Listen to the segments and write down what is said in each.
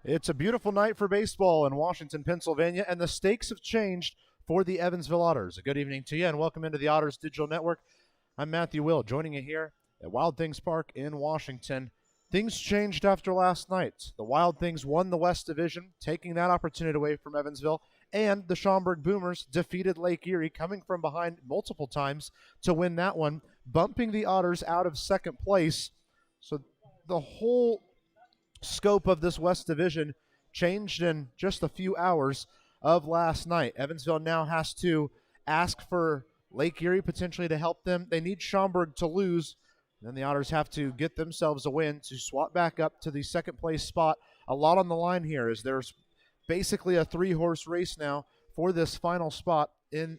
It's a beautiful night for baseball in Washington, Pennsylvania, and the stakes have changed for the Evansville Otters. A good evening to you, and welcome into the Otters Digital Network. I'm Matthew Will, joining you here at Wild Things Park in Washington. Things changed after last night. The Wild Things won the West Division, taking that opportunity away from Evansville, and the Schaumburg Boomers defeated Lake Erie, coming from behind multiple times to win that one, bumping the Otters out of second place. So the whole scope of this West Division changed in just a few hours of last night. Evansville now has to ask for Lake Erie potentially to help them. They need Schaumburg to lose. Then the Otters have to get themselves a win to swap back up to the second place spot. A lot on the line here, as there's basically a three-horse race now for this final spot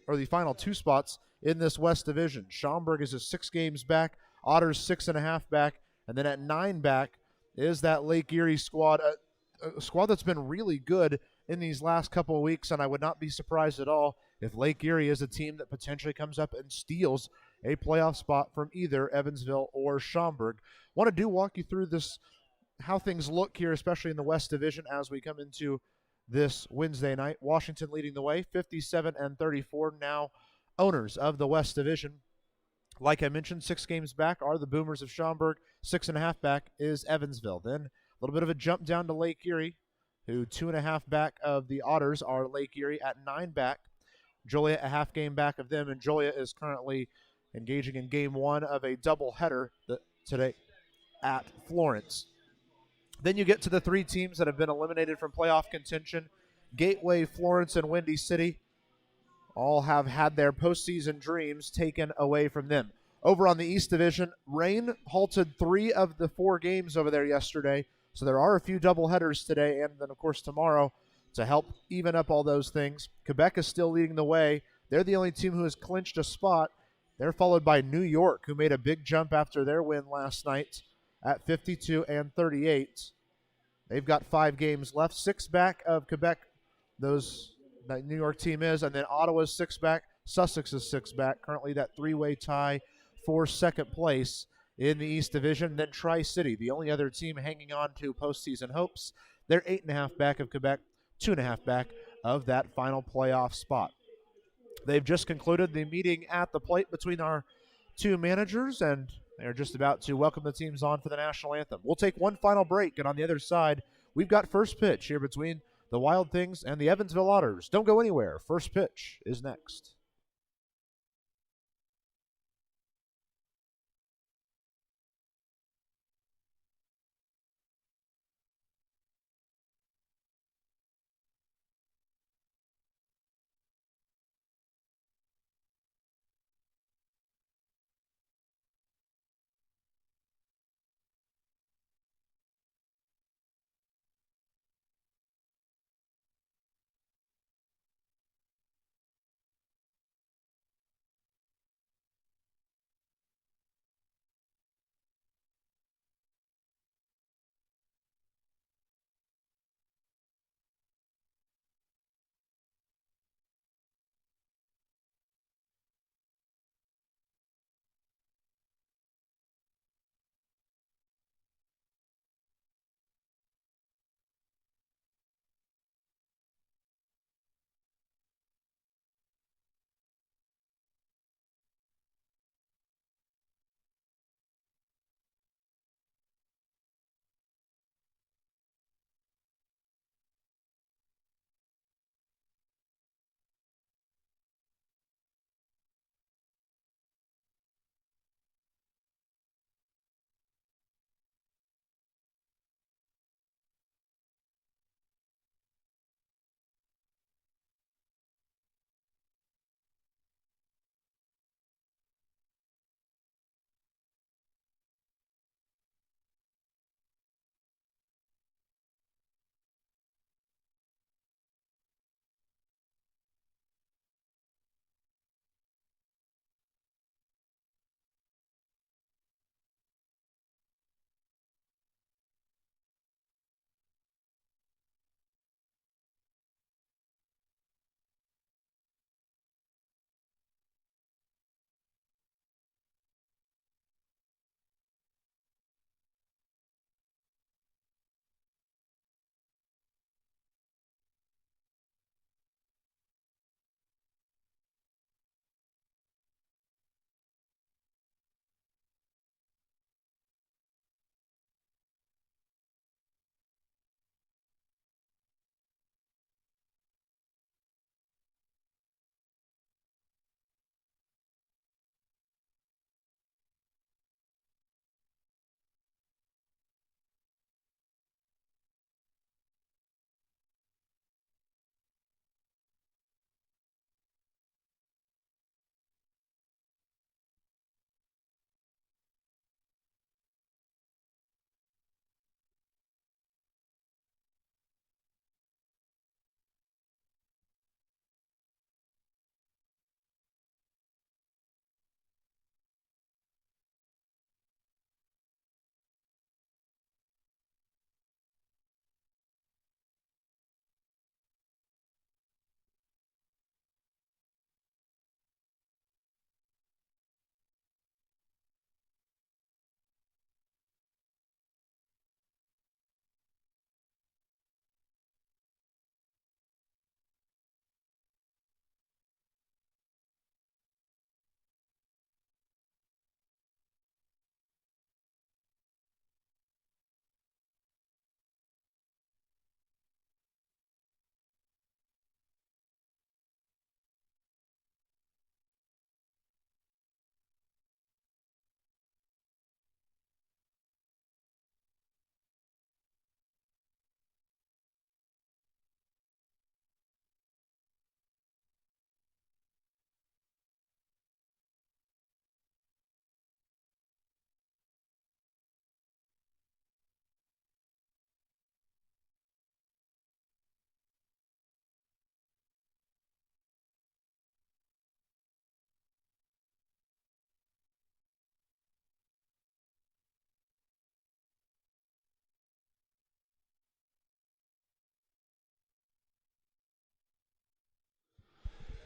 or the final two spots in this West Division. Schaumburg is 6 games back, Otters 6.5 back, and then at 9 back is that Lake Erie squad, a squad that's been really good in these last couple of weeks, and I would not be surprised at all if Lake Erie is a team that potentially comes up and steals a playoff spot from either Evansville or Schaumburg. Want to walk you through this, how things look here, especially in the West Division as we come into this Wednesday night. Washington leading the way, 57-34, now owners of the West Division. Like I mentioned, 6 games back are the Boomers of Schaumburg. 6.5 back is Evansville. Then a little bit of a jump down to Lake Erie, who 2.5 back of the Otters are Lake Erie at 9 back. Joliet a half game back of them, and Joliet is currently engaging in game 1 of a doubleheader today at Florence. Then you get to the 3 teams that have been eliminated from playoff contention. Gateway, Florence, and Windy City all have had their postseason dreams taken away from them. Over on the East Division, rain halted 3 of the 4 games over there yesterday, so there are a few doubleheaders today and then, of course, tomorrow to help even up all those things. Quebec is still leading the way. They're the only team who has clinched a spot. They're followed by New York, who made a big jump after their win last night at 52-38. They've got 5 games left, 6 back of Quebec, that New York team is, and then Ottawa's 6 back, Sussex is 6 back. Currently that 3-way tie for second place in the East Division. Then Tri-City, the only other team hanging on to postseason hopes. They're 8.5 back of Quebec, 2.5 back of that final playoff spot. They've just concluded the meeting at the plate between our 2 managers, and they're just about to welcome the teams on for the national anthem. We'll take one final break, and on the other side, we've got first pitch here between the Wild Things and the Evansville Otters. Don't go anywhere. First pitch is next.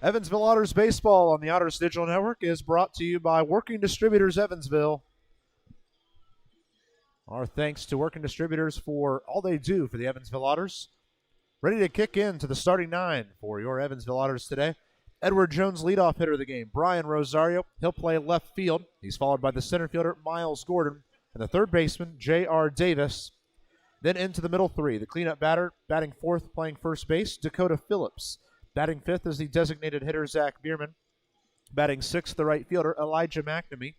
Evansville Otters baseball on the Otters Digital Network is brought to you by Working Distributors Evansville. Our thanks to Working Distributors for all they do for the Evansville Otters. Ready to kick into the starting nine for your Evansville Otters today. Edward Jones, leadoff hitter of the game. Brian Rosario, he'll play left field. He's followed by the center fielder, Miles Gordon, and the third baseman, J.R. Davis. Then into the middle three, the cleanup batter, batting fourth, playing first base, Dakota Phillips. Batting fifth is the designated hitter, Zach Biermann. Batting sixth, the right fielder, Elijah McNamee.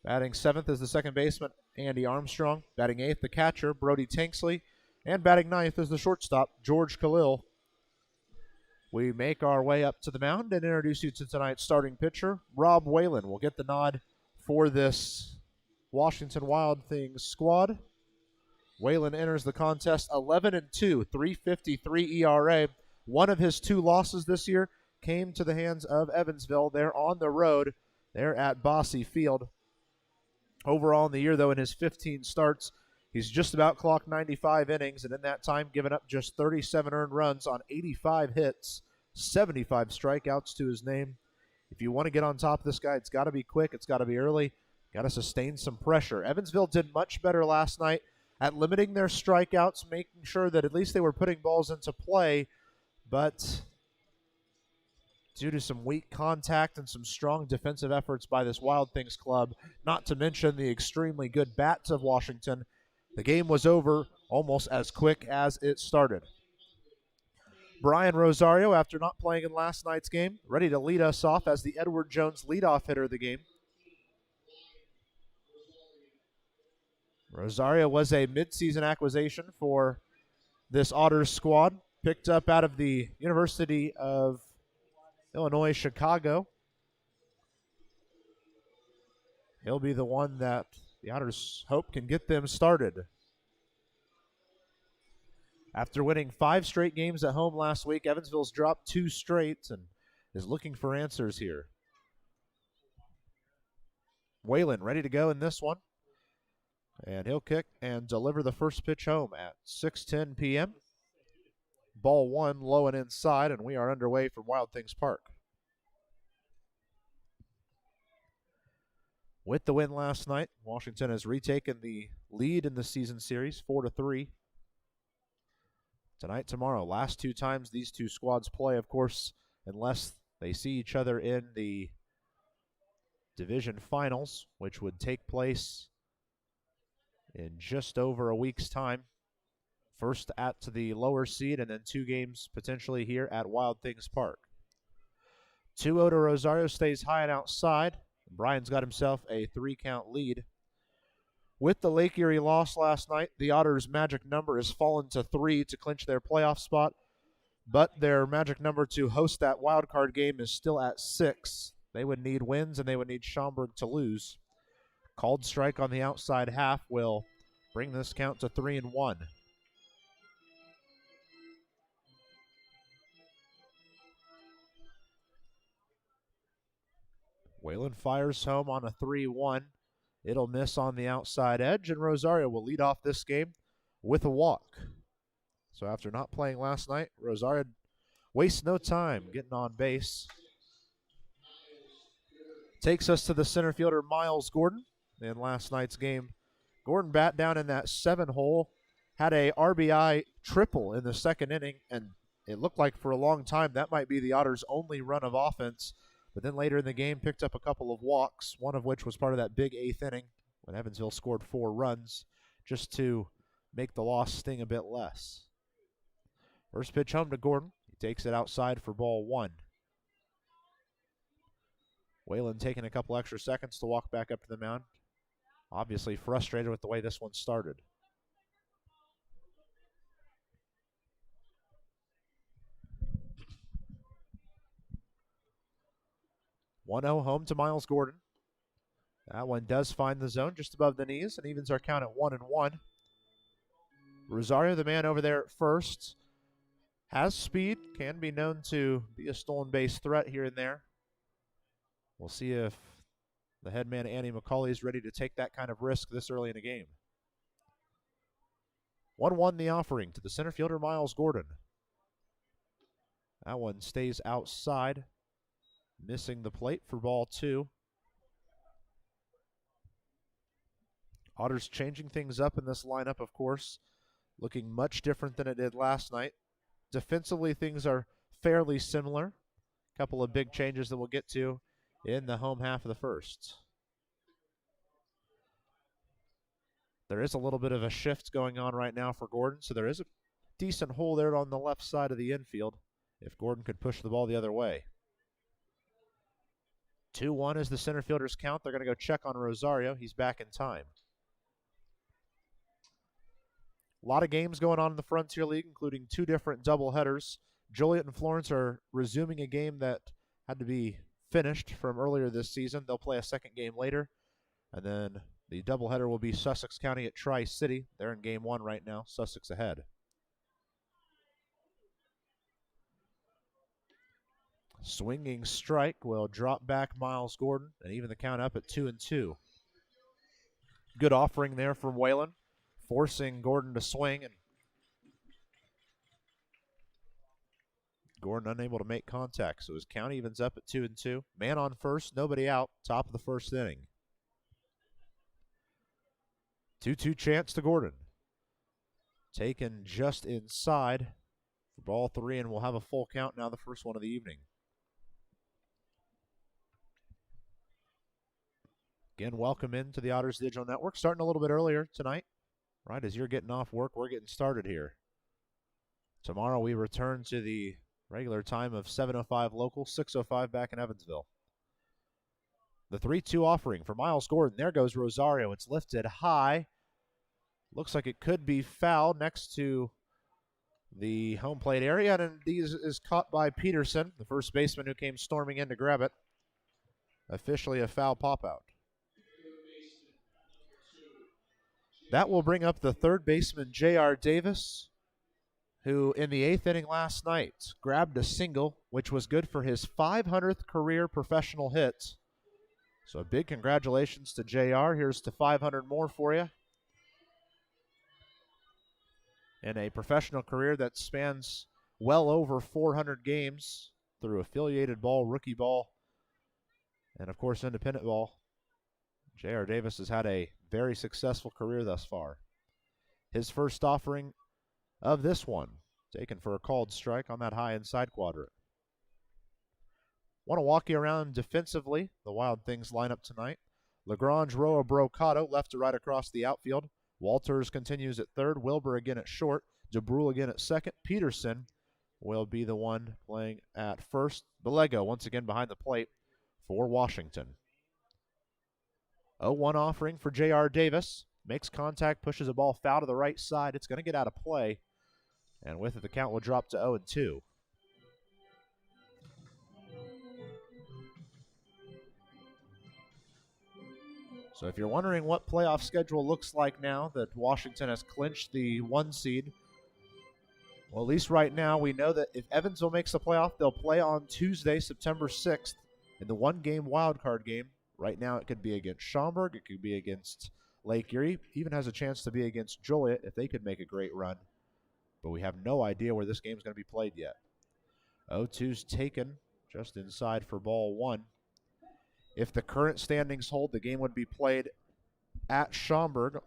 Batting seventh is the second baseman, Andy Armstrong. Batting eighth, the catcher, Brody Tanksley. And batting ninth is the shortstop, George Khalil. We make our way up to the mound and introduce you to tonight's starting pitcher, Rob Whalen. Will get the nod for this Washington Wild Things squad. Whalen enters the contest 11-2, 3.53 ERA. One of his two losses this year came to the hands of Evansville. They're on the road. They're at Bosse Field. Overall in the year, though, in his 15 starts, he's just about clocked 95 innings, and in that time given up just 37 earned runs on 85 hits, 75 strikeouts to his name. If you want to get on top of this guy, it's got to be quick. It's got to be early. Got to sustain some pressure. Evansville did much better last night at limiting their strikeouts, making sure that at least they were putting balls into play. But due to some weak contact and some strong defensive efforts by this Wild Things club, not to mention the extremely good bats of Washington, the game was over almost as quick as it started. Brian Rosario, after not playing in last night's game, ready to lead us off as the Edward Jones leadoff hitter of the game. Rosario was a midseason acquisition for this Otters squad, picked up out of the University of Illinois, Chicago. He'll be the one that the Otters hope can get them started. After winning 5 straight games at home last week, Evansville's dropped 2 straight and is looking for answers here. Whalen ready to go in this one. And he'll kick and deliver the first pitch home at 6:10 p.m. Ball 1 low and inside, and we are underway from Wild Things Park. With the win last night, Washington has retaken the lead in the season series, 4-3. Tonight, tomorrow, last 2 times these two squads play, of course, unless they see each other in the division finals, which would take place in just over a week's time. First at the lower seed, and then 2 games potentially here at Wild Things Park. 2-0 to Rosario, stays high and outside. Brian's got himself a 3-count lead. With the Lake Erie loss last night, the Otters' magic number has fallen to 3 to clinch their playoff spot, but their magic number to host that wild card game is still at 6. They would need wins, and they would need Schaumburg to lose. Called strike on the outside half will bring this count to 3-1. Whalen fires home on a 3-1. It'll miss on the outside edge, and Rosario will lead off this game with a walk. So after not playing last night, Rosario wastes no time getting on base. Takes us to the center fielder, Miles Gordon. In last night's game, Gordon bat down in that 7 hole, had a RBI triple in the second inning, and it looked like for a long time that might be the Otters' only run of offense. But then later in the game, picked up a couple of walks, one of which was part of that big 8th inning when Evansville scored 4 runs just to make the loss sting a bit less. First pitch home to Gordon. He takes it outside for ball 1. Whalen taking a couple extra seconds to walk back up to the mound. Obviously frustrated with the way this one started. 1-0 home to Miles Gordon. That one does find the zone just above the knees and evens our count at 1-1. Rosario, the man over there at first, has speed, can be known to be a stolen base threat here and there. We'll see if the head man, Andy McCauley, is ready to take that kind of risk this early in a game. 1-1 the offering to the center fielder, Miles Gordon. That one stays outside. missing the plate for ball 2. Otters changing things up in this lineup, of course, looking much different than it did last night. Defensively, things are fairly similar. A couple of big changes that we'll get to in the home half of the first. There is a little bit of a shift going on right now for Gordon, so there is a decent hole there on the left side of the infield if Gordon could push the ball the other way. 2-1 is the center fielder's count. They're going to go check on Rosario. He's back in time. A lot of games going on in the Frontier League, including 2 different doubleheaders. Joliet and Florence are resuming a game that had to be finished from earlier this season. They'll play a second game later. And then the doubleheader will be Sussex County at Tri-City. They're in game 1 right now. Sussex ahead. Swinging strike will drop back Miles Gordon and even the count up at 2-2. Good offering there from Whalen, forcing Gordon to swing, and Gordon unable to make contact, so his count evens up at 2-2. Man on first, nobody out, top of the first inning. 2-2 chance to Gordon. Taken just inside for ball 3, and we'll have a full count now, the first one of the evening. Again, welcome into the Otters Digital Network. Starting a little bit earlier tonight. Right as you're getting off work, we're getting started here. Tomorrow we return to the regular time of 7:05 local, 6:05 back in Evansville. The 3-2 offering for Miles Gordon. There goes Rosario. It's lifted high. Looks like it could be foul next to the home plate area, and indeed is caught by Peterson, the first baseman who came storming in to grab it. Officially a foul pop-out. That will bring up the third baseman, J.R. Davis, who in the 8th inning last night grabbed a single, which was good for his 500th career professional hit. So a big congratulations to J.R. Here's to 500 more for you. In a professional career that spans well over 400 games through affiliated ball, rookie ball, and of course independent ball. J.R. Davis has had a very successful career thus far. His first offering of this one, taken for a called strike on that high inside quadrant. Want to walk you around defensively, the Wild Things lineup tonight. Lagrange, Roa, Brocato, left to right across the outfield. Walters continues at third. Wilbur again at short. DeBrule again at second. Peterson will be the one playing at first. Bellego once again behind the plate for Washington. 0-1 offering for J.R. Davis. Makes contact, pushes a ball foul to the right side. It's going to get out of play. And with it, the count will drop to 0-2. So if you're wondering what playoff schedule looks like now that Washington has clinched the 1 seed, well, at least right now we know that if Evansville makes the playoff, they'll play on Tuesday, September 6th in the 1-game wildcard game. Right now it could be against Schaumburg, it could be against Lake Erie, even has a chance to be against Joliet if they could make a great run. But we have no idea where this game is going to be played yet. 0-2's taken just inside for ball 1. If the current standings hold, the game would be played at Schaumburg,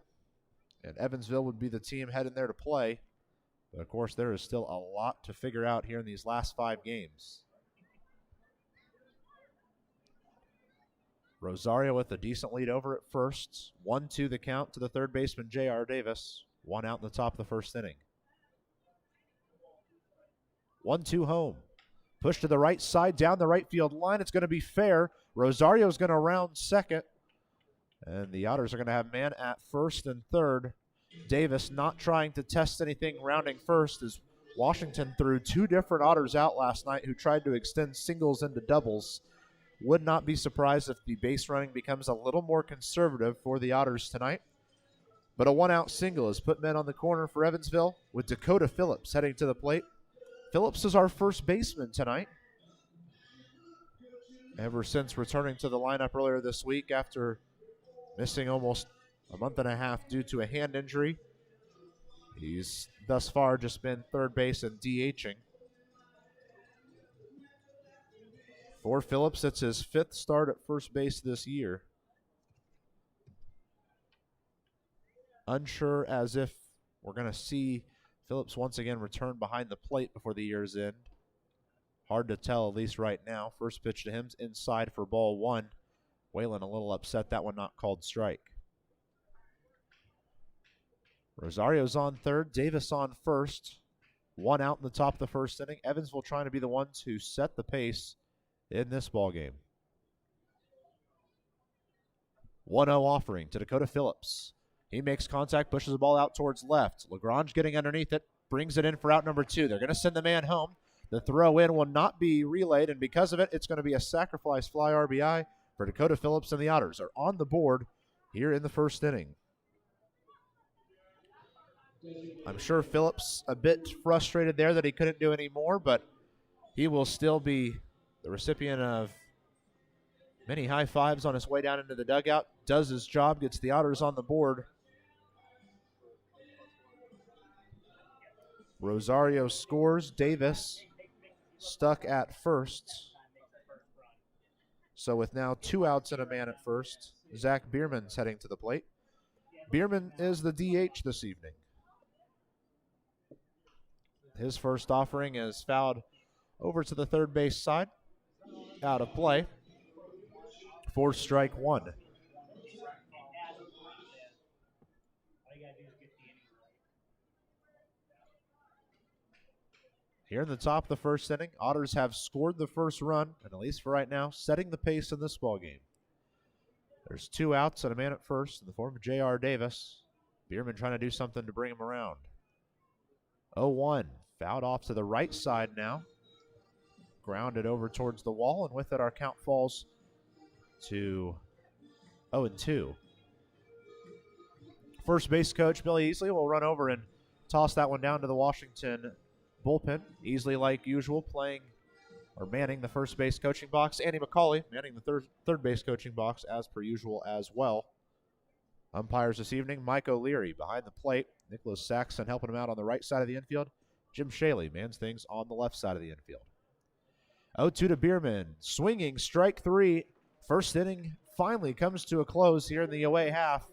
and Evansville would be the team heading there to play. But, of course, there is still a lot to figure out here in these last 5 games. Rosario with a decent lead over at first. 1-2 the count to the third baseman, J.R. Davis. 1 out in the top of the first inning. 1-2 home. Push to the right side, down the right field line. It's going to be fair. Rosario's going to round second. And the Otters are going to have man at first and third. Davis not trying to test anything rounding first as Washington threw 2 different Otters out last night who tried to extend singles into doubles. Would not be surprised if the base running becomes a little more conservative for the Otters tonight. But a 1-out single has put men on the corner for Evansville with Dakota Phillips heading to the plate. Phillips is our first baseman tonight. Ever since returning to the lineup earlier this week after missing almost a month and a half due to a hand injury, he's thus far just been third base and DHing For Phillips, it's his 5th start at first base this year. Unsure as if we're going to see Phillips once again return behind the plate before the year's end. Hard to tell, at least right now. First pitch to him's inside for ball 1. Whalen a little upset that one not called strike. Rosario's on third, Davis on first. 1 out in the top of the first inning. Evansville trying to be the ones who set the pace in this ball game. 1-0 offering to Dakota Phillips. He makes contact, pushes the ball out towards left. Lagrange getting underneath it, brings it in for out number 2. They're going to send the man home. The throw in will not be relayed, and because of it, it's going to be a sacrifice fly RBI for Dakota Phillips, and the Otters are on the board here in the first inning. I'm sure Phillips a bit frustrated there that he couldn't do any more, but he will still be the recipient of many high fives on his way down into the dugout. Does his job, gets the Otters on the board. Rosario scores. Davis stuck at first. So with now 2 outs and a man at first, Zach Biermann's heading to the plate. Biermann is the DH this evening. His first offering is fouled over to the third base side. Out of play. 4 strike 1. Here in the top of the first inning, Otters have scored the first run, and at least for right now, setting the pace in this ballgame. There's 2 outs and a man at first in the form of J.R. Davis. Biermann trying to do something to bring him around. 0-1, fouled off to the right side now. Grounded over towards the wall, and with it our count falls to 0-2. First base coach Billy Easley will run over and toss that one down to the Washington bullpen. Easley, like usual, manning the first base coaching box. Andy McCauley manning the third base coaching box as per usual as well. Umpires this evening, Mike O'Leary behind the plate. Nicholas Saxon helping him out on the right side of the infield. Jim Shaley mans things on the left side of the infield. 0-2 to Biermann. Swinging, strike 3. First inning finally comes to a close here in the away half.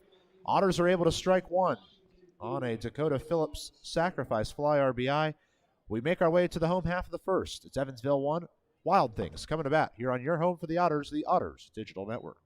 Otters are able to strike 1 on a Dakota Phillips sacrifice fly RBI. We make our way to the home half of the first. It's Evansville 1, Wild Things coming to bat here on your home for the Otters, the Otters Digital Network.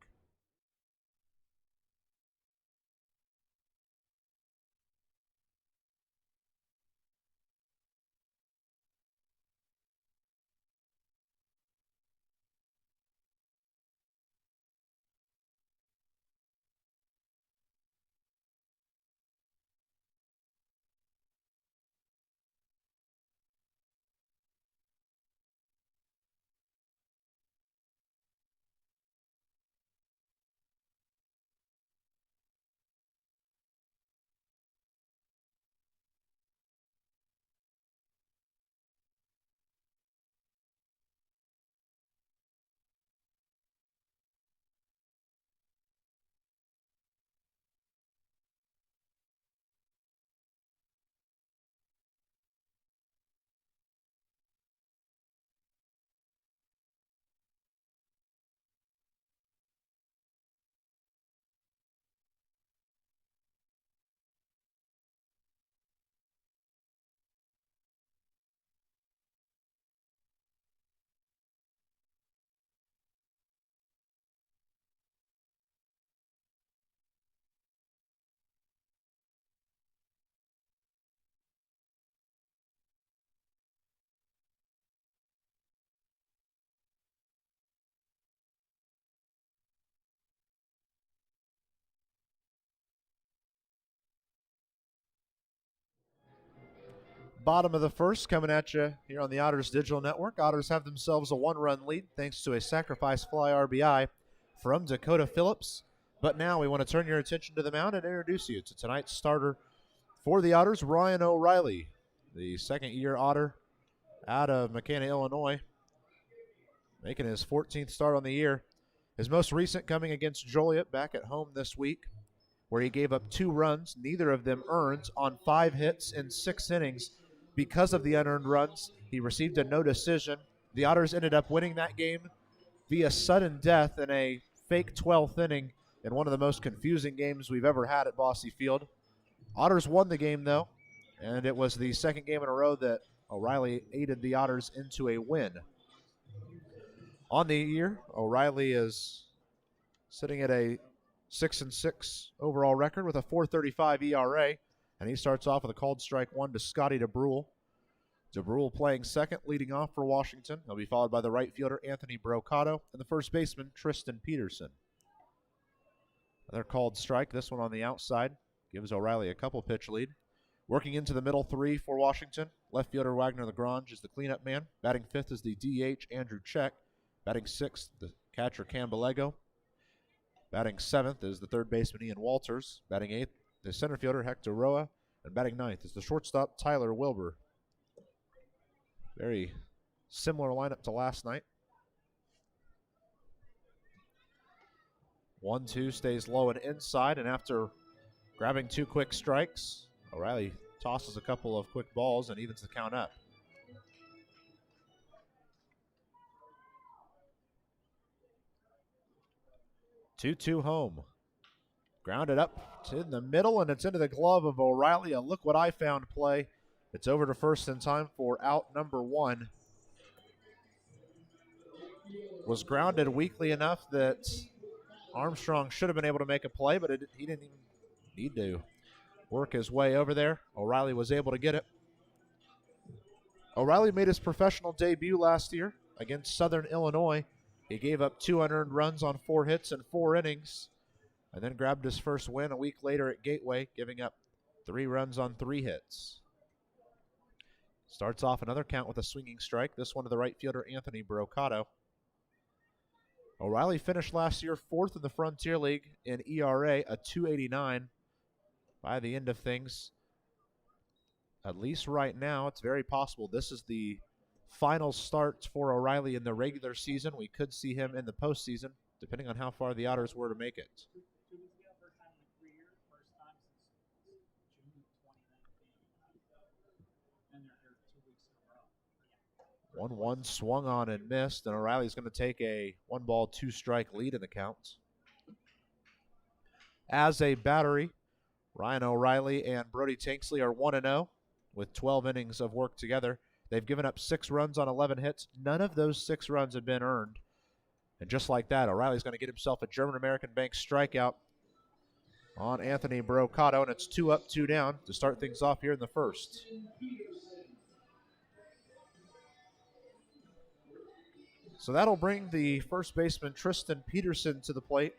Bottom of the first coming at you here on the Otters Digital Network. Otters have themselves a 1-run lead thanks to a sacrifice fly RBI from Dakota Phillips. But now we want to turn your attention to the mound and introduce you to tonight's starter for the Otters, Ryan O'Reilly, the second-year Otter out of McKenna, Illinois, making his 14th start on the year. His most recent coming against Joliet back at home this week, where he gave up 2 runs, neither of them earned, on 5 hits in 6 innings. Because of the unearned runs, he received a no decision. The Otters ended up winning that game via sudden death in a fake 12th inning in one of the most confusing games we've ever had at Bosse Field. Otters won the game, though, and it was the second game in a row that O'Reilly aided the Otters into a win. On the year, O'Reilly is sitting at a 6-6 overall record with a 4.35 ERA, and he starts off with a called strike one to Scotty DeBrule. DeBrule playing second, leading off for Washington. He'll be followed by the right fielder, Anthony Brocato, and the first baseman, Tristan Peterson. Another called strike, this one on the outside, gives O'Reilly a couple pitch lead. Working into the middle three for Washington, left fielder Wagner Lagrange is the cleanup man. Batting fifth is the DH, Andrew Check. Batting sixth, the catcher, Cam Bellego. Batting seventh is the third baseman, Ian Walters. Batting eighth, the center fielder, Hector Roa. And batting ninth is the shortstop, Tyler Wilbur. Very similar lineup to last night. 1-2 stays low and inside, and after grabbing two quick strikes, O'Reilly tosses a couple of quick balls and evens the count up. Two home. Grounded up in the middle, and it's into the glove of O'Reilly. A look what I found play. It's over to first in time for out number one. Was grounded weakly enough that Armstrong should have been able to make a play, but he didn't even need to work his way over there. O'Reilly was able to get it. O'Reilly made his professional debut last year against Southern Illinois. He gave up 2 unearned runs on 4 hits in 4 innings, and then grabbed his first win a week later at Gateway, giving up 3 runs on 3 hits. Starts off another count with a swinging strike, this one to the right fielder, Anthony Brocato. O'Reilly finished last year 4th in the Frontier League in ERA, a 2.89. By the end of things, at least right now, it's very possible this is the final start for O'Reilly in the regular season. We could see him in the postseason, depending on how far the Otters were to make it. 1-1 swung on and missed, and O'Reilly's going to take a 1-ball, 2-strike lead in the count. As a battery, Ryan O'Reilly and Brody Tanksley are 1-0 with 12 innings of work together. They've given up 6 runs on 11 hits. None of those 6 runs have been earned. And just like that, O'Reilly's going to get himself a German American Bank strikeout on Anthony Brocato, and it's 2 up, 2 down to start things off here in the first. So that'll bring the first baseman, Tristan Peterson, to the plate.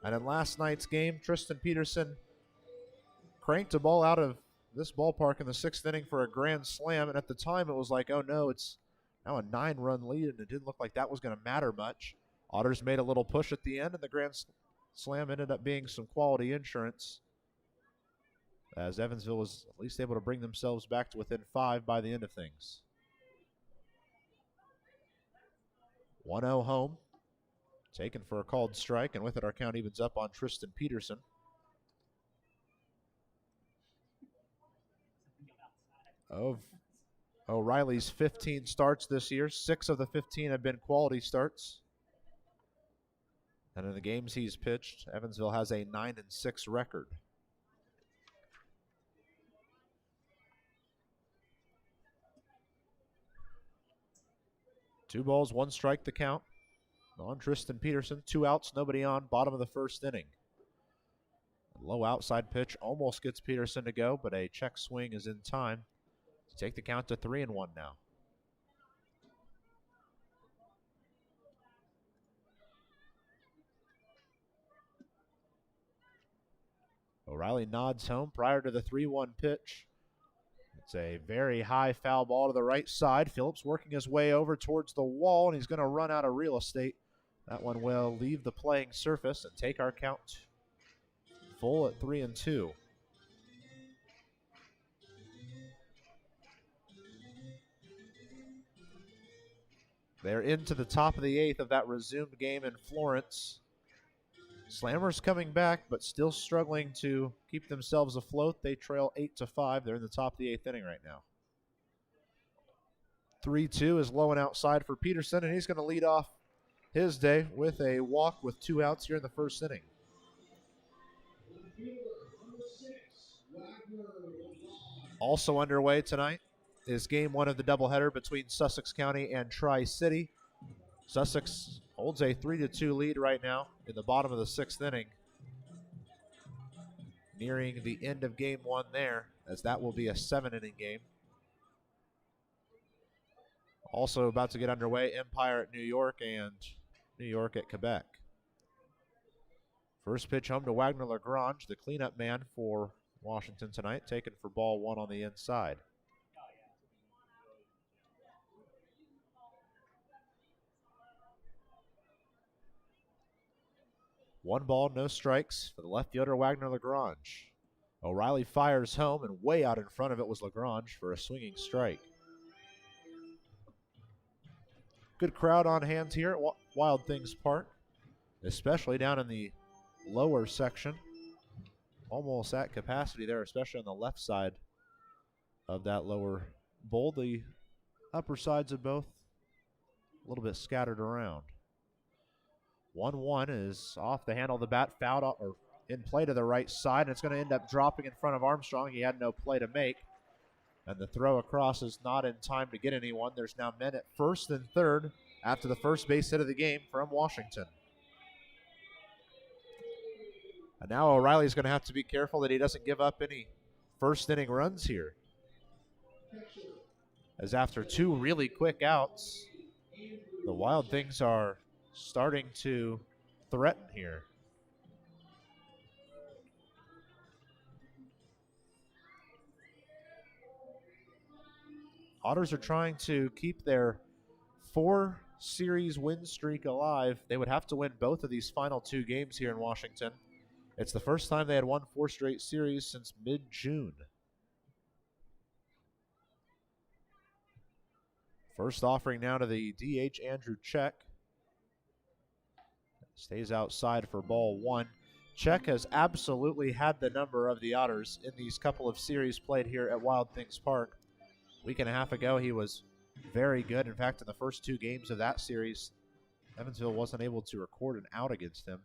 And in last night's game, Tristan Peterson cranked a ball out of this ballpark in the 6th inning for a grand slam. And at the time, it was like, oh no, it's now a 9-run lead, and it didn't look like that was going to matter much. Otters made a little push at the end, and the grand slam ended up being some quality insurance, as Evansville was at least able to bring themselves back to within 5 by the end of things. 1-0 home, taken for a called strike, and with it our count evens up on Tristan Peterson. Of O'Reilly's 15 starts this year, 6 of the 15 have been quality starts. And in the games he's pitched, Evansville has a 9-6 record. Two balls, 1 strike, the count on Tristan Peterson. 2 outs, nobody on, bottom of the 1st inning. Low outside pitch almost gets Peterson to go, but a check swing is in time to take the count to 3-1 now. O'Reilly nods home prior to the 3-1 pitch. It's a very high foul ball to the right side. Phillips working his way over towards the wall, and he's going to run out of real estate. That one will leave the playing surface and take our count full at 3-2. They're into the top of the 8th of that resumed game in Florence. Slammers coming back, but still struggling to keep themselves afloat. They trail 8-5. They're in the top of the 8th inning right now. 3-2 is low and outside for Peterson, and he's going to lead off his day with a walk with 2 outs here in the first inning. Also underway tonight is game 1 of the doubleheader between Sussex County and Tri-City. Sussex holds a 3-2 lead right now in the bottom of the 6th inning. Nearing the end of game 1 there, as that will be a 7-inning game. Also about to get underway, Empire at New York and New York at Quebec. First pitch home to Wagner Lagrange, the cleanup man for Washington tonight, taken for ball 1 on the inside. One ball, no strikes for the left fielder Wagner Lagrange. O'Reilly fires home, and way out in front of it was Lagrange for a swinging strike. Good crowd on hand here at Wild Things Park, especially down in the lower section. Almost at capacity there, especially on the left side of that lower bowl. The upper sides of both a little bit scattered around. 1-1 is off the handle of the bat, fouled off, or in play to the right side, and it's going to end up dropping in front of Armstrong. He had no play to make, and the throw across is not in time to get anyone. There's now men at first and third after the first base hit of the game from Washington. And now O'Reilly's going to have to be careful that he doesn't give up any first inning runs here, as after 2 really quick outs, the Wild Things are starting to threaten here. Otters are trying to keep their 4-series win streak alive. They would have to win both of these final 2 games here in Washington. It's the first time they had won 4 straight series since mid-June. First offering now to the DH, Andrew Check. Stays outside for ball 1. Check has absolutely had the number of the Otters in these couple of series played here at Wild Things Park. A week and a half ago, he was very good. In fact, in the first 2 games of that series, Evansville wasn't able to record an out against him.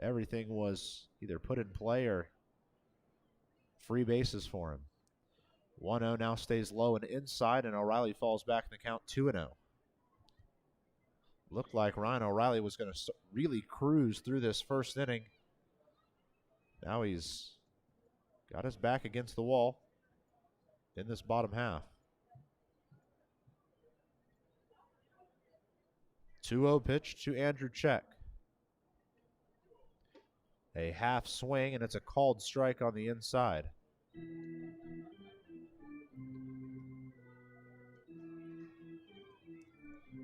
Everything was either put in play or free bases for him. 1-0 now stays low and inside, and O'Reilly falls back in the count 2-0. Looked like Ryan O'Reilly was going to really cruise through this first inning. Now he's got his back against the wall in this bottom half. 2-0 pitch to Andrew Check. A half swing, and it's a called strike on the inside.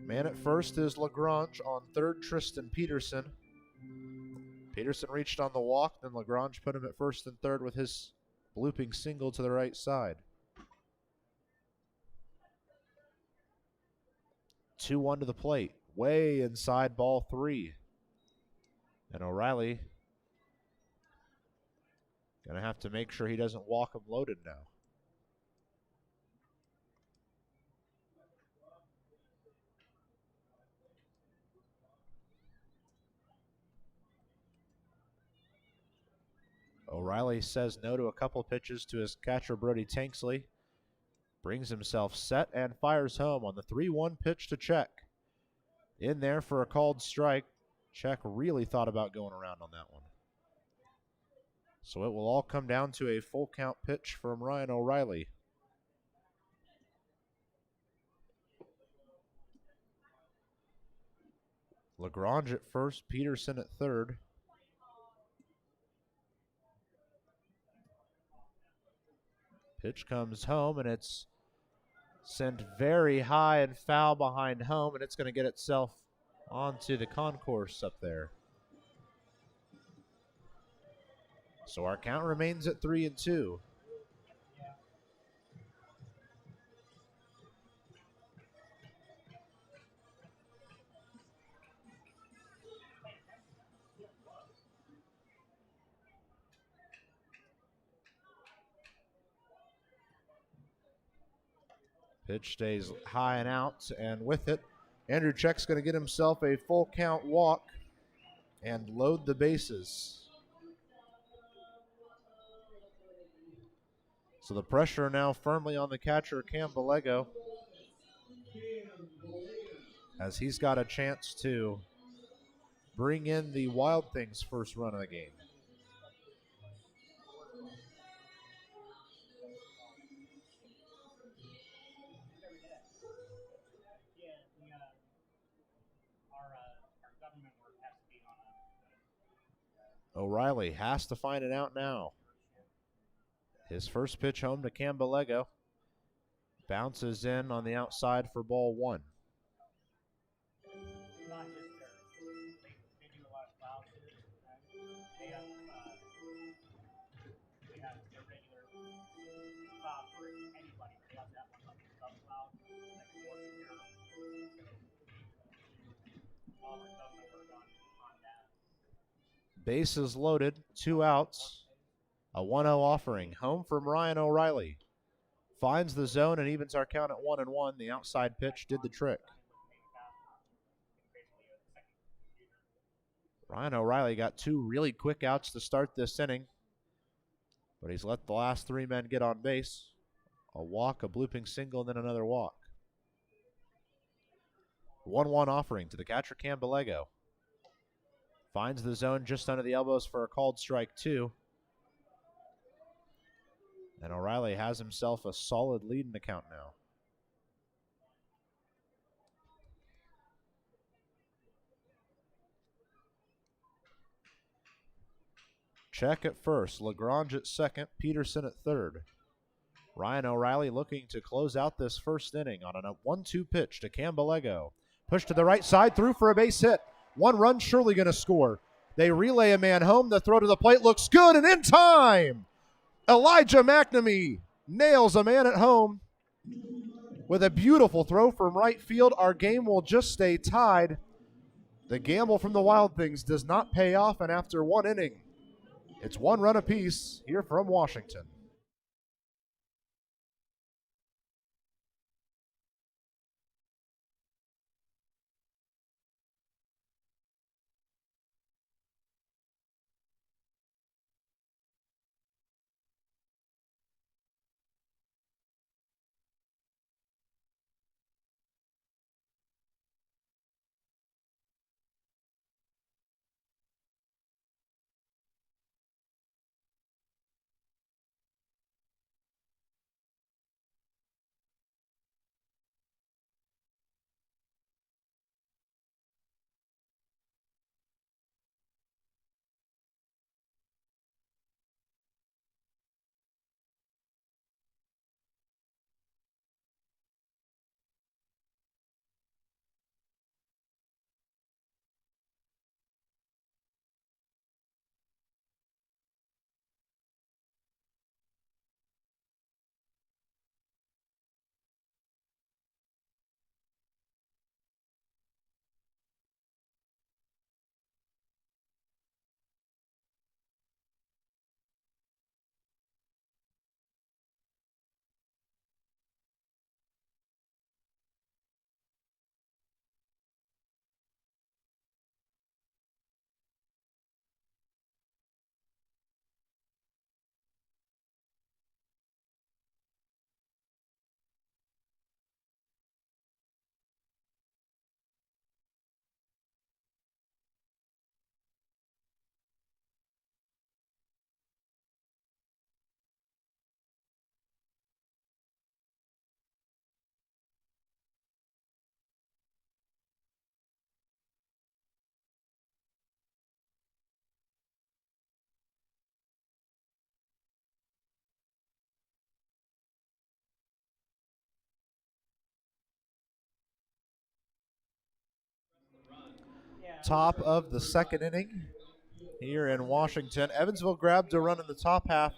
Man at first is Lagrange. On third, Tristan Peterson. Peterson reached on the walk, then Lagrange put him at first and third with his blooping single to the right side. 2-1 to the plate. Way inside ball 3. And O'Reilly going to have to make sure he doesn't walk him loaded now. O'Reilly says no to a couple pitches to his catcher, Brody Tanksley. Brings himself set and fires home on the 3-1 pitch to Check. In there for a called strike. Check really thought about going around on that one. So it will all come down to a full count pitch from Ryan O'Reilly. Lagrange at first, Peterson at third. Pitch comes home, and it's sent very high and foul behind home, and it's going to get itself onto the concourse up there. So our count remains at 3-2. Pitch stays high and out, and with it, Andrew Check's going to get himself a full count walk and load the bases. So the pressure now firmly on the catcher, Cam Bellego, as he's got a chance to bring in the Wild Things' first run of the game. O'Reilly has to find it out now. His first pitch home to Cam Bellego. Bounces in on the outside for ball one. Bases loaded, 2 outs. A 1-0 offering. Home from Ryan O'Reilly. Finds the zone and evens our count at 1-1. The outside pitch did the trick. Ryan O'Reilly got 2 really quick outs to start this inning, but he's let the last 3 men get on base. A walk, a blooping single, and then another walk. 1-1 offering to the catcher, Cam Bellego. Finds the zone just under the elbows for a called strike 2. And O'Reilly has himself a solid lead in the count now. Check at first, LaGrange at second, Peterson at third. Ryan O'Reilly looking to close out this first inning on a 1-2 pitch to Cam Bellego. Push to the right side, through for a base hit. 1 run, surely going to score. They relay a man home. The throw to the plate looks good, and in time, Elijah McNamee nails a man at home with a beautiful throw from right field. Our game will just stay tied. The gamble from the Wild Things does not pay off, and after 1 inning, it's 1 run apiece here from Washington. Top of the second inning here in Washington. Evansville grabbed a run in the top half,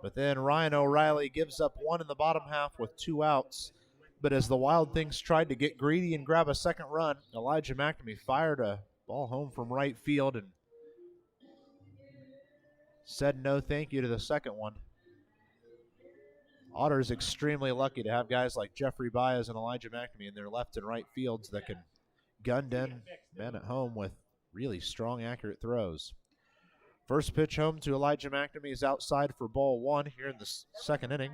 but then Ryan O'Reilly gives up 1 in the bottom half with 2 outs. But as the Wild Things tried to get greedy and grab a second run, Elijah McNamee fired a ball home from right field and said no thank you to the second one. Otters extremely lucky to have guys like Jeffrey Baez and Elijah McNamee in their left and right fields that can gun down men at home with really strong, accurate throws. First pitch home to Elijah McNamee is outside for ball one here in the second inning.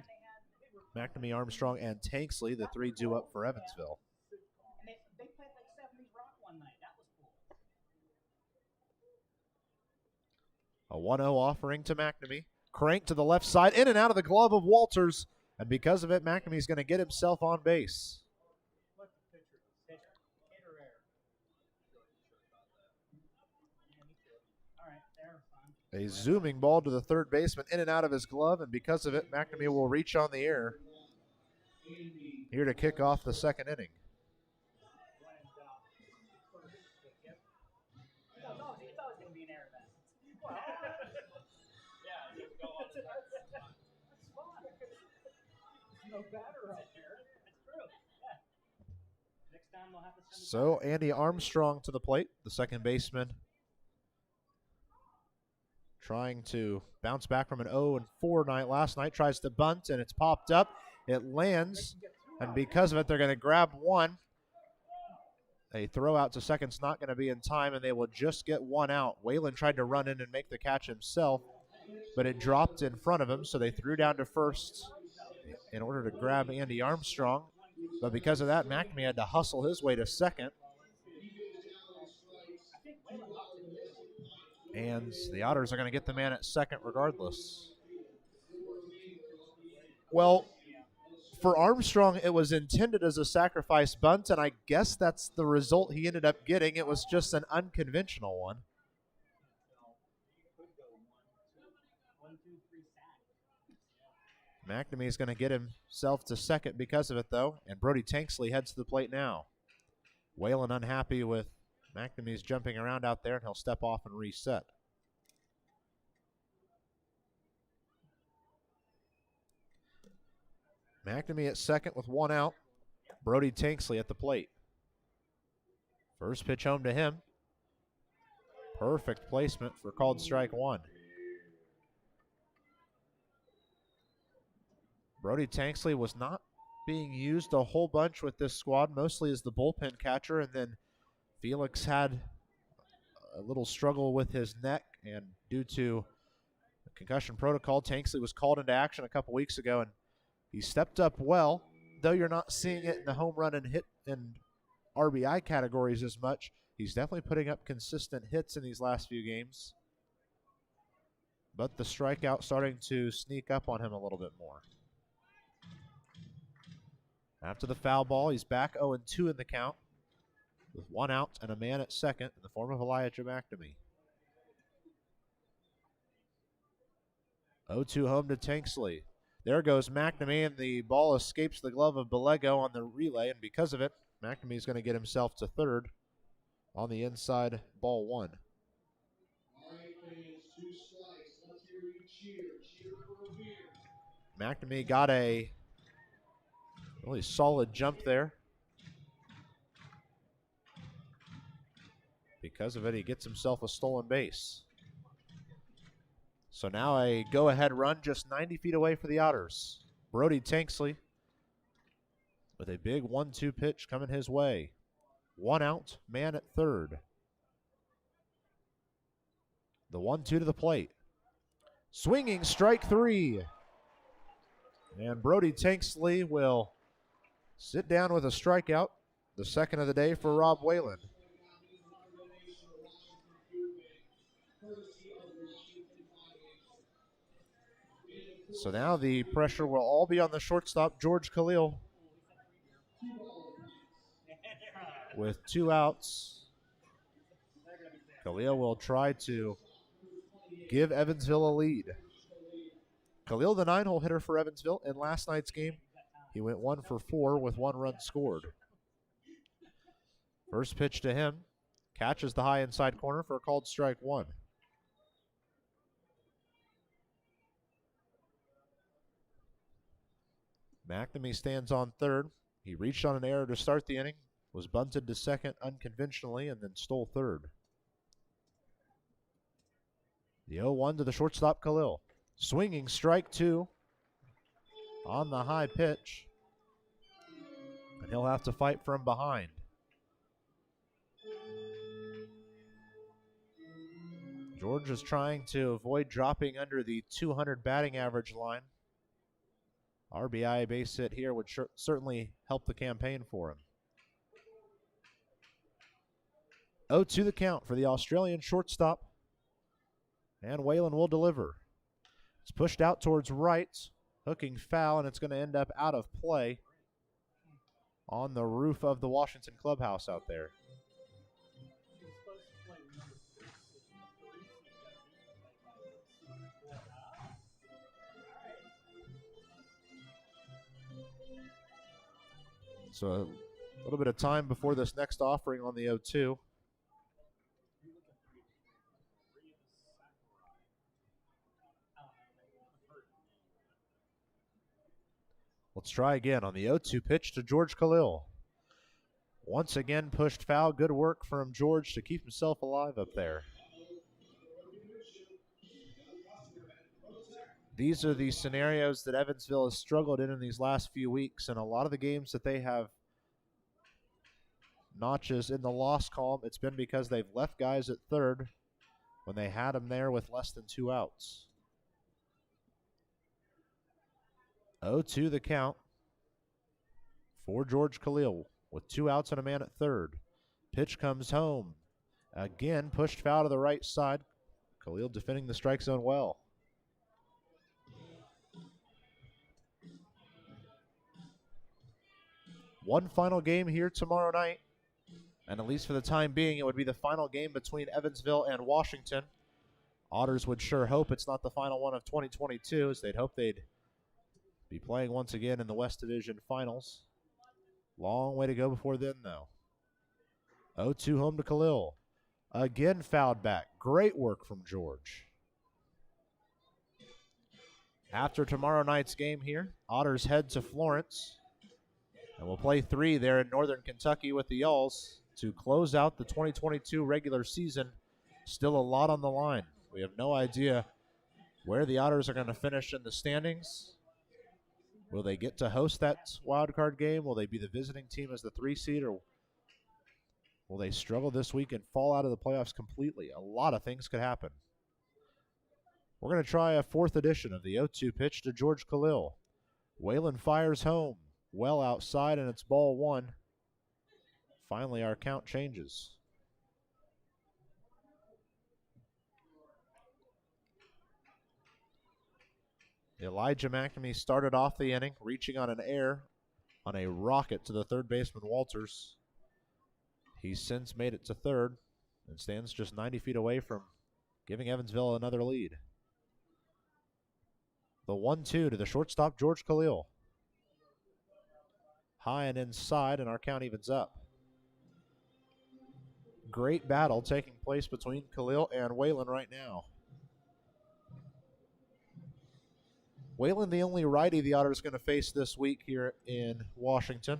McNamee, Armstrong, and Tanksley, the three due up for Evansville. A 1-0 offering to McNamee. Crank to the left side, in and out of the glove of Walters. And because of it, McNamee's going to get himself on base. A zooming ball to the third baseman, in and out of his glove, and because of it, McNamee will reach on the air here to kick off the second inning. So Andy Armstrong to the plate, the second baseman, trying to bounce back from an 0-4 night last night, tries to bunt, and it's popped up. It lands, and because of it, they're going to grab one. A throw out to second's not going to be in time, and they will just get one out. Whalen tried to run in and make the catch himself, but it dropped in front of him, so they threw down to first in order to grab Andy Armstrong. But because of that, McNamee had to hustle his way to second. And the Otters are going to get the man at second regardless. Well, for Armstrong, it was intended as a sacrifice bunt, and I guess that's the result he ended up getting. It was just an unconventional one. McNamee is going to get himself to second because of it, though, and Brody Tanksley heads to the plate now. Whalen unhappy with McNamee's jumping around out there, and he'll step off and reset. McNamee at second with one out. Brody Tanksley at the plate. First pitch home to him. Perfect placement for called strike one. Brody Tanksley was not being used a whole bunch with this squad, mostly as the bullpen catcher, and then Felix had a little struggle with his neck, and due to the concussion protocol, Tanksley was called into action a couple weeks ago, and he stepped up well, though you're not seeing it in the home run and hit and RBI categories as much. He's definitely putting up consistent hits in these last few games, but the strikeout starting to sneak up on him a little bit more. After the foul ball, he's back 0-2 in the count with one out and a man at second in the form of Elijah McNamee. 0-2 home to Tanksley. There goes McNamee, and the ball escapes the glove of Bellego on the relay, and because of it, McNamee's going to get himself to third on the inside, ball one. McNamee got a really solid jump there. Because of it, he gets himself a stolen base. So now a go-ahead run just 90 feet away for the Otters. Brody Tanksley with a big 1-2 pitch coming his way. One out, man at third. The 1-2 to the plate. Swinging strike three. And Brody Tanksley will sit down with a strikeout, the second of the day for Rob Whalen. So now the pressure will all be on the shortstop, George Khalil. With two outs, Khalil will try to give Evansville a lead. Khalil, the 9-hole hitter for Evansville, in last night's game, he went 1 for 4 with 1 run scored. First pitch to him, catches the high inside corner for a called strike one. McNamee stands on third. He reached on an error to start the inning, was bunted to second unconventionally, and then stole third. The 0-1 to the shortstop, Khalil. Swinging strike two. on the high pitch, and he'll have to fight from behind. George is trying to avoid dropping under the 200 batting average line. RBI base hit here would certainly help the campaign for him. 0-2 the count for the Australian shortstop. And Whalen will deliver. It's pushed out towards right, hooking foul, and it's going to end up out of play on the roof of the Washington clubhouse out there. So a little bit of time before this next offering on the 0-2. Let's try again on the 0-2 pitch to George Khalil. Once again pushed foul. Good work from George to keep himself alive up there. These are the scenarios that Evansville has struggled in these last few weeks, and a lot of the games that they have notches in the loss column, it's been because they've left guys at third when they had them there with less than 2 outs. 0-2 the count for George Khalil with 2 outs and a man at third. Pitch comes home. Again, pushed foul to the right side. Khalil defending the strike zone well. One final game here tomorrow night, and at least for the time being, it would be the final game between Evansville and Washington. Otters would sure hope it's not the final one of 2022, as they'd hope they'd be playing once again in the West Division Finals. Long way to go before then, though. 0-2 home to Khalil. Again fouled back. Great work from George. After tomorrow night's game here, Otters head to Florence. And we'll play 3 there in Northern Kentucky with the Yalls to close out the 2022 regular season. Still a lot on the line. We have no idea where the Otters are going to finish in the standings. Will they get to host that wild card game? Will they be the visiting team as the 3 seed, or will they struggle this week and fall out of the playoffs completely? A lot of things could happen. We're going to try a 4th edition of the 0-2 pitch to George Khalil. Whalen fires home. Well outside, and it's ball 1. Finally, our count changes. Elijah McNamee started off the inning, reaching on an air on a rocket to the third baseman Walters. He's since made it to third and stands just 90 feet away from giving Evansville another lead. The 1-2 to the shortstop, George Khalil. High and inside, and our count evens up. Great battle taking place between Khalil and Whalen right now. Whalen, the only righty the Otters going to face this week here in Washington,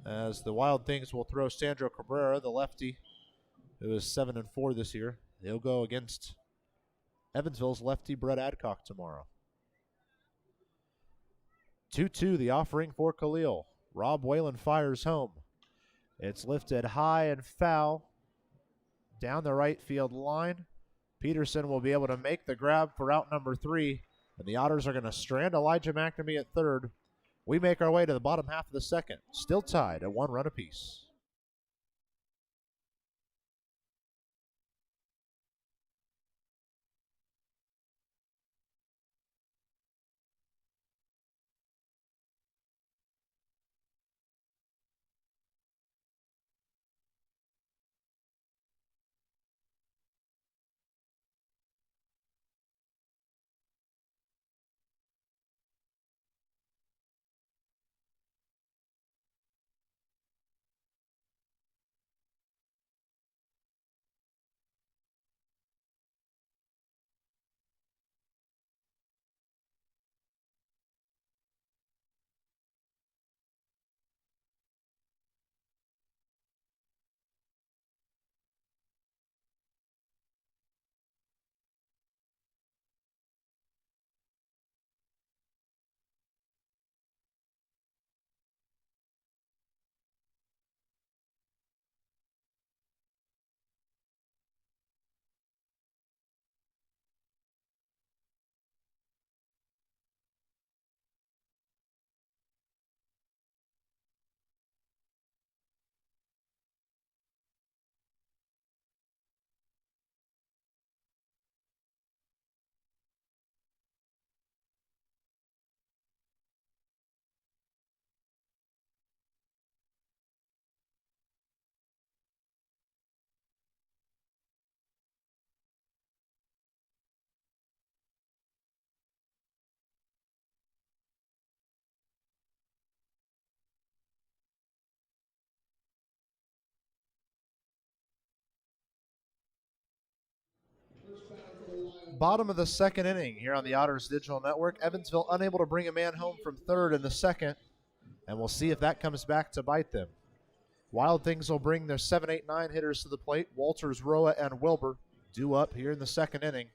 as the Wild Things will throw Sandro Cabrera, the lefty, who is 7-4 this year. He'll go against Evansville's lefty Brett Adcock tomorrow. 2-2 the offering for Khalil. Rob Whalen fires home. It's lifted high and foul down the right field line. Peterson will be able to make the grab for out number 3, and the Otters are going to strand Elijah McNamee at third. We make our way to the bottom half of the second, still tied at 1 run apiece. Bottom of the second inning here on the Otters Digital Network. Evansville unable to bring a man home from third in the second, and we'll see if that comes back to bite them. Wild Things will bring their 7, 8, 9 hitters to the plate. Walters, Roa, and Wilbur due up here in the second inning.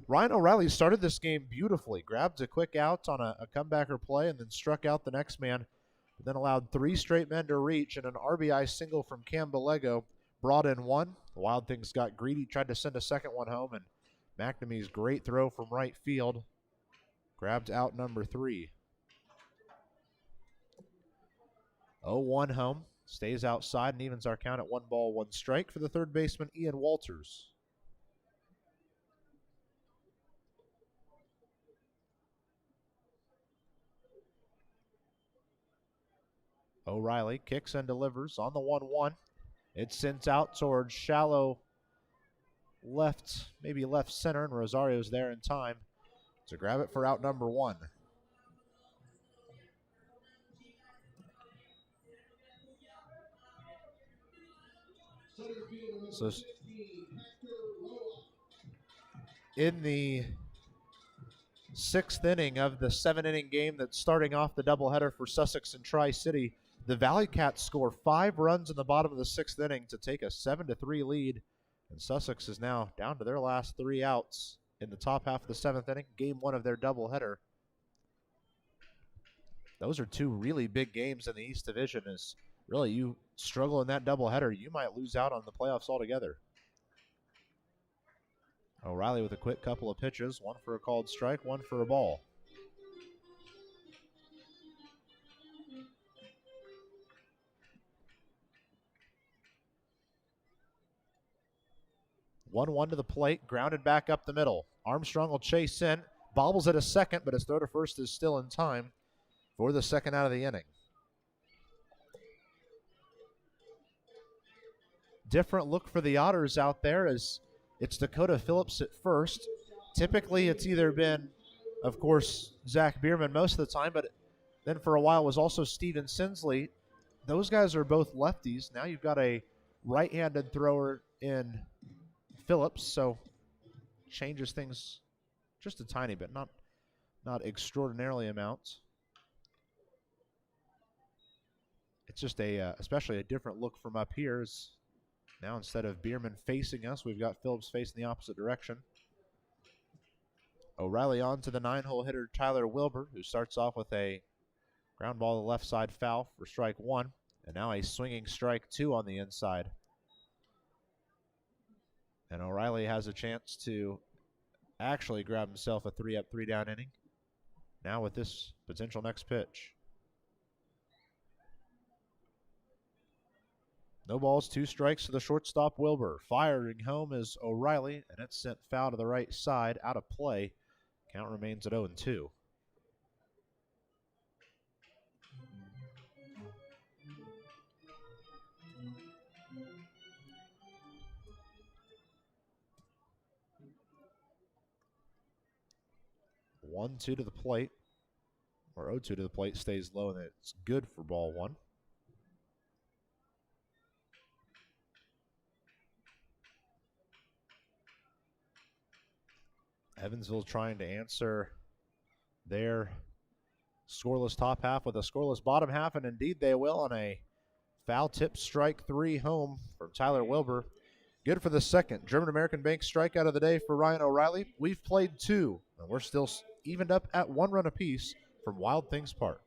Ryan O'Reilly started this game beautifully, grabbed a quick out on a comebacker play and then struck out the next man, but then allowed 3 straight men to reach, and an RBI single from Cam Bellego brought in 1. The Wild Things got greedy, tried to send a second one home, and McNamee's great throw from right field grabbed out number 3. 0-1 home, stays outside and evens our count at 1 ball, 1 strike for the third baseman, Ian Walters. O'Reilly kicks and delivers on the 1-1. It's sent out towards shallow left, maybe left center, and Rosario's there in time to grab it for out number 1. So in the 6th inning of the 7-inning game that's starting off the doubleheader for Sussex and Tri-City, the Valley Cats score 5 runs in the bottom of the 6th inning to take a 7-3 lead, and Sussex is now down to their last 3 outs in the top half of the 7th inning, game 1 of their doubleheader. Those are 2 really big games in the East Division. As really you struggle in that doubleheader, you might lose out on the playoffs altogether. O'Reilly with a quick couple of pitches, 1 for a called strike, 1 for a ball. One to the plate, grounded back up the middle. Armstrong will chase in, bobbles at a second, but his throw to first is still in time for the second out of the inning. Different look for the Otters out there as it's Dakota Phillips at first. Typically it's either been, of course, Zach Biermann most of the time, but then for a while was also Steven Sinsley. Those guys are both lefties. Now you've got a right-handed thrower in Phillips, so changes things just a tiny bit, not extraordinarily amounts. It's just especially a different look from up here. Now instead of Biermann facing us, we've got Phillips facing the opposite direction. O'Reilly on to the 9-hole hitter Tyler Wilbur, who starts off with a ground ball to the left side foul for strike 1, and now a swinging strike 2 on the inside. And O'Reilly has a chance to actually grab himself a 3-up, 3-down inning. Now with this potential next pitch. No balls, 2 strikes to the shortstop Wilbur. Firing home is O'Reilly, and it's sent foul to the right side, out of play. Count remains at 0-2. One, 2 to the plate, or 0-2 to the plate, stays low, and it's good for ball 1. Evansville trying to answer their scoreless top half with a scoreless bottom half, and indeed they will on a foul tip strike 3 home from Tyler Wilbur. Good for the second German American Bank strikeout of the day for Ryan O'Reilly. We've played 2, and we're still evened up at 1 run apiece from Wild Things Park.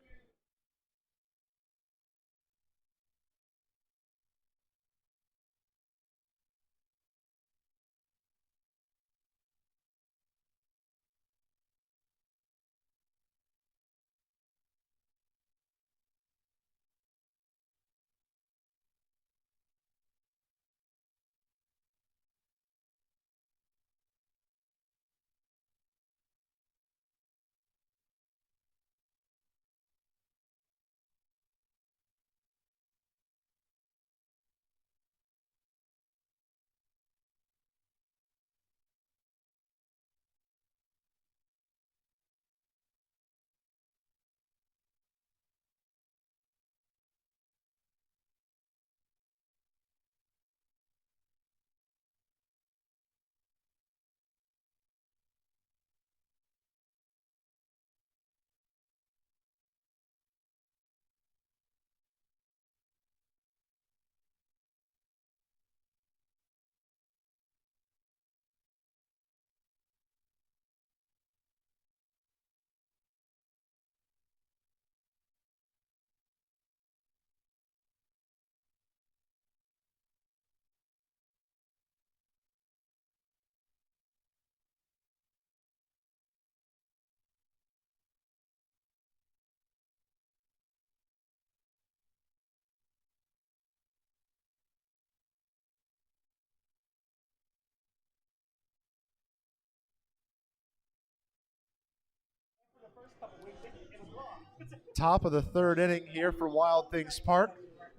Top of the third inning here for Wild Things Park.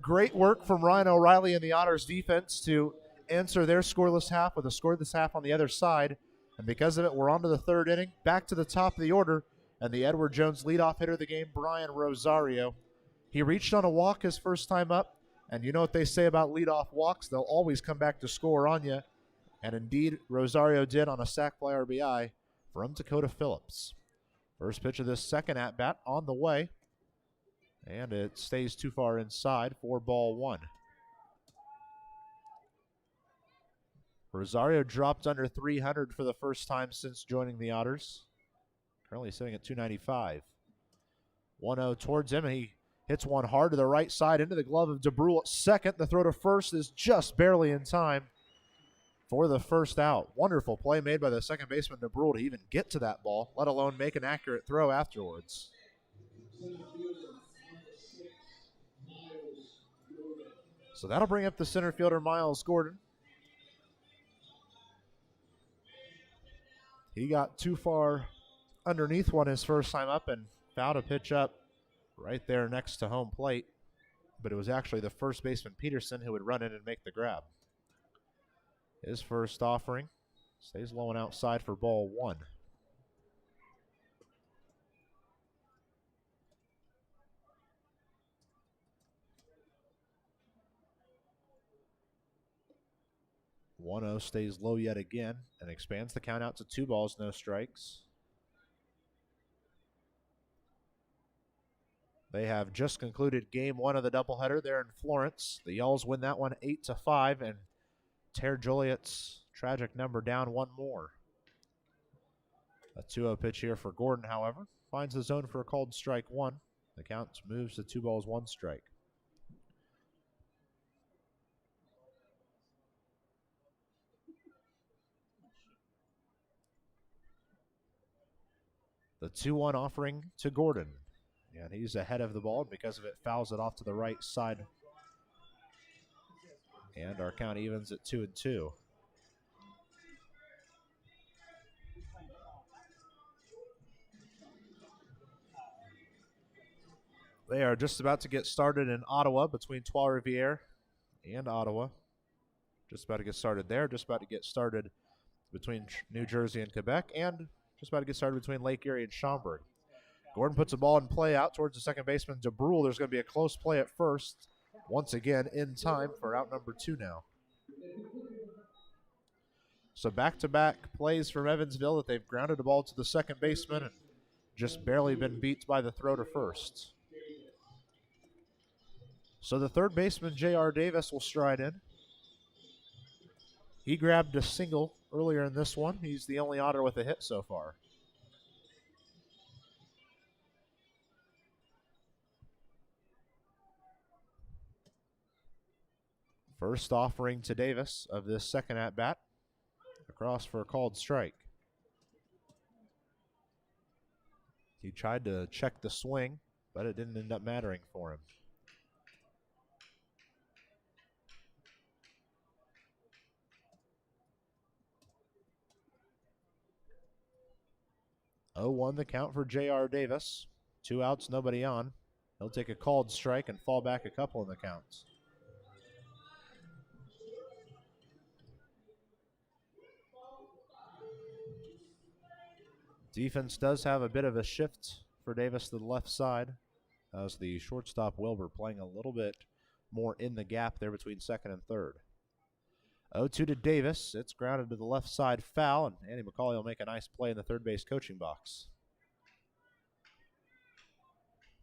Great work from Ryan O'Reilly and the Otters defense to answer their scoreless half with a scoreless half on the other side. And because of it, we're on to the third inning, back to the top of the order, and the Edward Jones leadoff hitter of the game, Brian Rosario. He reached on a walk his first time up, and you know what they say about leadoff walks, they'll always come back to score on you. And indeed, Rosario did on a sac fly RBI from Dakota Phillips. First pitch of this second at-bat on the way, and it stays too far inside for ball one. Rosario dropped under 300 for the first time since joining the Otters. Currently sitting at 295. 1-0 towards him, and he hits one hard to the right side into the glove of DeBrule at second. The throw to first is just barely in time for the first out. Wonderful play made by the second baseman DeBrule to even get to that ball, let alone make an accurate throw afterwards. So that'll bring up the center fielder, Miles Gordon. He got too far underneath one his first time up and fouled a pitch up right there next to home plate. But it was actually the first baseman, Peterson, who would run in and make the grab. His first offering stays low and outside for ball one. One-0 stays low yet again and expands the count out to 2 balls, no strikes. They have just concluded game one of the doubleheader there in Florence. The Yells win that one 8-5 and tear Joliet's tragic number down one more. A 2-0 pitch here for Gordon, however. Finds the zone for a called strike one. The count moves to 2 balls, 1 strike. The 2-1 offering to Gordon. And he's ahead of the ball. Because of it, fouls it off to the right side. And our count evens at 2-2. They are just about to get started in Ottawa between Trois-Rivières and Ottawa. Just about to get started there. Just about to get started between New Jersey and Quebec. And just about to get started between Lake Erie and Schaumburg. Gordon puts a ball in play out towards the second baseman, DeBrule. There's going to be a close play at first. Once again, in time for out number 2 now. So back-to-back plays from Evansville that they've grounded the ball to the second baseman and just barely been beat by the throw to first. So the third baseman, J.R. Davis, will stride in. He grabbed a single earlier in this one. He's the only Otter with a hit so far. First offering to Davis of this second at-bat. Across for a called strike. He tried to check the swing, but it didn't end up mattering for him. Oh, 1 the count for J.R. Davis. 2 outs, nobody on. He'll take a called strike and fall back a couple in the counts. Defense does have a bit of a shift for Davis to the left side, as the shortstop Wilbur playing a little bit more in the gap there between second and third. 0-2 to Davis. It's grounded to the left side foul, and Andy McCauley will make a nice play in the third base coaching box.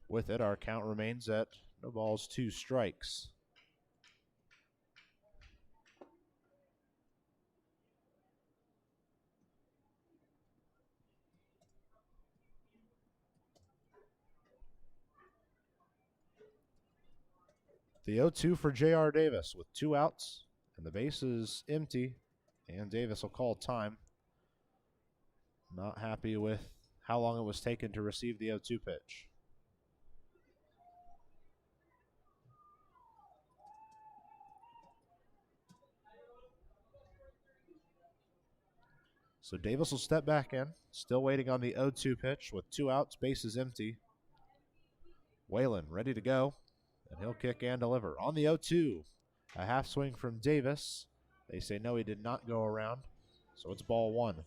With it, our count remains at no balls, 2 strikes. The 0-2 for J.R. Davis with 2 outs, and the base is empty, and Davis will call time. Not happy with how long it was taken to receive the 0-2 pitch. So Davis will step back in, still waiting on the 0-2 pitch with 2 outs, bases empty. Whalen ready to go, and he'll kick and deliver. On the 0-2, a half swing from Davis. They say no, he did not go around, so it's ball 1.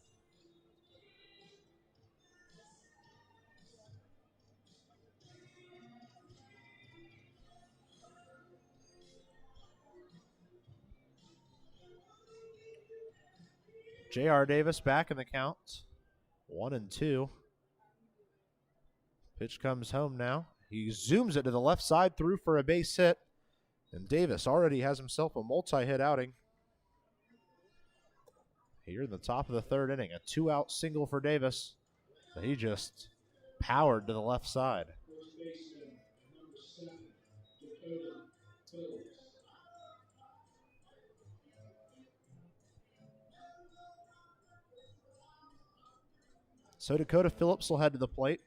J.R. Davis back in the count, 1-2. Pitch comes home now. He zooms it to the left side, through for a base hit, and Davis already has himself a multi-hit outing here in the top of the 3rd inning. A 2-out single for Davis that he just powered to the left side. So Dakota Phillips will head to the plate.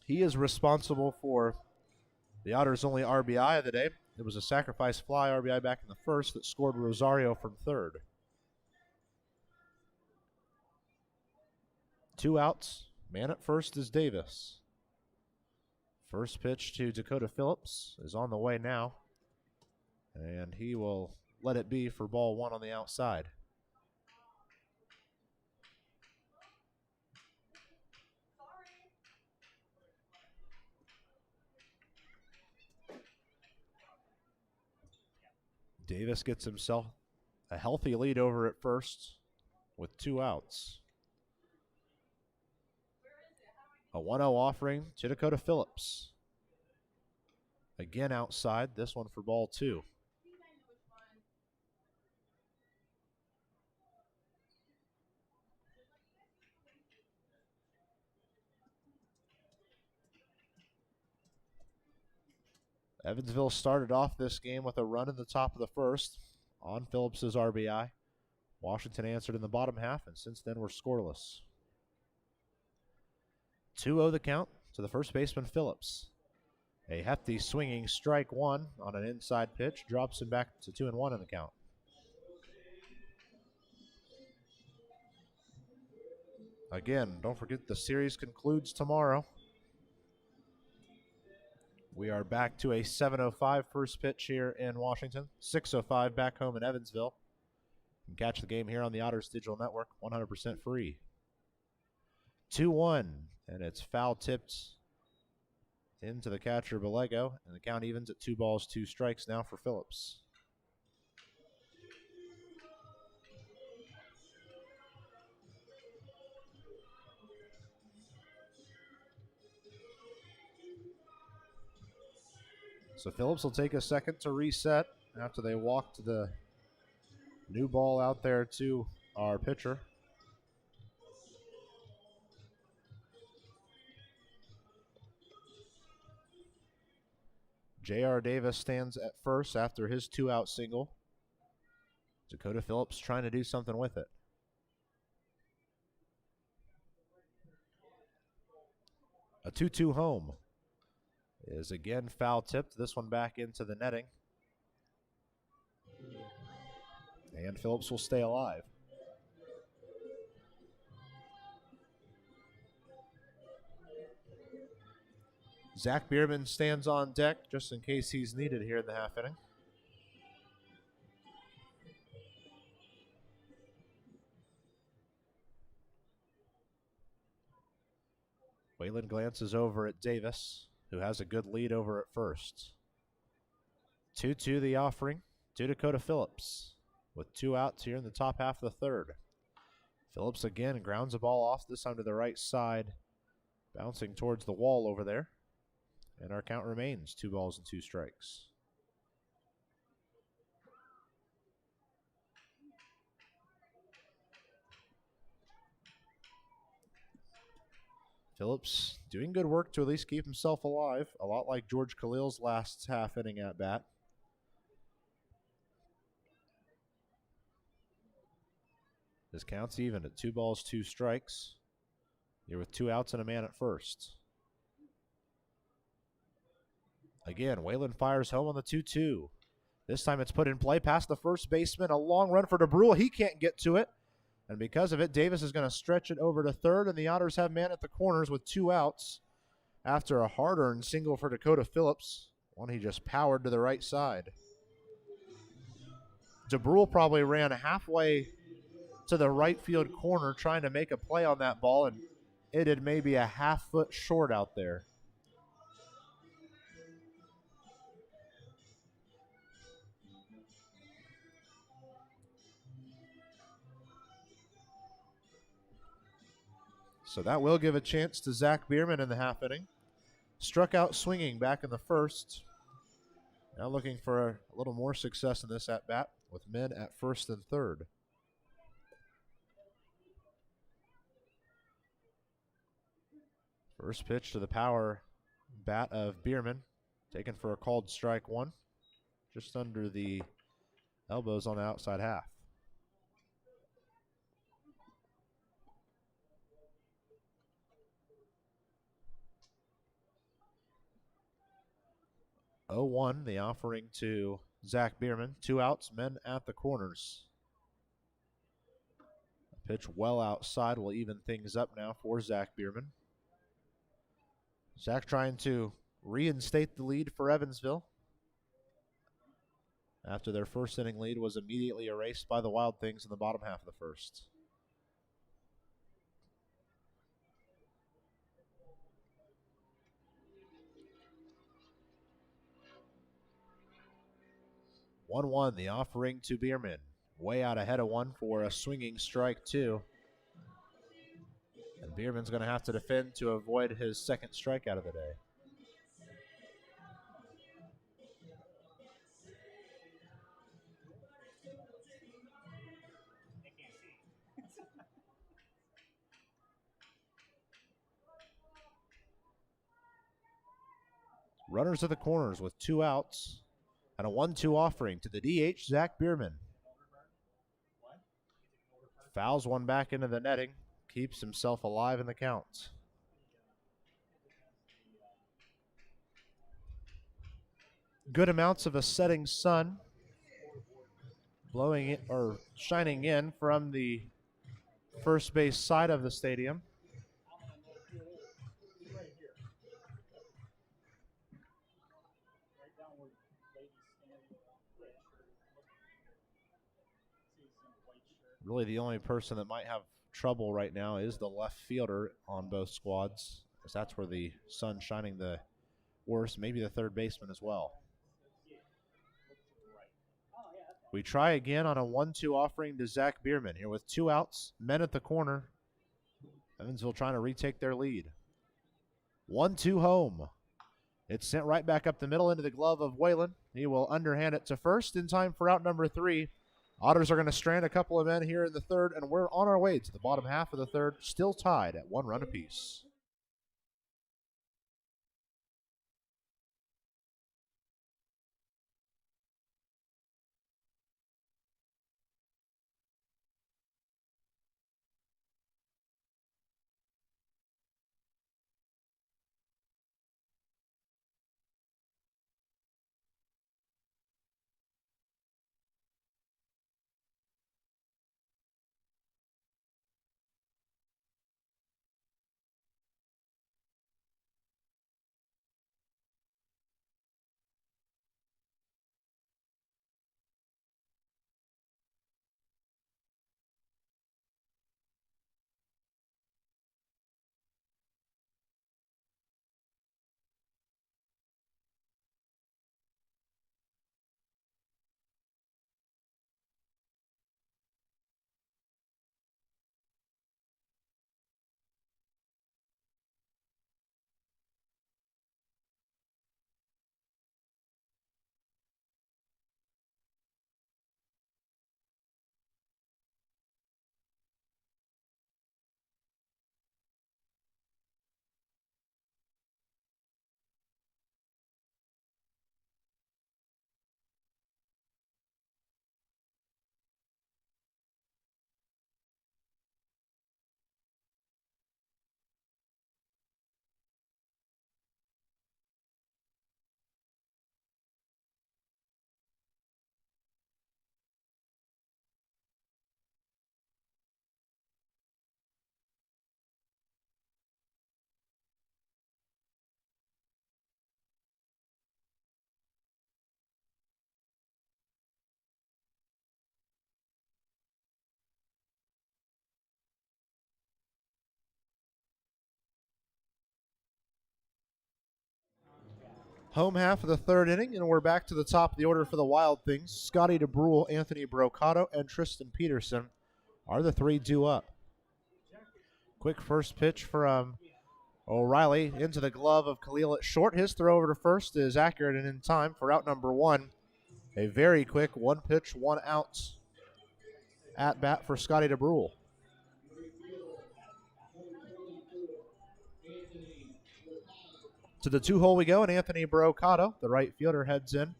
He is responsible for the Otters' only RBI of the day. It was a sacrifice fly RBI back in the 1st that scored Rosario from 3rd. 2 outs. Man at first is Davis. First pitch to Dakota Phillips is on the way now, and he will let it be for ball 1 on the outside. Davis gets himself a healthy lead over at first with 2 outs. A 1-0 offering to Dakota Phillips. Again outside, this one for ball 2. Evansville started off this game with a run in the top of the 1st on Phillips' RBI. Washington answered in the bottom half, and since then we're scoreless. 2-0 the count to the first baseman Phillips. A hefty swinging strike 1 on an inside pitch drops him back to 2-1 in the count. Again, don't forget the series concludes tomorrow. We are back to a 7:05 first pitch here in Washington, 6:05 back home in Evansville. You can catch the game here on the Otters Digital Network, 100% free. 2-1, and it's foul tipped into the catcher Bellego, and the count evens at 2 balls, 2 strikes now for Phillips. So Phillips will take a second to reset after they walked the new ball out there to our pitcher. J.R. Davis stands at first after his 2-out single. Dakota Phillips trying to do something with it. A 2-2 home is again foul tipped. This one back into the netting. And Phillips will stay alive. Zach Biermann stands on deck just in case he's needed here in the half inning. Whalen glances over at Davis, who has a good lead over at first. 2-2 the offering to Dakota Phillips with 2 outs here in the top half of the 3rd. Phillips again grounds the ball off, this time to the right side, bouncing towards the wall over there. And our count remains 2 balls and 2 strikes. Phillips doing good work to at least keep himself alive, a lot like George Khalil's last half inning at bat. This counts even at 2 balls, 2 strikes. Here with 2 outs and a man at first. Again, Whalen fires home on the 2-2. This time it's put in play past the first baseman. A long run for DeBrule. He can't get to it. And because of it, Davis is going to stretch it over to third, and the Otters have man at the corners with 2 outs after a hard-earned single for Dakota Phillips, one he just powered to the right side. DeBrule probably ran halfway to the right field corner trying to make a play on that ball, and it had maybe a half foot short out there. So that will give a chance to Zach Biermann in the half inning. Struck out swinging back in the first. Now looking for a little more success in this at-bat with men at first and third. First pitch to the power bat of Biermann, taken for a called strike one, just under the elbows on the outside half. Oh, 1, the offering to Zach Biermann. 2 outs, men at the corners. A pitch well outside will even things up now for Zach Biermann. Zach trying to reinstate the lead for Evansville after their first inning lead was immediately erased by the Wild Things in the bottom half of the first. One, the offering to Biermann. Way out ahead of 1 for a swinging strike 2. And Biermann's going to have to defend to avoid his second strikeout of the day. Runners at the corners with 2 outs and a 1-2 offering to the DH, Zach Biermann. Fouls one back into the netting, keeps himself alive in the count. Good amounts of a setting sun blowing it or shining in from the first base side of the stadium. Really the only person that might have trouble right now is the left fielder on both squads, as that's where the sun's shining the worst, maybe the third baseman as well. We try again on a 1-2 offering to Zach Biermann here with 2 outs, men at the corner. Evansville trying to retake their lead. 1-2 home. It's sent right back up the middle into the glove of Whalen. He will underhand it to first in time for out number 3. Otters are going to strand a couple of men here in the third, and we're on our way to the bottom half of the third, still tied at 1 run apiece. Home half of the third inning, and we're back to the top of the order for the Wild Things. Scotty DeBrule, Anthony Brocato, and Tristan Peterson are the three due up. Quick first pitch from O'Reilly into the glove of Khalil at short. His throw over to first is accurate and in time for out number one. A very quick one pitch, 1 out at bat for Scotty DeBrule. To the 2-hole we go, and Anthony Brocato, the right fielder, heads in.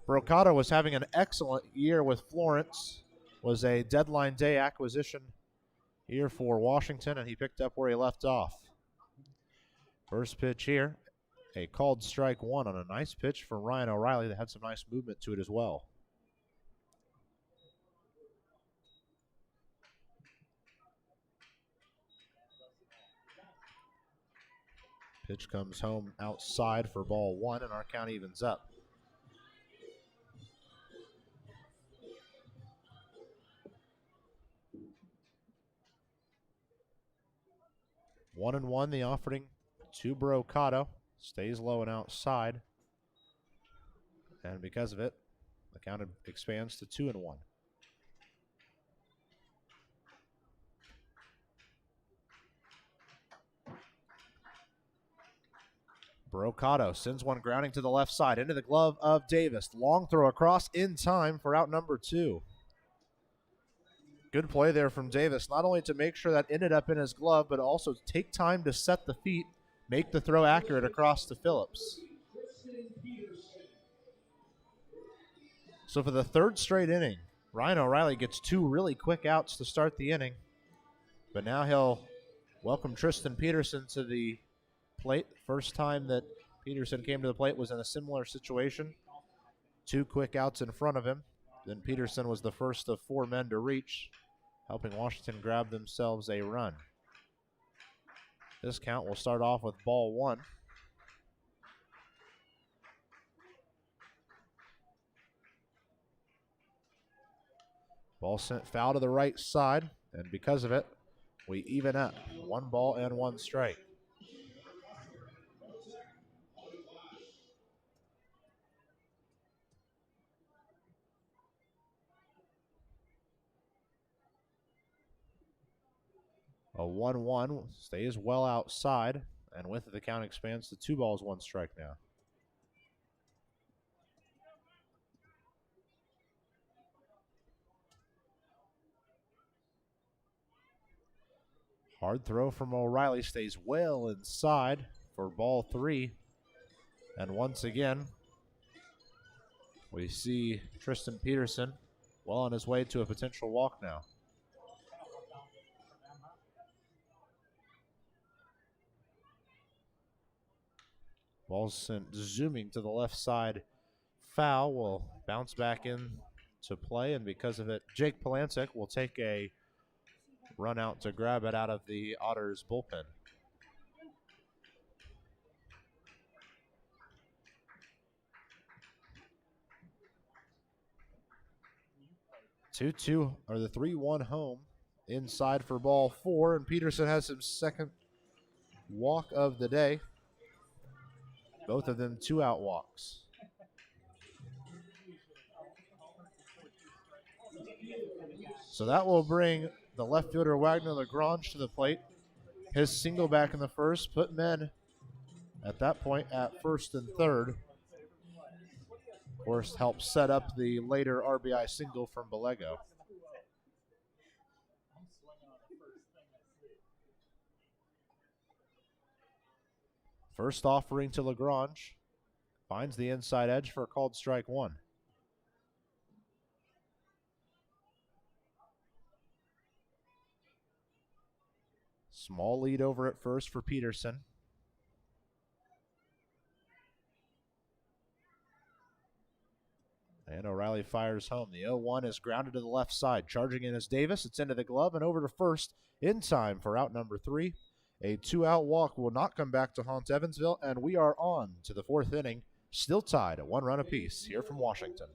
Brocato was having an excellent year with Florence, was a deadline day acquisition here for Washington, and he picked up where he left off. First pitch here, a called strike one on a nice pitch from Ryan O'Reilly that had some nice movement to it as well. Pitch comes home outside for ball one, and our count evens up. One and one, the offering to Brocato. Stays low and outside. And because of it, the count expands to 2 and 1. Brocato sends one grounding to the left side into the glove of Davis. Long throw across in time for out number 2. Good play there from Davis, not only to make sure that ended up in his glove, but also take time to set the feet, make the throw accurate across to Phillips. So for the third straight inning, Ryan O'Reilly gets 2 really quick outs to start the inning. But now he'll welcome Tristan Peterson to the plate. First time that Peterson came to the plate was in a similar situation. 2 quick outs in front of him. Then Peterson was the first of 4 men to reach, helping Washington grab themselves a run. This count will start off with ball 1. Ball sent foul to the right side, and because of it, we even up. 1 ball and 1 strike. A 1-1 stays well outside, and with it, the count expands to 2 balls, 1 strike now. Hard throw from O'Reilly stays well inside for ball 3. And once again, we see Tristan Peterson well on his way to a potential walk now. Ball sent zooming to the left side. Foul will bounce back in to play, and because of it, Jake Polancic will take a run out to grab it out of the Otters bullpen. Two or the 3-1 home inside for ball 4, and Peterson has his second walk of the day. Both of them 2-out walks. So that will bring the left fielder Wagner Lagrange to the plate. His single back in the first put men at that point at first and third. Of course, helped set up the later RBI single from Bellego. First offering to Lagrange. Finds the inside edge for a called strike 1. Small lead over at first for Peterson. And O'Reilly fires home. The 0-1 is grounded to the left side. Charging in is Davis. It's into the glove and over to first in time for out number 3. A 2-out walk will not come back to haunt Evansville, and we are on to the 4th inning, still tied at 1 run apiece here from Washington.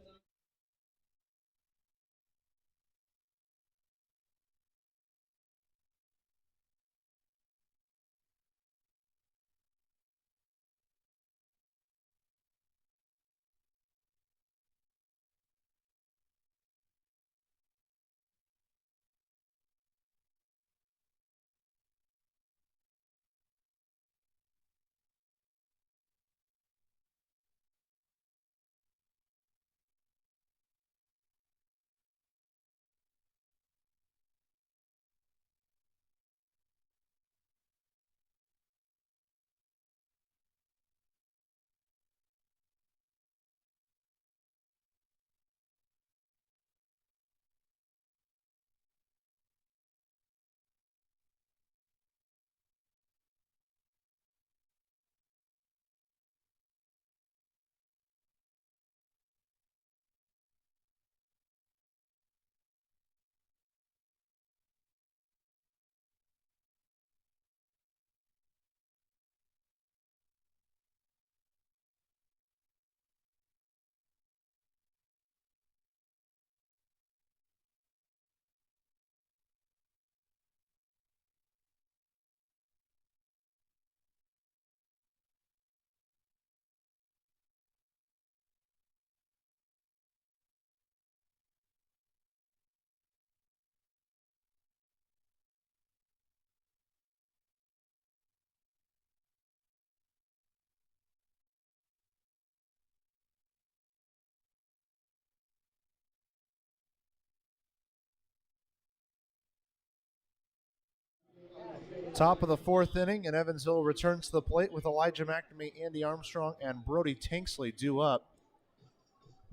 Top of the fourth inning, and Evansville returns to the plate with Elijah McNamee, Andy Armstrong, and Brody Tanksley due up.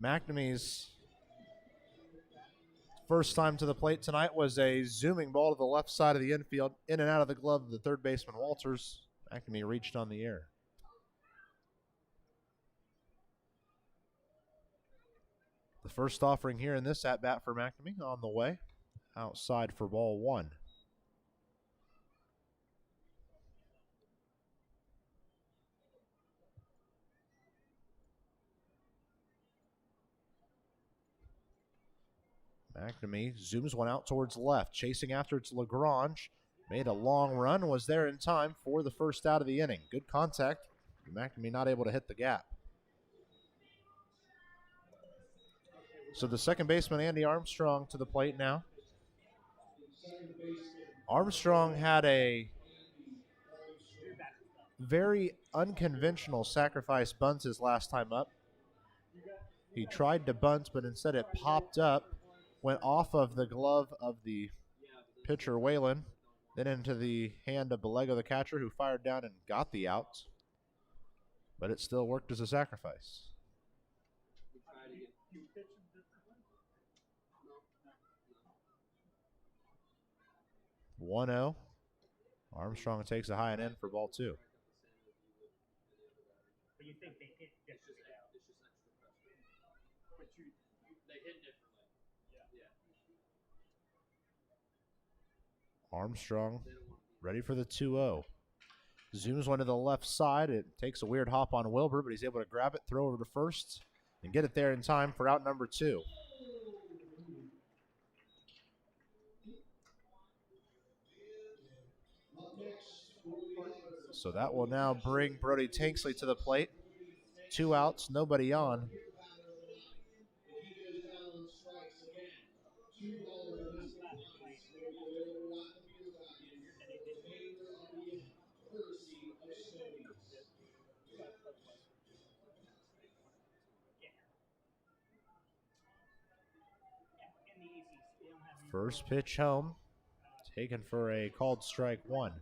McNamee's first time to the plate tonight was a zooming ball to the left side of the infield, in and out of the glove of the third baseman Walters. McNamee reached on the air. The first offering here in this at-bat for McNamee on the way. Outside for ball one. McNamee zooms one out towards left. Chasing after it's Lagrange. Made a long run, was there in time for the first out of the inning. Good contact. McNamee not able to hit the gap. So the second baseman, Andy Armstrong, to the plate now. Armstrong had a very unconventional sacrifice bunt his last time up. He tried to bunt, but instead it popped up, went off of the glove of the pitcher Whalen, then into the hand of Bellego, the catcher, who fired down and got the out. But it still worked as a sacrifice. 1-0. Armstrong takes a high and in for ball two. But you think they hit differently now? But they hit differently. Yeah. Armstrong ready for the 2-0. Zooms one to the left side. It takes a weird hop on Wilbur, but he's able to grab it, throw over to first, and get it there in time for out number 2. So that will now bring Brody Tanksley to the plate. 2 outs, nobody on. First pitch home, taken for a called strike 1.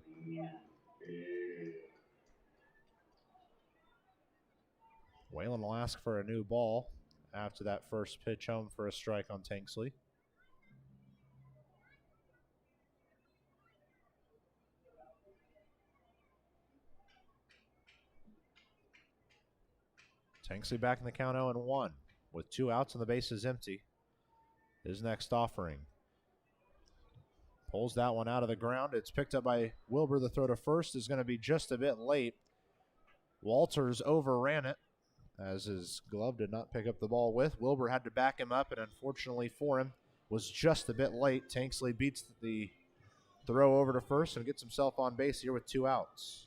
Whalen will ask for a new ball after that first pitch home for a strike on Tanksley. Tanksley back in the count 0-1 with 2 outs and the bases empty. His next offering. Pulls that one out of the ground. It's picked up by Wilbur. The throw to first is going to be just a bit late. Walters overran it as his glove did not pick up the ball with. Wilbur had to back him up, and unfortunately for him, was just a bit late. Tanksley beats the throw over to first and gets himself on base here with 2 outs.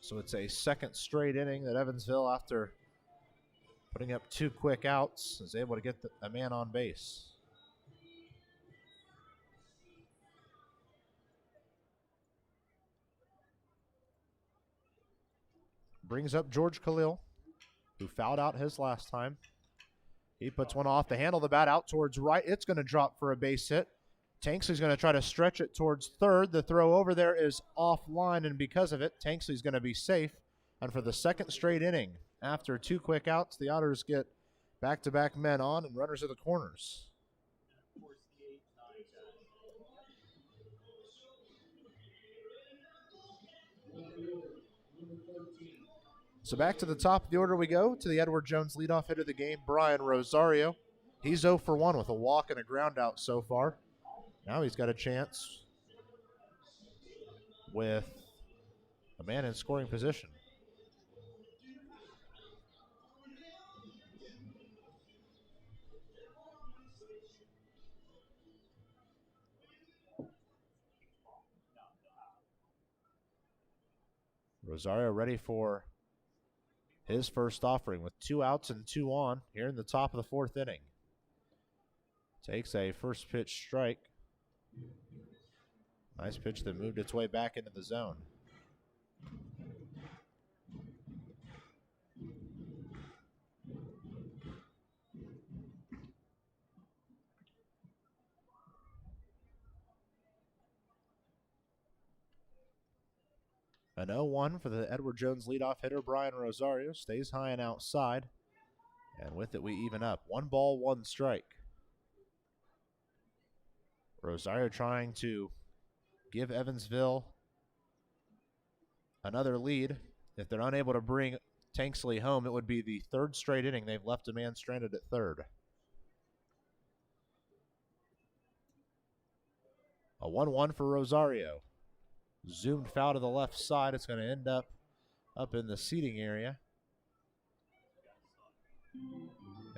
So it's a second straight inning that Evansville, after putting up 2 quick outs, is able to get a man on base. Brings up George Khalil, who fouled out his last time. He puts one off the handle of the bat out towards right. It's going to drop for a base hit. Tanksley's going to try to stretch it towards third. The throw over there is offline, and because of it, Tanksley's going to be safe. And for the second straight inning, after 2 quick outs, the Otters get back-to-back men on and runners at the corners. So back to the top of the order we go, to the Edward Jones leadoff hitter of the game, Brian Rosario. He's 0 for 1 with a walk and a ground out so far. Now he's got a chance with a man in scoring position. Rosario ready for his first offering with 2 outs and 2 on here in the top of the 4th inning. Takes a first pitch strike. Nice pitch that moved its way back into the zone. An 0-1 for the Edward Jones leadoff hitter, Brian Rosario. Stays high and outside. And with it, we even up. 1 ball, 1 strike. Rosario trying to give Evansville another lead. If they're unable to bring Tanksley home, it would be the 3rd straight inning they've left a man stranded at 3rd. A 1-1 for Rosario. Zoomed foul to the left side. It's going to end up in the seating area.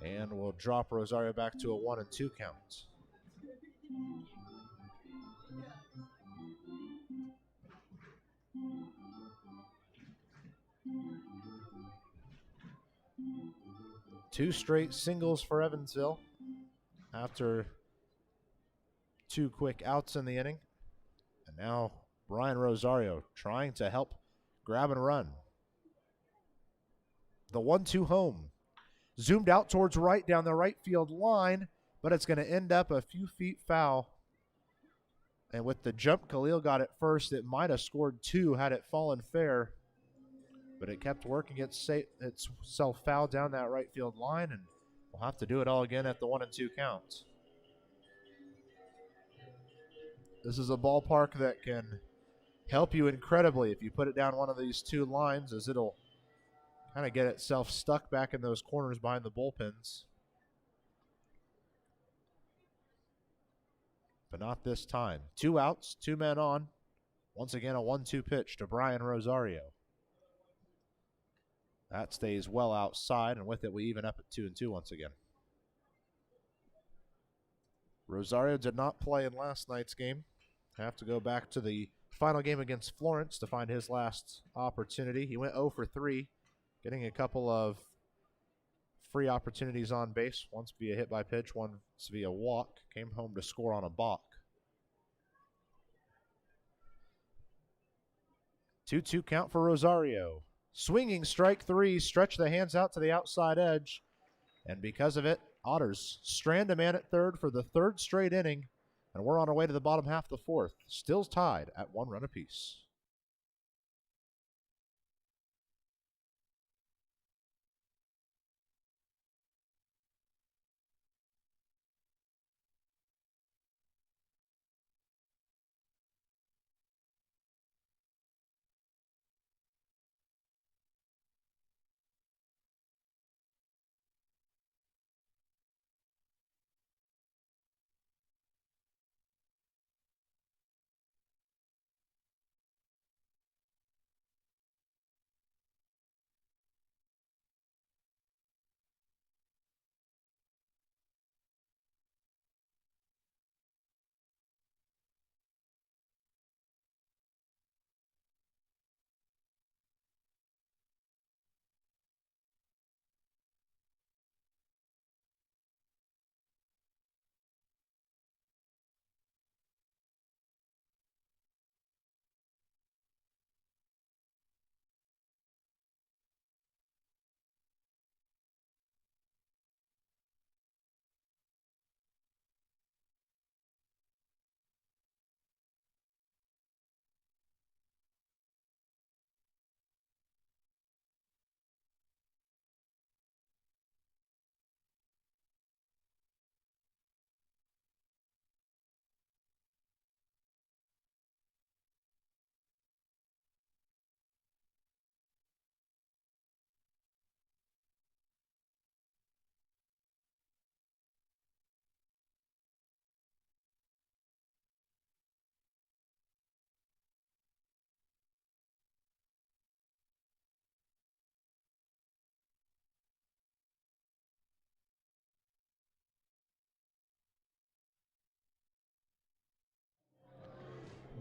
And we'll drop Rosario back to a 1-2 count. Two straight singles for Evansville after 2 quick outs in the inning. And now Brian Rosario trying to help grab and run. The 1-2 home. Zoomed out towards right down the right field line, but it's going to end up a few feet foul. And with the jump Khalil got at first, it might have scored 2 had it fallen fair. But it kept working itself foul down that right field line, and we'll have to do it all again at the 1-2 count. This is a ballpark that can help you incredibly if you put it down one of these 2 lines, as it'll kind of get itself stuck back in those corners behind the bullpens. But not this time. 2 outs, 2 men on. Once again, a 1-2 pitch to Brian Rosario. That stays well outside, and with it, we even up at 2-2 once again. Rosario did not play in last night's game. Have to go back to the final game against Florence to find his last opportunity. He went 0 for 3, getting a couple of free opportunities on base, once via hit by pitch, once via walk. Came home to score on a balk. 2-2 count for Rosario. Swinging strike 3, stretch the hands out to the outside edge. And because of it, Otters strand a man at 3rd for the 3rd straight inning. And we're on our way to the bottom half of the 4th. Still tied at 1 run apiece.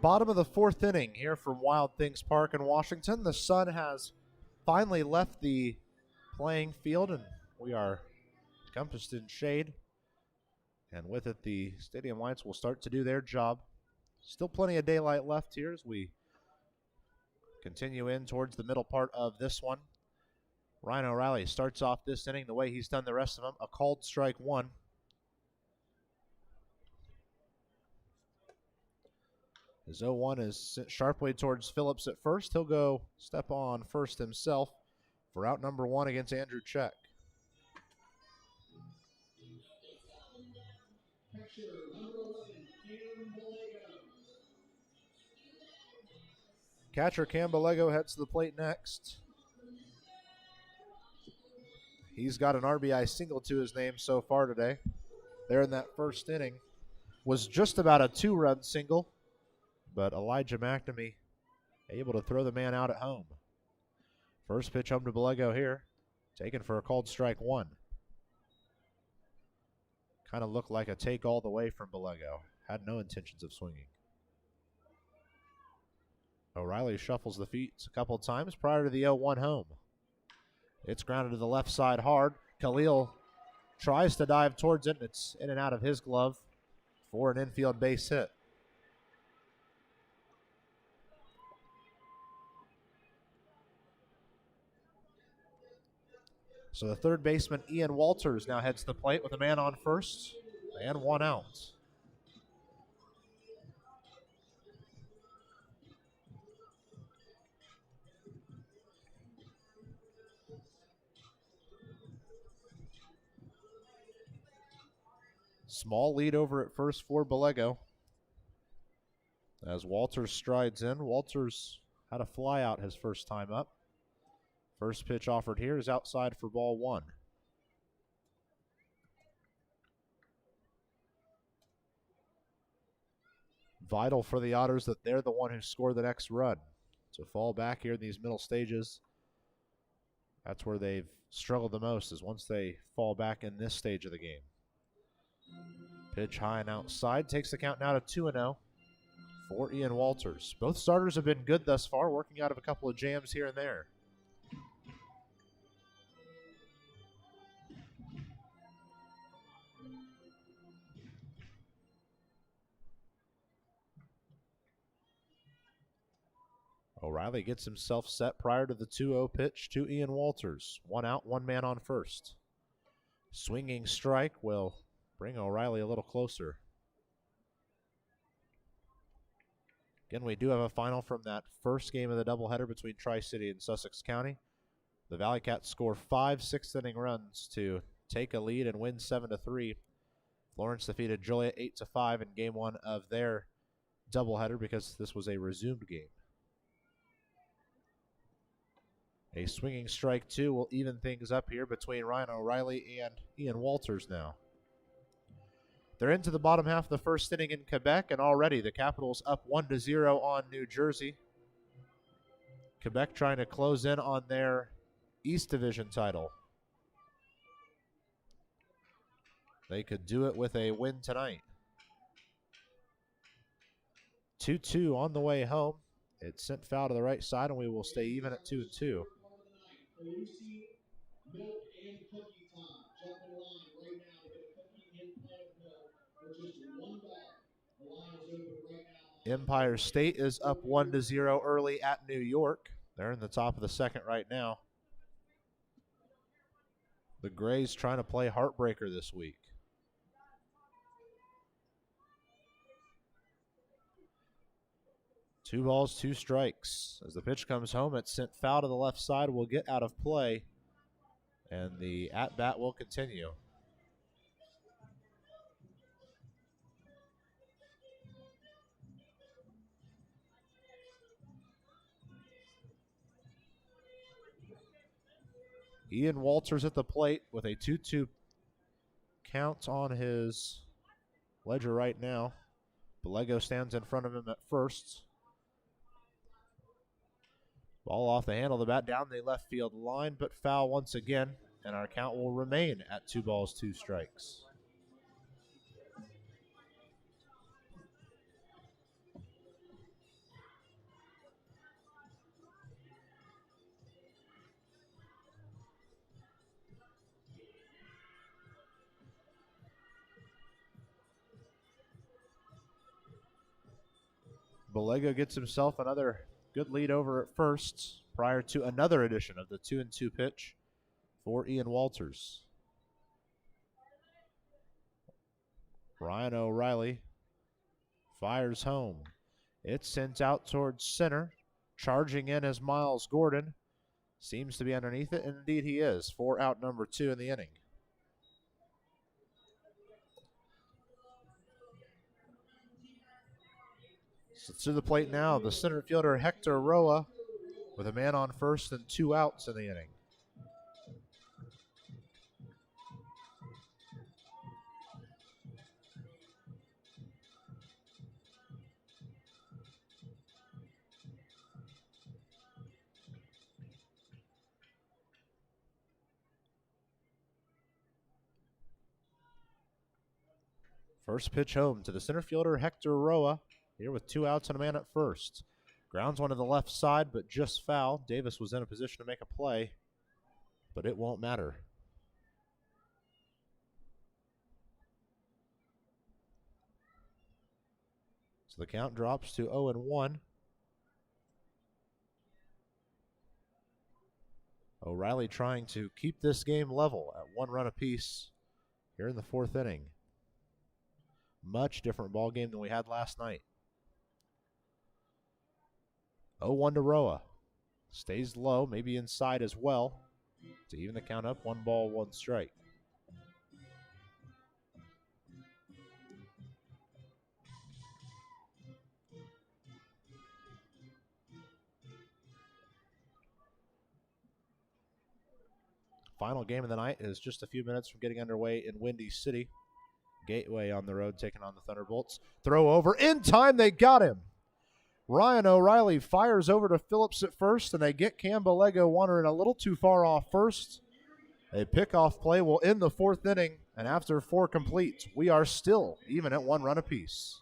Bottom of the 4th inning here from Wild Things Park in Washington. The sun has finally left the playing field, and we are encompassed in shade. And with it, the stadium lights will start to do their job. Still plenty of daylight left here as we continue in towards the middle part of this one. Ryan O'Reilly starts off this inning the way he's done the rest of them. A called strike 1. His 0-1 is sent sharply towards Phillips at first. He'll go step on first himself for out number 1 against Andrew Check. Catcher Cambalego heads to the plate next. He's got an RBI single to his name so far today. There in that first inning was just about a 2-run single, but Elijah McNamee able to throw the man out at home. First pitch home to Bellego here, taken for a called strike 1. Kind of looked like a take all the way from Bellego. Had no intentions of swinging. O'Reilly shuffles the feet a couple times prior to the 0-1 home. It's grounded to the left side hard. Khalil tries to dive towards it, and it's in and out of his glove for an infield base hit. So the third baseman, Ian Walters, now heads to the plate with a man on first and 1 out. Small lead over at first for Bellego. As Walters strides in, Walters had a fly out his first time up. First pitch offered here is outside for ball 1. Vital for the Otters that they're the one who scored the next run. To fall back here in these middle stages, that's where they've struggled the most, is once they fall back in this stage of the game. Pitch high and outside, takes the count now to 2-0 for Ian Walters. Both starters have been good thus far, working out of a couple of jams here and there. O'Reilly gets himself set prior to the 2-0 pitch to Ian Walters. 1 out, 1 man on first. Swinging strike will bring O'Reilly a little closer. Again, we do have a final from that first game of the doubleheader between Tri-City and Sussex County. The Valley Cats score 5 6th-inning runs to take a lead and win 7-3. Florence defeated Joliet 8-5 in game 1 of their doubleheader because this was a resumed game. A swinging strike 2 will even things up here between Ryan O'Reilly and Ian Walters now. They're into the bottom half of the first inning in Quebec, and already the Capitals up 1-0 on New Jersey. Quebec trying to close in on their East Division title. They could do it with a win tonight. 2-2 on the way home. It's sent foul to the right side, and we will stay even at 2-2. Lucy, milk, and cookie time. Jump in line right now to get a cookie and pint of milk for just $1. The line is open right now. Empire State is up 1-0 early at New York. They're in the top of the second right now. The Grays trying to play heartbreaker this week. Two balls, 2 strikes. As the pitch comes home, it's sent foul to the left side. Will get out of play, and the at-bat will continue. Ian Walters at the plate with a 2-2 count on his ledger right now. Bellego stands in front of him at first. Ball off the handle of the bat down the left field line, but foul once again, and our count will remain at 2 balls, 2 strikes. Bellego gets himself another good lead over at first prior to another edition of the 2-2 pitch for Ian Walters. Ryan O'Reilly fires home. It's sent out towards center. Charging in is Miles Gordon. Seems to be underneath it, and indeed he is. 4 out, number 2 in the inning. So to the plate now, the center fielder Hector Roa with a man on first and 2 outs in the inning. First pitch home to the center fielder Hector Roa, here with 2 outs and a man at first. Grounds one to the left side, but just foul. Davis was in a position to make a play, but it won't matter. So the count drops to 0-1. O'Reilly trying to keep this game level at 1 run apiece here in the 4th inning. Much different ball game than we had last night. 0-1 to Roa. Stays low, maybe inside as well, to even the count up. 1 ball, 1 strike. Final game of the night is just a few minutes from getting underway in Windy City. Gateway on the road taking on the Thunderbolts. Throw over in time. They got him. Ryan O'Reilly fires over to Phillips at first, and they get Cambalego wandering a little too far off first. A pickoff play will end the 4th inning, and after 4 complete, we are still even at 1 run apiece.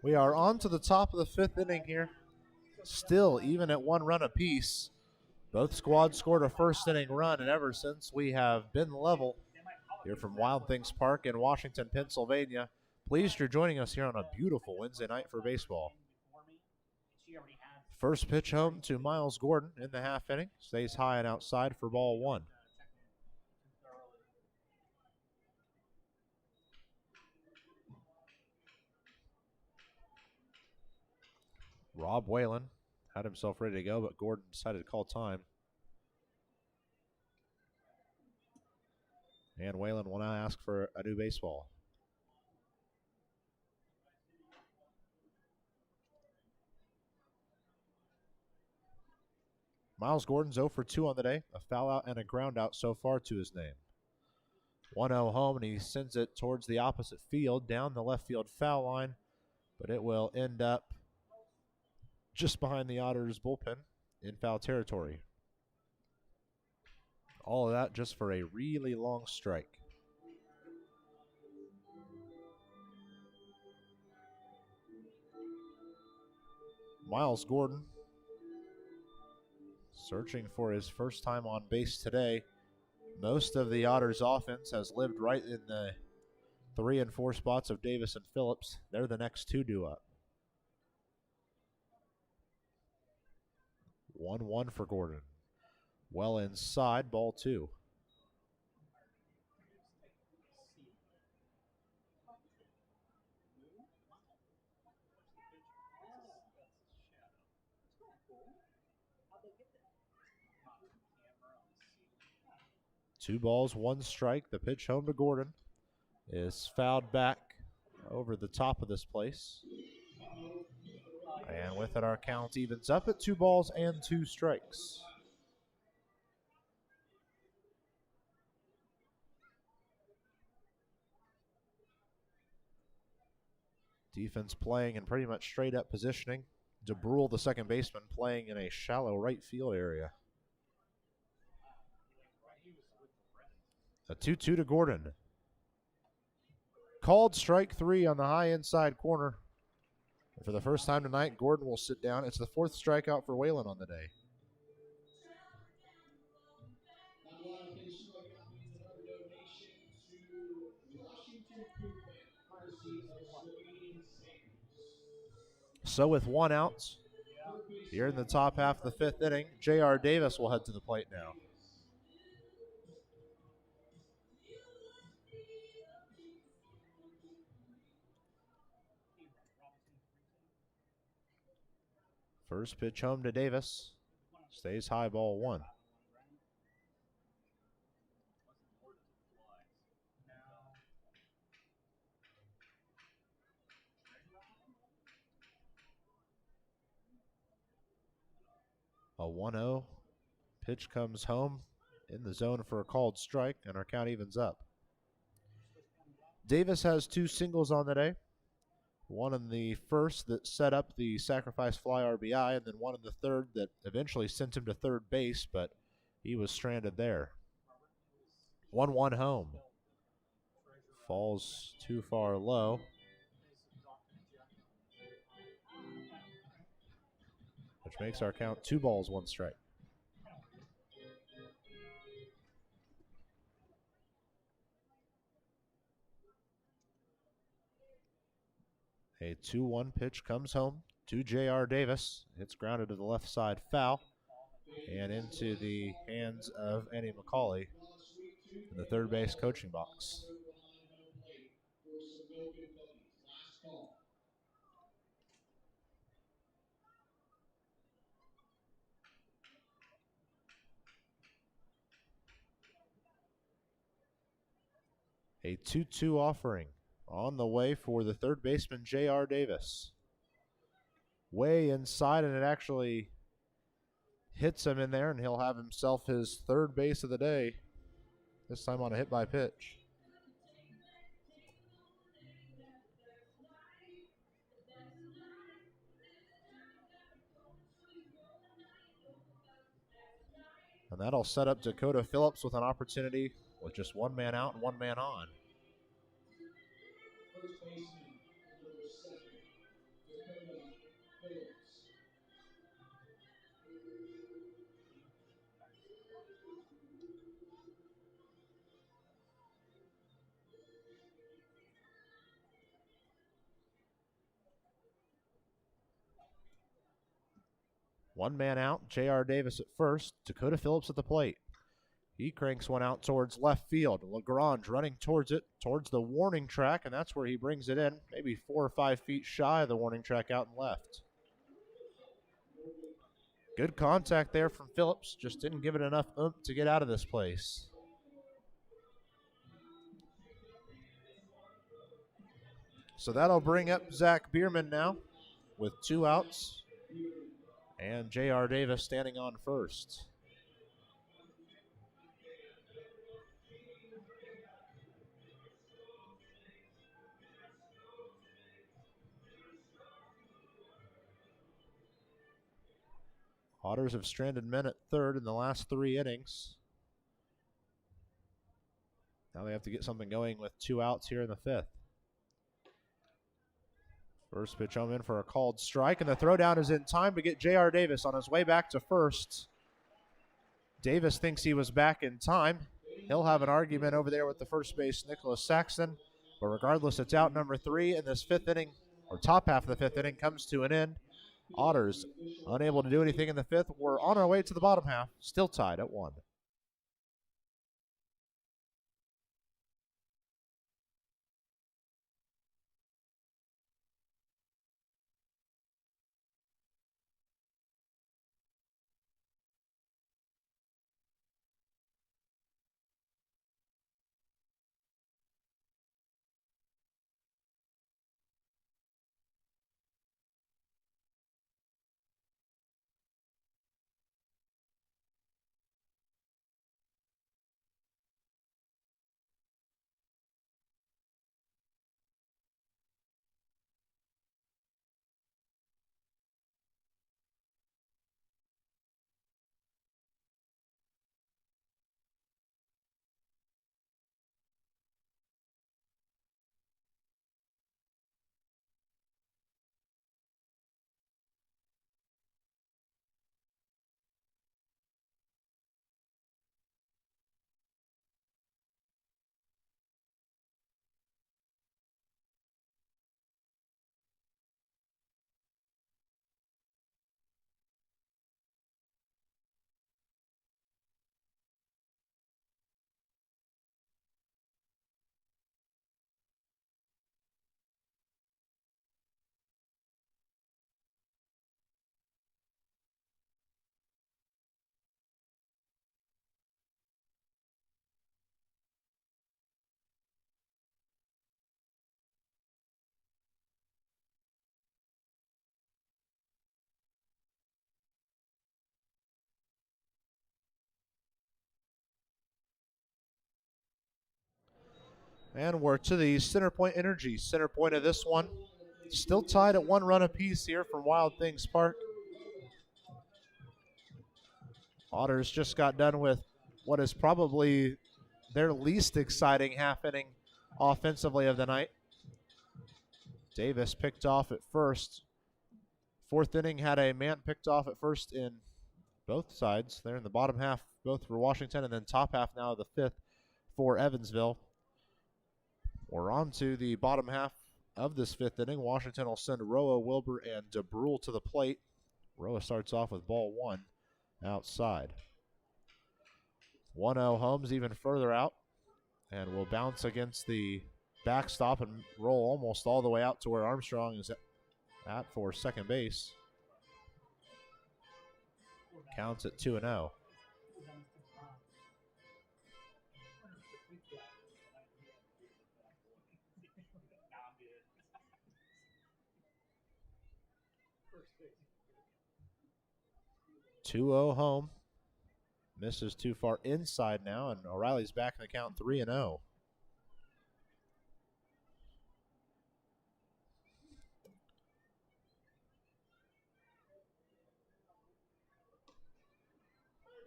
We are on to the top of the 5th inning here. Still even at 1 run apiece. Both squads scored a first inning run, and ever since we have been level here from Wild Things Park in Washington, Pennsylvania. Pleased you're joining us here on a beautiful Wednesday night for baseball. First pitch home to Miles Gordon in the half inning. Stays high and outside for ball 1. Rob Whalen had himself ready to go, but Gordon decided to call time. And Whalen will now ask for a new baseball. Miles Gordon's 0 for 2 on the day. A foul out and a ground out so far to his name. 1-0 home, and he sends it towards the opposite field, down the left field foul line, but it will end up just behind the Otters bullpen in foul territory. All of that just for a really long strike. Miles Gordon, searching for his first time on base today. Most of the Otters' offense has lived right in the 3 and 4 spots of Davis and Phillips. They're the next two due up. 1-1 for Gordon. Well inside, ball 2. Two balls, one strike. The pitch home to Gordon is fouled back over the top of this place. And with it, our count evens up at 2 balls and 2 strikes. Defense playing in pretty much straight up positioning. DeBrule, the second baseman, playing in a shallow right field area. A 2-2 to Gordon. Called strike 3 on the high inside corner. And for the first time tonight, Gordon will sit down. It's the 4th strikeout for Whalen on the day. So with 1 out, here in the top half of the 5th inning, J.R. Davis will head to the plate now. First pitch home to Davis. Stays high, ball 1. A 1-0. Pitch comes home in the zone for a called strike, and our count evens up. Davis has 2 singles on the day. One in the first that set up the sacrifice fly RBI, and then one in the third that eventually sent him to third base, but he was stranded there. 1-1 home. Falls too far low. Which makes our count 2 balls, 1 strike. A 2-1 pitch comes home to J.R. Davis. It's grounded to the left side foul and into the hands of Eddie McCauley in the third base coaching box. A 2-2 offering on the way for the third baseman, J.R. Davis. Way inside, and it actually hits him in there, and he'll have himself his third base of the day, this time on a hit by pitch. And that'll set up Dakota Phillips with an opportunity with just 1 man out and 1 man on. First baseman, number 7, Dakota Phillips. One man out, J.R. Davis at first, Dakota Phillips at the plate. He cranks one out towards left field. Lagrange running towards it, towards the warning track, and that's where he brings it in, maybe 4 or 5 feet shy of the warning track out and left. Good contact there from Phillips, just didn't give it enough oomph to get out of this place. So that'll bring up Zach Biermann now with 2 outs, and J.R. Davis standing on first. Otters have stranded men at third in the last 3 innings. Now they have to get something going with 2 outs here in the 5th. First pitch home in for a called strike, and the throwdown is in time to get J.R. Davis on his way back to first. Davis thinks he was back in time. He'll have an argument over there with the first base Nicholas Saxon, but regardless, it's out number 3, and this fifth inning, or top half of the fifth inning, comes to an end. Otters unable to do anything in the fifth. We're on our way to the bottom half, still tied at 1. And we're to the center point energy. Center point of this one. Still tied at 1 run apiece here from Wild Things Park. Otters just got done with what is probably their least exciting half inning offensively of the night. Davis picked off at first. Fourth inning had a man picked off at first in both sides. They're in the bottom half, both for Washington, and then top half now of the fifth for Evansville. We're on to the bottom half of this fifth inning. Washington will send Roa, Wilbur, and DeBrule to the plate. Roa starts off with ball 1 outside. 1-0 Holmes even further out and will bounce against the backstop and roll almost all the way out to where Armstrong is at for second base. Counts at 2-0. 2-0 home. Misses too far inside now, and O'Reilly's back in the count 3-0.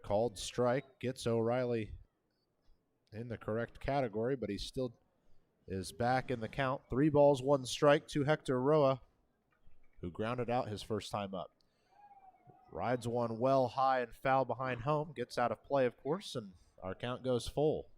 Called strike gets O'Reilly in the correct category, but he still is back in the count. 3 balls, 1 strike to Hector Roa, who grounded out his first time up. Rides one well high and foul behind home. Gets out of play, of course, and our count goes full.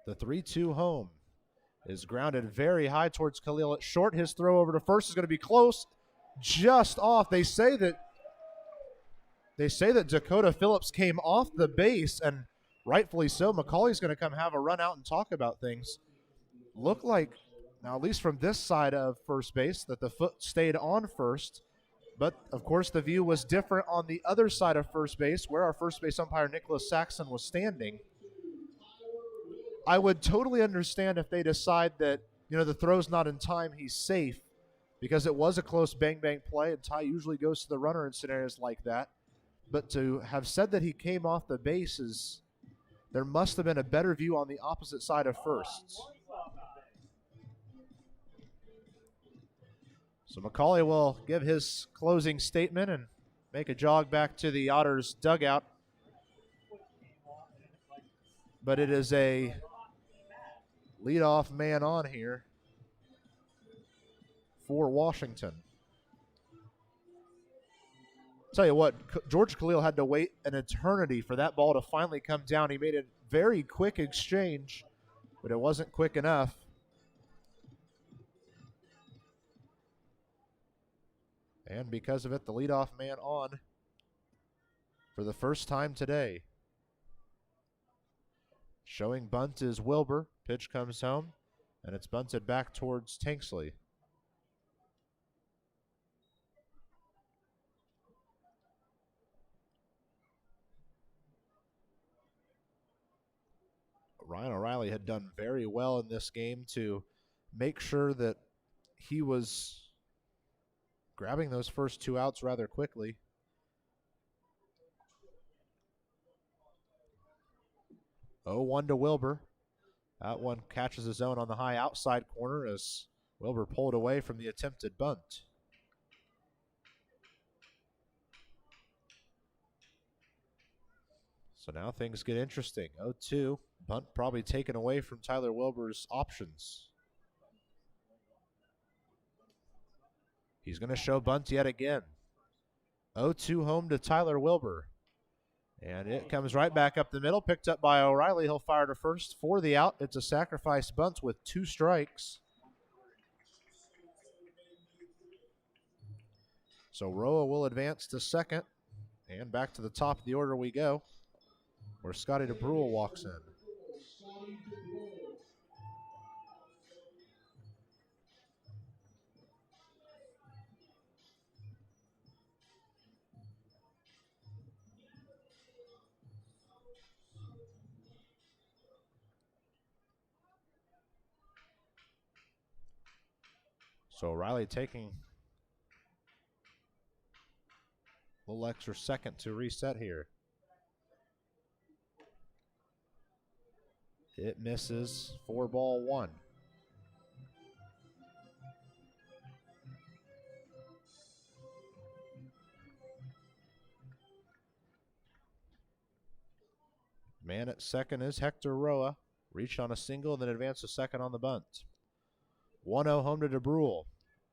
The 3-2 home is grounded very high towards Khalil at short. His throw over to first is going to be close, just off. They say that Dakota Phillips came off the base, and rightfully so. McCauley's going to come have a run out and talk about things. Look like, now at least from this side of first base, that the foot stayed on first. But, of course, the view was different on the other side of first base, where our first base umpire, Nicholas Saxon, was standing. I would totally understand if they decide that, the throw's not in time, he's safe, because it was a close bang-bang play, and Ty usually goes to the runner in scenarios like that. But to have said that he came off the base there must have been a better view on the opposite side of first. So McCauley will give his closing statement and make a jog back to the Otters dugout. But it is a leadoff man on here for Washington. Tell you what, George Khalil had to wait an eternity for that ball to finally come down. He made a very quick exchange, but it wasn't quick enough. And because of it, the leadoff man on for the first time today. Showing bunt is Wilbur. Pitch comes home, and it's bunted back towards Tanksley. Ryan O'Reilly had done very well in this game to make sure that he was grabbing those first two outs rather quickly. 0-1 to Wilbur. That one catches his own on the high outside corner as Wilbur pulled away from the attempted bunt. So now things get interesting. 0-2. Bunt probably taken away from Tyler Wilbur's options. He's going to show bunt yet again. 0-2 home to Tyler Wilbur. And it comes right back up the middle, picked up by O'Reilly. He'll fire to first for the out. It's a sacrifice bunt with 2 strikes. So Roa will advance to second. And back to the top of the order we go, where Scotty DeBrule walks in. So O'Reilly taking a little extra second to reset here. It misses. 4-1. Man at second is Hector Roa. Reached on a single, then advanced to second on the bunt. 1-0 home to DeBrule.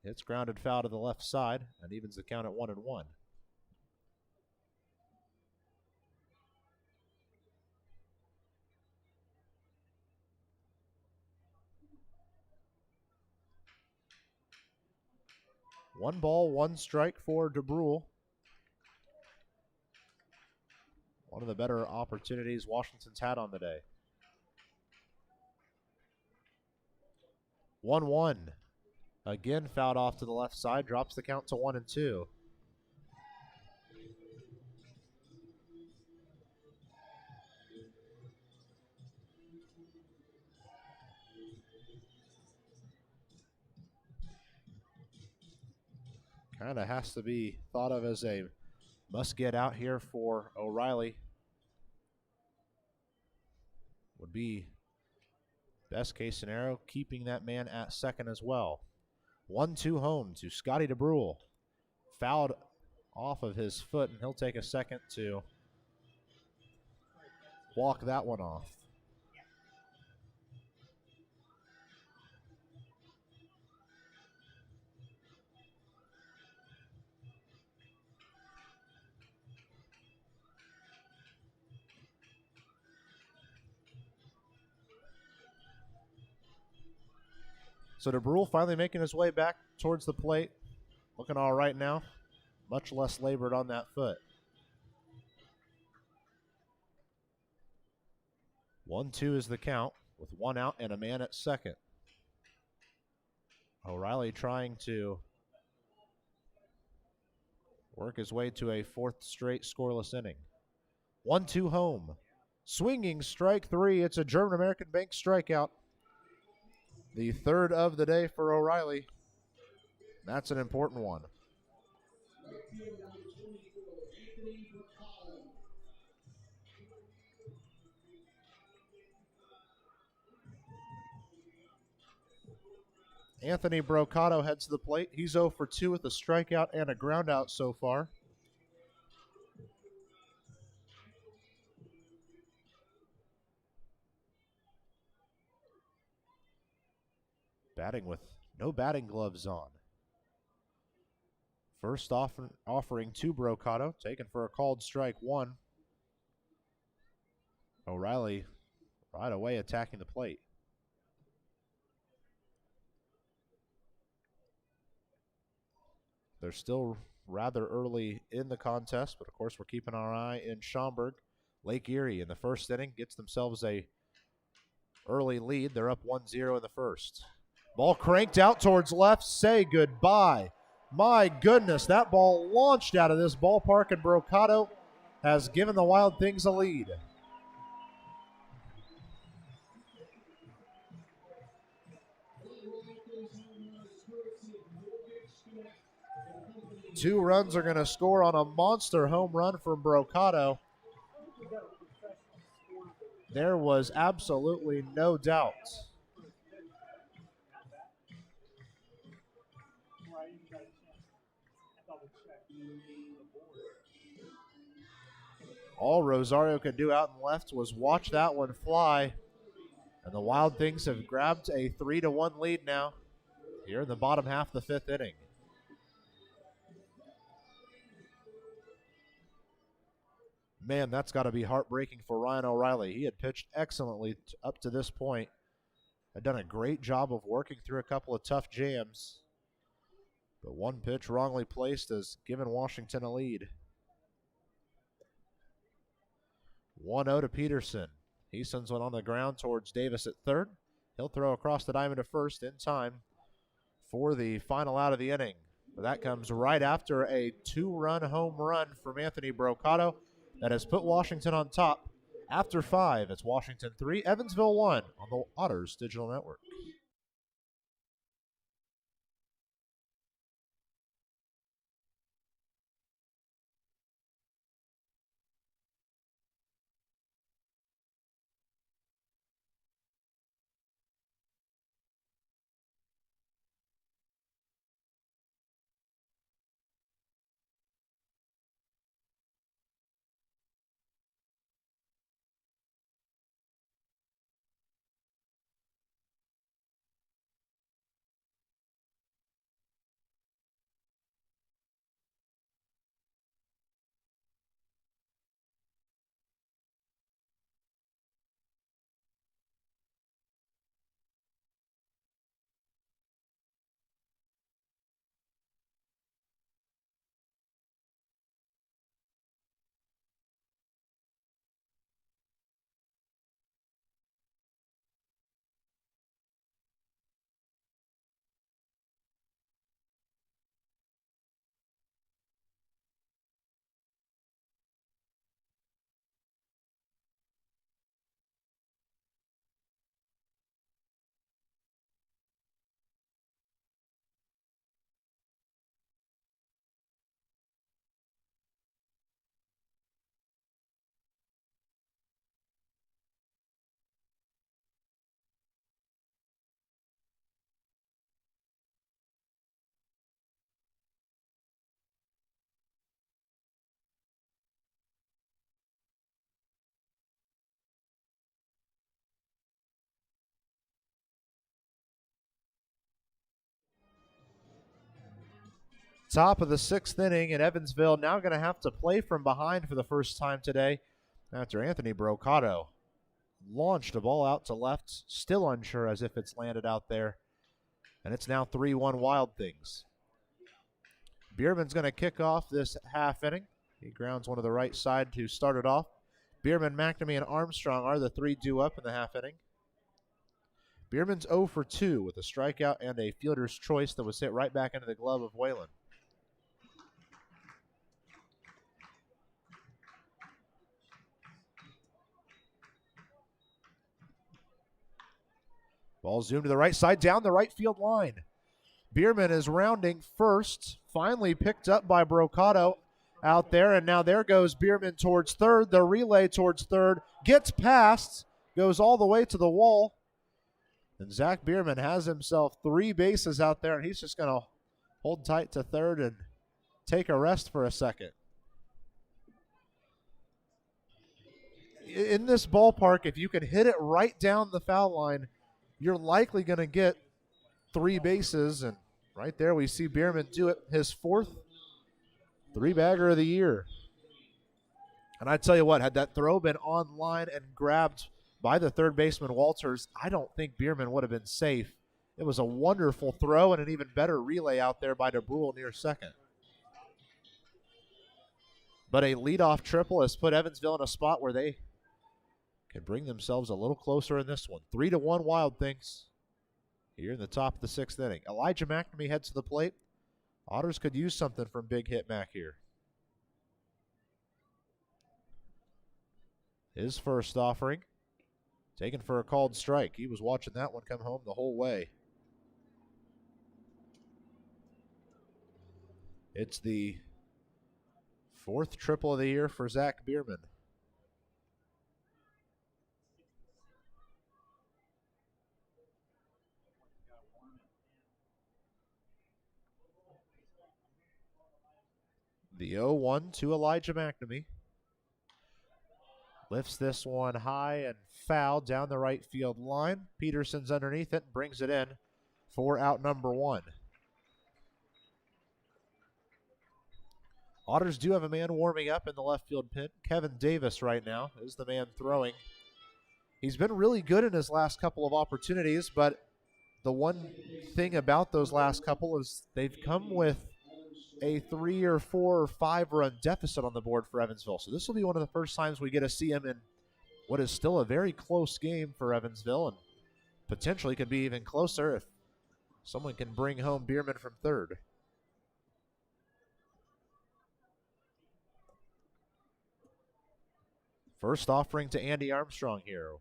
It's grounded foul to the left side and evens the count at 1-1. One ball, one strike for DeBrule. One of the better opportunities Washington's had on the day. 1-1. Again fouled off to the left side, drops the count to 1-2. Kind of has to be thought of as a must get out here for O'Reilly. Would be best case scenario, keeping that man at second as well. 1-2 home to Scotty DeBrule. Fouled off of his foot, and he'll take a second to walk that one off. So DeBrule finally making his way back towards the plate. Looking all right now. Much less labored on that foot. 1-2 is the count with one out and a man at second. O'Reilly trying to work his way to a fourth straight scoreless inning. 1-2 home. Swinging strike 3. It's a German-American Bank strikeout. The third of the day for O'Reilly. That's an important one. Anthony Brocato heads to the plate. He's 0 for 2 with a strikeout and a groundout so far. Batting with no batting gloves on. First offering to Brocato, taken for a called strike 1. O'Reilly right away attacking the plate. They're still rather early in the contest, but of course we're keeping our eye in Schaumburg. Lake Erie in the first inning gets themselves a early lead. They're up 1-0 in the first. Ball cranked out towards left. Say goodbye. My goodness, that ball launched out of this ballpark, and Brocato has given the Wild Things a lead. Two runs are going to score on a monster home run from Brocato. There was absolutely no doubt. All Rosario could do out and left was watch that one fly. And the Wild Things have grabbed a 3-1 lead now here in the bottom half of the fifth inning. Man, that's got to be heartbreaking for Ryan O'Reilly. He had pitched excellently up to this point. Had done a great job of working through a couple of tough jams. But one pitch wrongly placed has given Washington a lead. 1-0 to Peterson. He sends one on the ground towards Davis at third. He'll throw across the diamond to first in time for the final out of the inning. But that comes right after a 2-run home run from Anthony Brocato that has put Washington on top. After 5, it's Washington 3, Evansville 1 on the Otters Digital Network. Top of the 6th inning, and Evansville now going to have to play from behind for the first time today after Anthony Brocato launched a ball out to left, still unsure as if it's landed out there, and it's now 3-1 Wild Things. Biermann's going to kick off this half inning. He grounds one to the right side to start it off. Biermann, McNamee, and Armstrong are the 3 due up in the half inning. Biermann's 0 for 2 with a strikeout and a fielder's choice that was hit right back into the glove of Whalen. Ball zoomed to the right side, down the right field line. Biermann is rounding first, finally picked up by Brocato out there, and now there goes Biermann towards third. The relay towards third gets past, goes all the way to the wall. And Zach Biermann has himself 3 bases out there, and he's just going to hold tight to third and take a rest for a second. In this ballpark, if you can hit it right down the foul line, you're likely going to get 3 bases. And right there we see Biermann do it, his 4th 3-bagger of the year. And I tell you what, had that throw been on line and grabbed by the third baseman Walters, I don't think Biermann would have been safe. It was a wonderful throw and an even better relay out there by DeBrule near second. But a leadoff triple has put Evansville in a spot where they can bring themselves a little closer in this one. 3-1 Wild Things here in the top of the 6th inning. Elijah McNamee heads to the plate. Otters could use something from Big Hit Mac here. His first offering, taken for a called strike. He was watching that one come home the whole way. It's the 4th triple of the year for Zach Biermann. The 0-1 to Elijah McNamee. Lifts this one high and foul down the right field line. Peterson's underneath it and brings it in for out number 1. Otters do have a man warming up in the left field pit. Kevin Davis right now is the man throwing. He's been really good in his last couple of opportunities, but the one thing about those last couple is they've come with a 3 or 4 or 5 run deficit on the board for Evansville. So this will be one of the first times we get to see him in what is still a very close game for Evansville, and potentially could be even closer if someone can bring home Biermann from third. First offering to Andy Armstrong here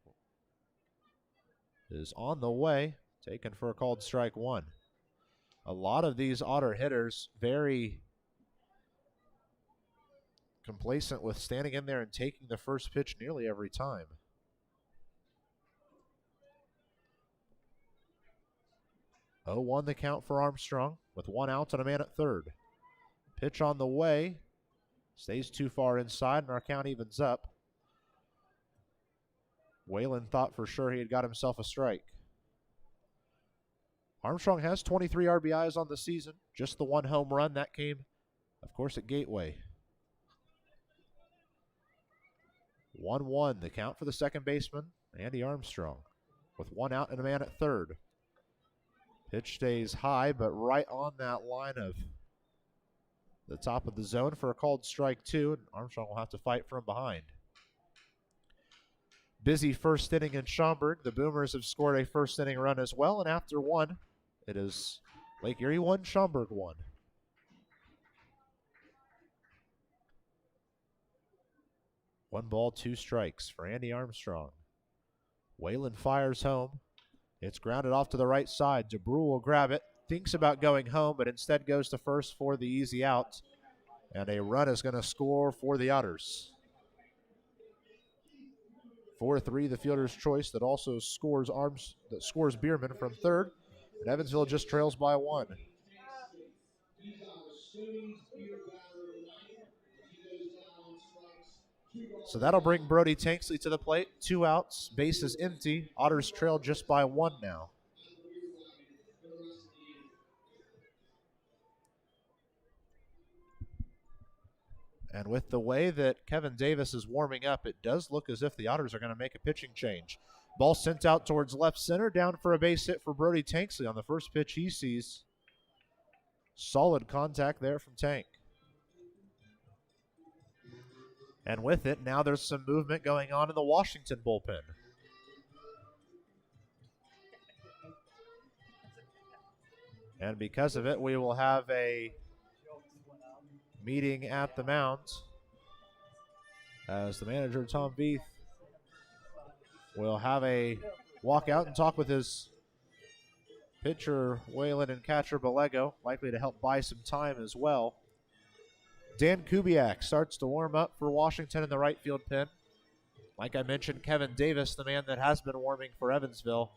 is on the way, taken for a called strike 1. A lot of these Otter hitters very complacent with standing in there and taking the first pitch nearly every time. Oh, 1 the count for Armstrong with 1 out and a man at third. Pitch on the way. Stays too far inside and our count evens up. Whalen thought for sure he had got himself a strike. Armstrong has 23 RBIs on the season. Just the 1 home run. That came, of course, at Gateway. 1-1, the count for the second baseman, Andy Armstrong, with 1 out and a man at third. Pitch stays high, but right on that line of the top of the zone for a called strike 2, and Armstrong will have to fight from behind. Busy first inning in Schaumburg. The Boomers have scored a first inning run as well, and after 1, it is Lake Erie 1, Schaumburg 1. One ball, 2 strikes for Andy Armstrong. Whalen fires home. It's grounded off to the right side. DeBrule will grab it. Thinks about going home, but instead goes to first for the easy out. And a run is going to score for the Otters. 4-3, the fielder's choice that also scores Biermann from third. And Evansville just trails by 1. So that'll bring Brody Tanksley to the plate. 2 outs, bases empty. Otters trail just by 1 now. And with the way that Kevin Davis is warming up, it does look as if the Otters are going to make a pitching change. Ball sent out towards left center, down for a base hit for Brody Tanksley on the first pitch he sees. Solid contact there from Tank. And with it, now there's some movement going on in the Washington bullpen. And because of it, we will have a meeting at the mound as the manager, Tom Veith, will have a walk out and talk with his pitcher, Whalen, and catcher, Balego, likely to help buy some time as well. Dan Kubiak starts to warm up for Washington in the right field pen. Like I mentioned, Kevin Davis, the man that has been warming for Evansville,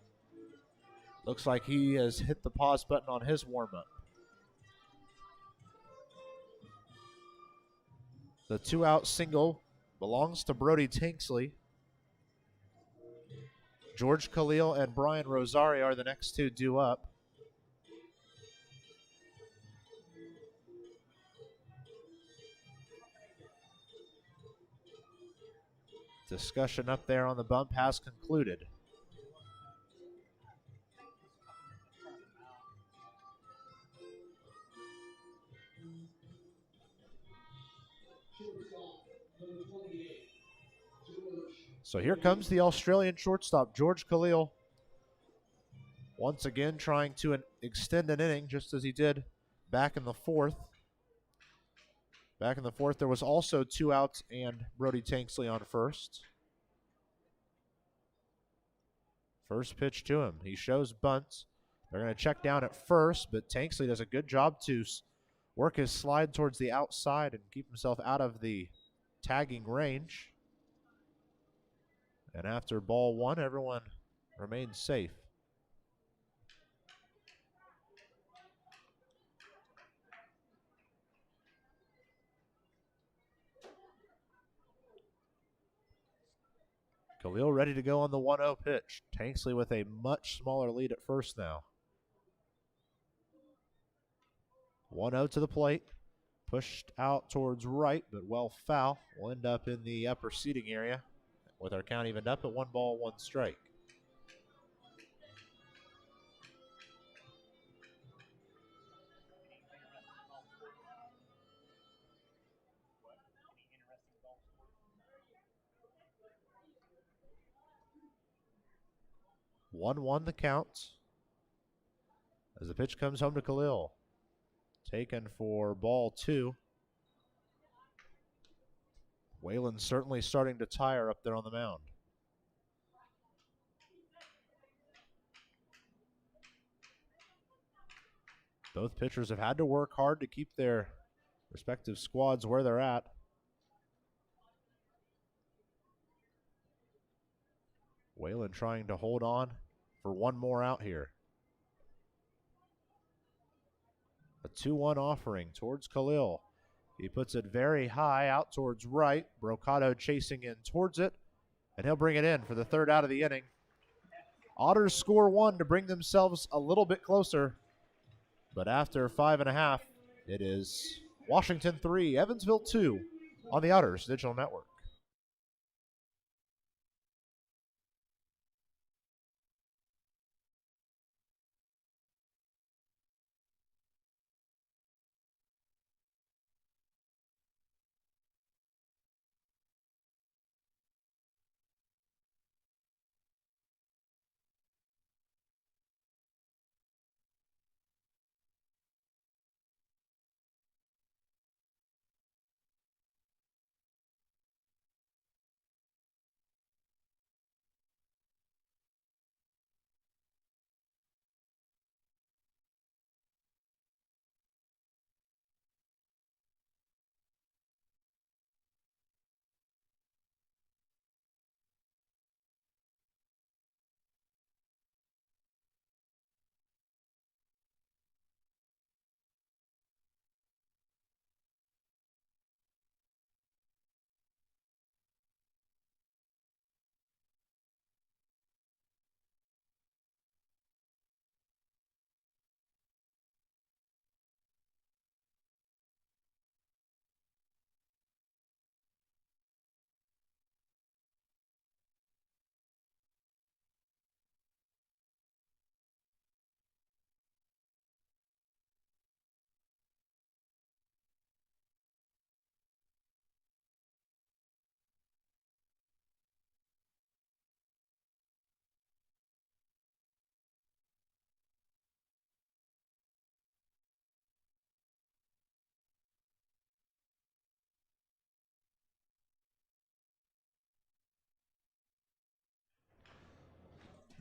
Looks like he has hit the pause button on his warm-up. The 2-out single belongs to Brody Tanksley. George Khalil and Brian Rosario are the next two due up. Discussion up there on the bump has concluded. So here comes the Australian shortstop, George Khalil. Once again trying to extend an inning just as he did back in the fourth. Back in the fourth, there was also 2 outs and Brody Tanksley on first. First pitch to him. He shows bunt. They're going to check down at first, but Tanksley does a good job to work his slide towards the outside and keep himself out of the tagging range. And after ball 1, everyone remains safe. Khalil ready to go on the 1-0 pitch. Tanksley with a much smaller lead at first now. 1-0 to the plate. Pushed out towards right, but well foul. Will end up in the upper seating area with our count evened up at 1 ball, 1 strike. One the count as the pitch comes home to Khalil. Taken for ball 2. Whalen's certainly starting to tire up there on the mound. Both pitchers have had to work hard to keep their respective squads where they're at. Whalen trying to hold on for one more out here. A 2-1 offering towards Khalil. He puts it very high out towards right. Brocado chasing in towards it, and he'll bring it in for the 3rd out of the inning. Otters score 1 to bring themselves a little bit closer, but after 5.5, it is Washington 3, Evansville 2 on the Otters Digital Network.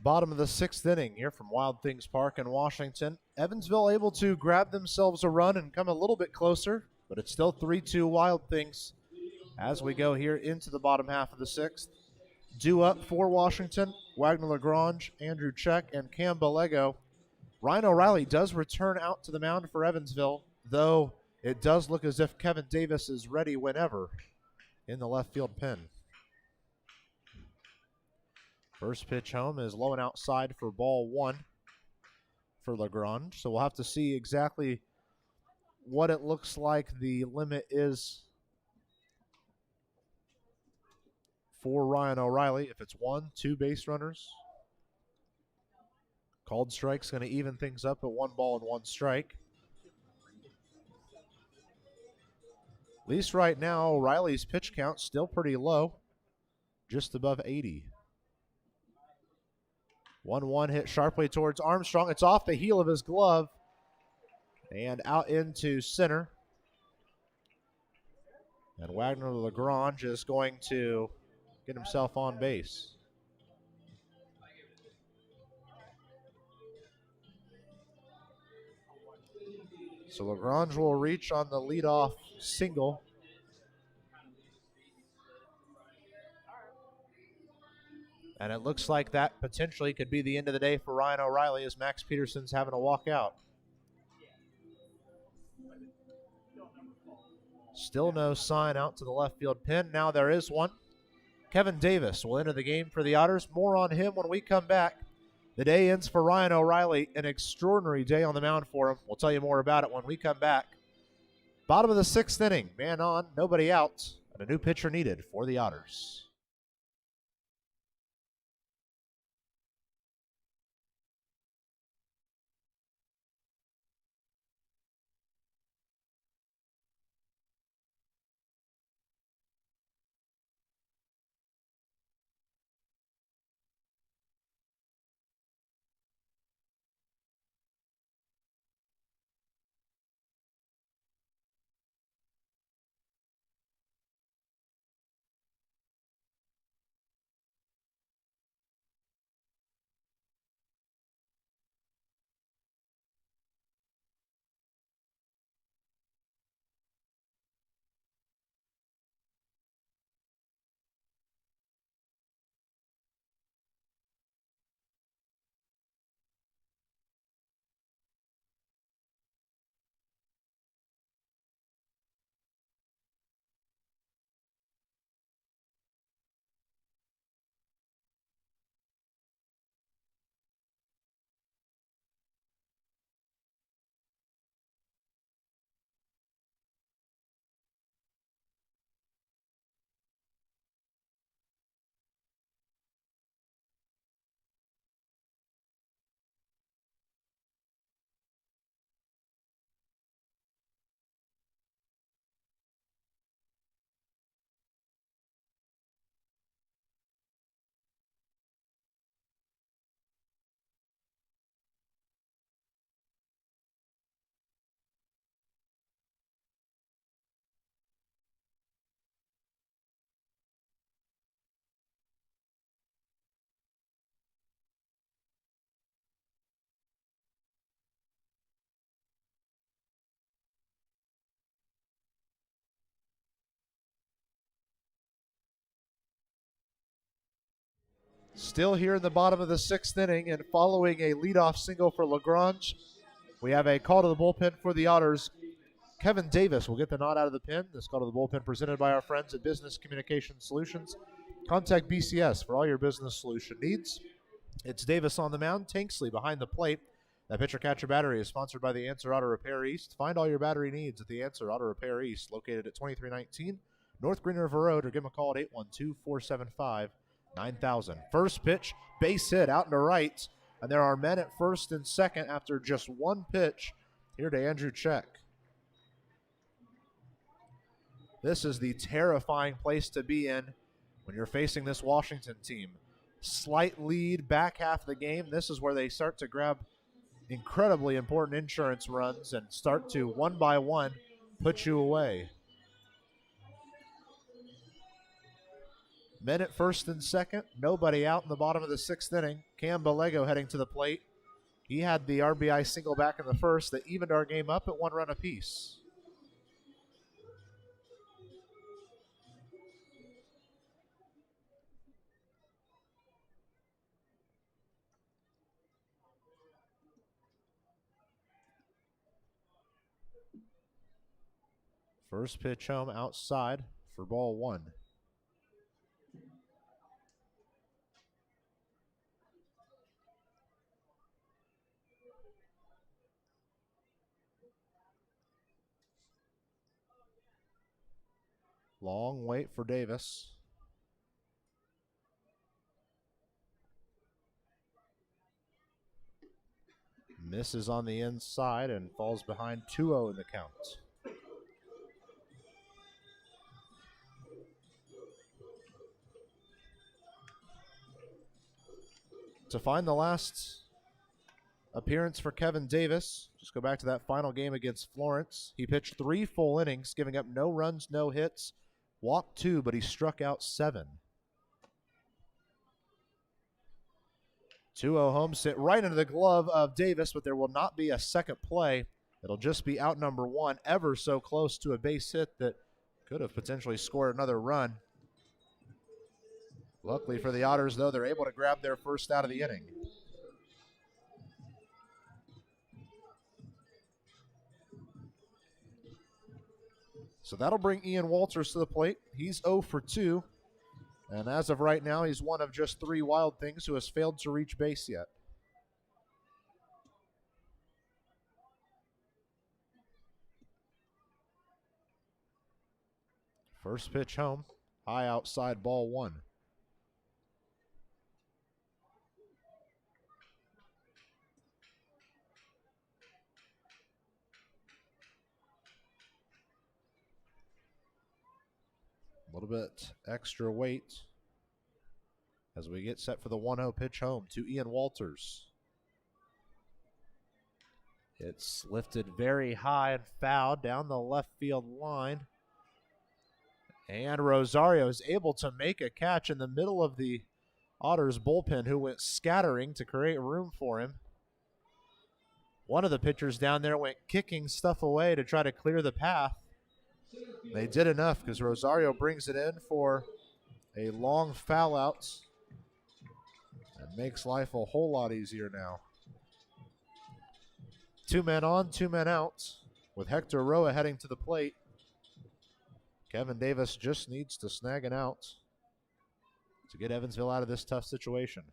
Bottom of the 6th inning here from Wild Things Park in Washington. Evansville able to grab themselves a run and come a little bit closer, but it's still 3-2 Wild Things as we go here into the bottom half of the 6th. due up for Washington. Wagner Lagrange, Andrew Check, and Cam Bellego. Ryan O'Reilly does return out to the mound for Evansville, though it does look as if Kevin Davis is ready whenever in the left field pen. First pitch home is low and outside for ball one for Lagrange. So we'll have to see exactly what it looks like the limit is for Ryan O'Reilly. If it's 1, 2 base runners. Called strike's going to even things up at 1 ball and 1 strike. At least right now, O'Reilly's pitch count still pretty low, just above 80. 1-1 hit sharply towards Armstrong. It's off the heel of his glove and out into center. And Wagner Lagrange is going to get himself on base. So Lagrange will reach on the leadoff single. And it looks like that potentially could be the end of the day for Ryan O'Reilly as Max Peterson's having to walk out. Still no sign out to the left field pin. Now there is one. Kevin Davis will enter the game for the Otters. More on him when we come back. The day ends for Ryan O'Reilly. An extraordinary day on the mound for him. We'll tell you more about it when we come back. Bottom of the 6th inning. Man on, nobody out, and a new pitcher needed for the Otters. Still here in the bottom of the 6th inning, and following a leadoff single for Lagrange, we have a call to the bullpen for the Otters. Kevin Davis will get the nod out of the pen. This call to the bullpen presented by our friends at Business Communication Solutions. Contact BCS for all your business solution needs. It's Davis on the mound, Tanksley behind the plate. That pitcher-catcher battery is sponsored by the Answer Auto Repair East. Find all your battery needs at the Answer Auto Repair East, located at 2319 North Green River Road, or give them a call at 812-475-9000. First pitch, base hit out into right, and there are men at first and second after just one pitch. Here to Andrew Check. This is the terrifying place to be in when you're facing this Washington team. Slight lead back half of the game. This is where they start to grab incredibly important insurance runs and start to, one by one, put you away. Men at first and second. Nobody out in the bottom of the 6th inning. Cam Bellego heading to the plate. He had the RBI single back in the first that evened our game up at 1 run apiece. First pitch home outside for ball one. Long wait for Davis. Misses on the inside and falls behind 2-0 in the count. To find the last appearance for Kevin Davis, just go back to that final game against Florence. He pitched 3 full innings, giving up no runs, no hits, walked 2, but he struck out 7. 2-0 home sit right into the glove of Davis, but there will not be a second play. It'll just be out number 1, ever so close to a base hit that could have potentially scored another run. Luckily for the Otters, though, they're able to grab their first out of the inning. So that'll bring Ian Walters to the plate. He's 0 for 2. And as of right now, he's one of just 3 Wild Things who has failed to reach base yet. First pitch home, high outside, ball 1. A little bit extra weight as we get set for the 1-0 pitch home to Ian Walters. It's lifted very high and fouled down the left field line. And Rosario is able to make a catch in the middle of the Otters bullpen, who went scattering to create room for him. One of the pitchers down there went kicking stuff away to try to clear the path. They did enough because Rosario brings it in for a long foul out and makes life a whole lot easier now. 2 men on, 2 men out, with Hector Roa heading to the plate. Kevin Davis just needs to snag an out to get Evansville out of this tough situation.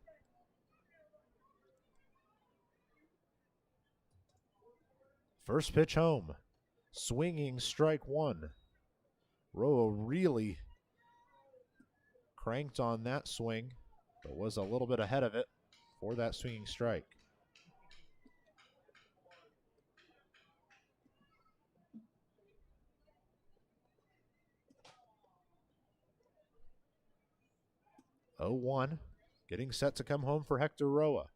First pitch home, swinging strike 1. Roa really cranked on that swing, but was a little bit ahead of it for that swinging strike. Oh, 1, getting set to come home for Hector Roa.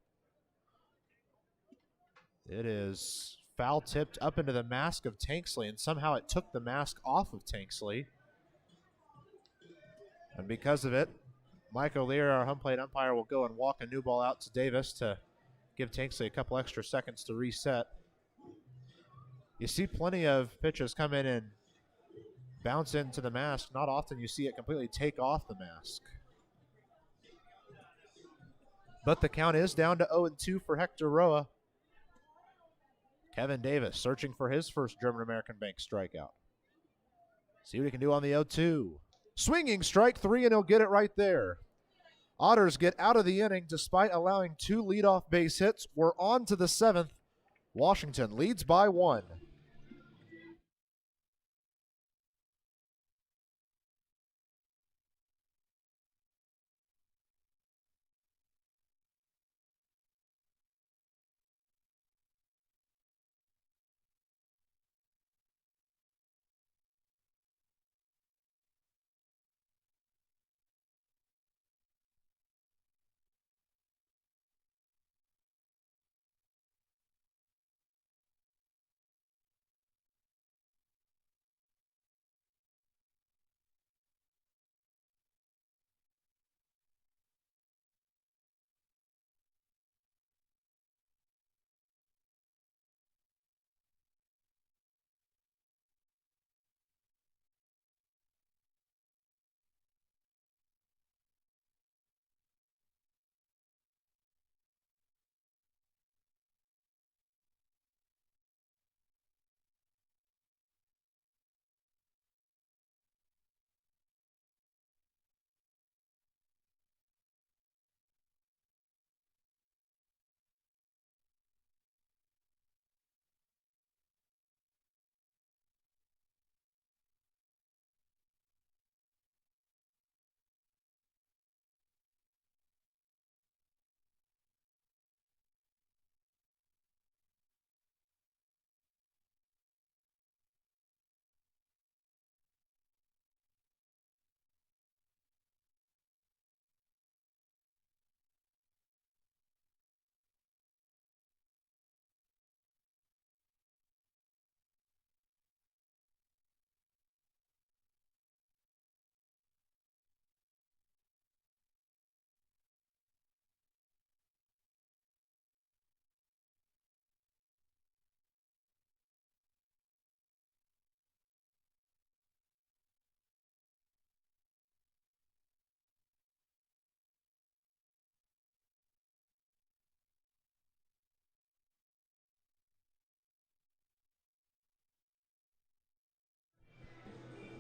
It is foul tipped up into the mask of Tanksley, and somehow it took the mask off of Tanksley. And because of it, Mike O'Leary, our home plate umpire, will go and walk a new ball out to Davis to give Tanksley a couple extra seconds to reset. You see plenty of pitches come in and bounce into the mask. Not often you see it completely take off the mask. But the count is down to 0-2 for Hector Roa. Kevin Davis searching for his first German-American Bank strikeout. See what he can do on the 0-2. Swinging strike 3, and he'll get it right there. Otters get out of the inning despite allowing 2 leadoff base hits. We're on to the 7th. Washington leads by 1.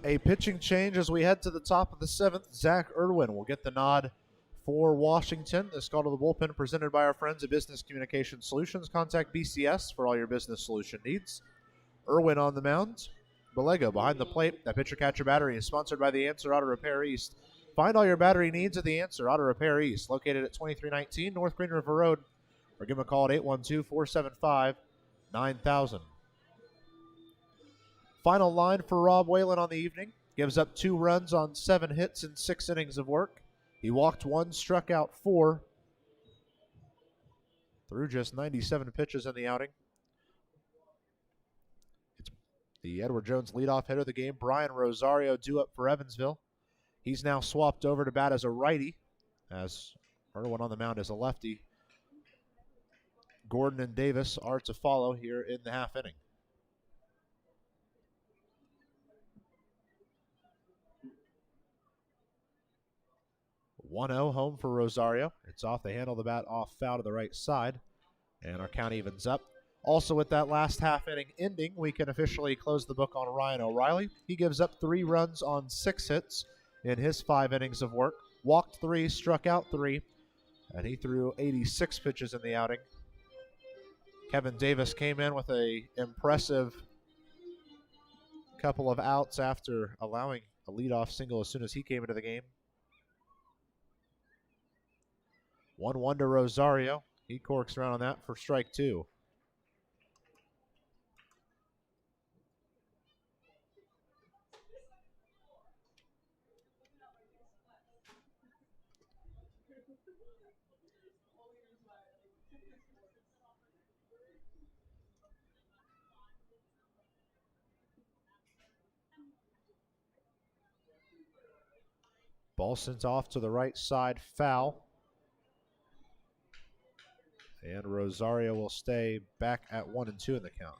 A pitching change as we head to the top of the 7th. Zach Irwin will get the nod for Washington. This call to the bullpen presented by our friends at Business Communication Solutions. Contact BCS for all your business solution needs. Irwin on the mound. Bellego behind the plate. That pitcher-catcher battery is sponsored by The Answer Auto Repair East. Find all your battery needs at The Answer Auto Repair East, located at 2319 North Green River Road, or give them a call at 812-475-9000. Final line for Rob Whalen on the evening. Gives up 2 runs on 7 hits in 6 innings of work. He walked 1, struck out 4 through just 97 pitches in the outing. It's the Edward Jones leadoff hitter of the game, Brian Rosario, due up for Evansville. He's now swapped over to bat as a righty, as Irwin on the mound as a lefty. Gordon and Davis are to follow here in the half inning. (1-0) home for Rosario. It's off the handle of the bat, off foul to the right side, and our count evens up. Also, with that last half inning ending, we can officially close the book on Ryan O'Reilly. He gives up 3 runs on 6 hits in his 5 innings of work. Walked 3, struck out 3, and he threw 86 pitches in the outing. Kevin Davis came in with an impressive couple of outs after allowing a leadoff single as soon as he came into the game. 1-1 to Rosario. He corks around on that for strike 2. Ball sent off to the right side, foul. And Rosario will stay back at 1-2 in the count.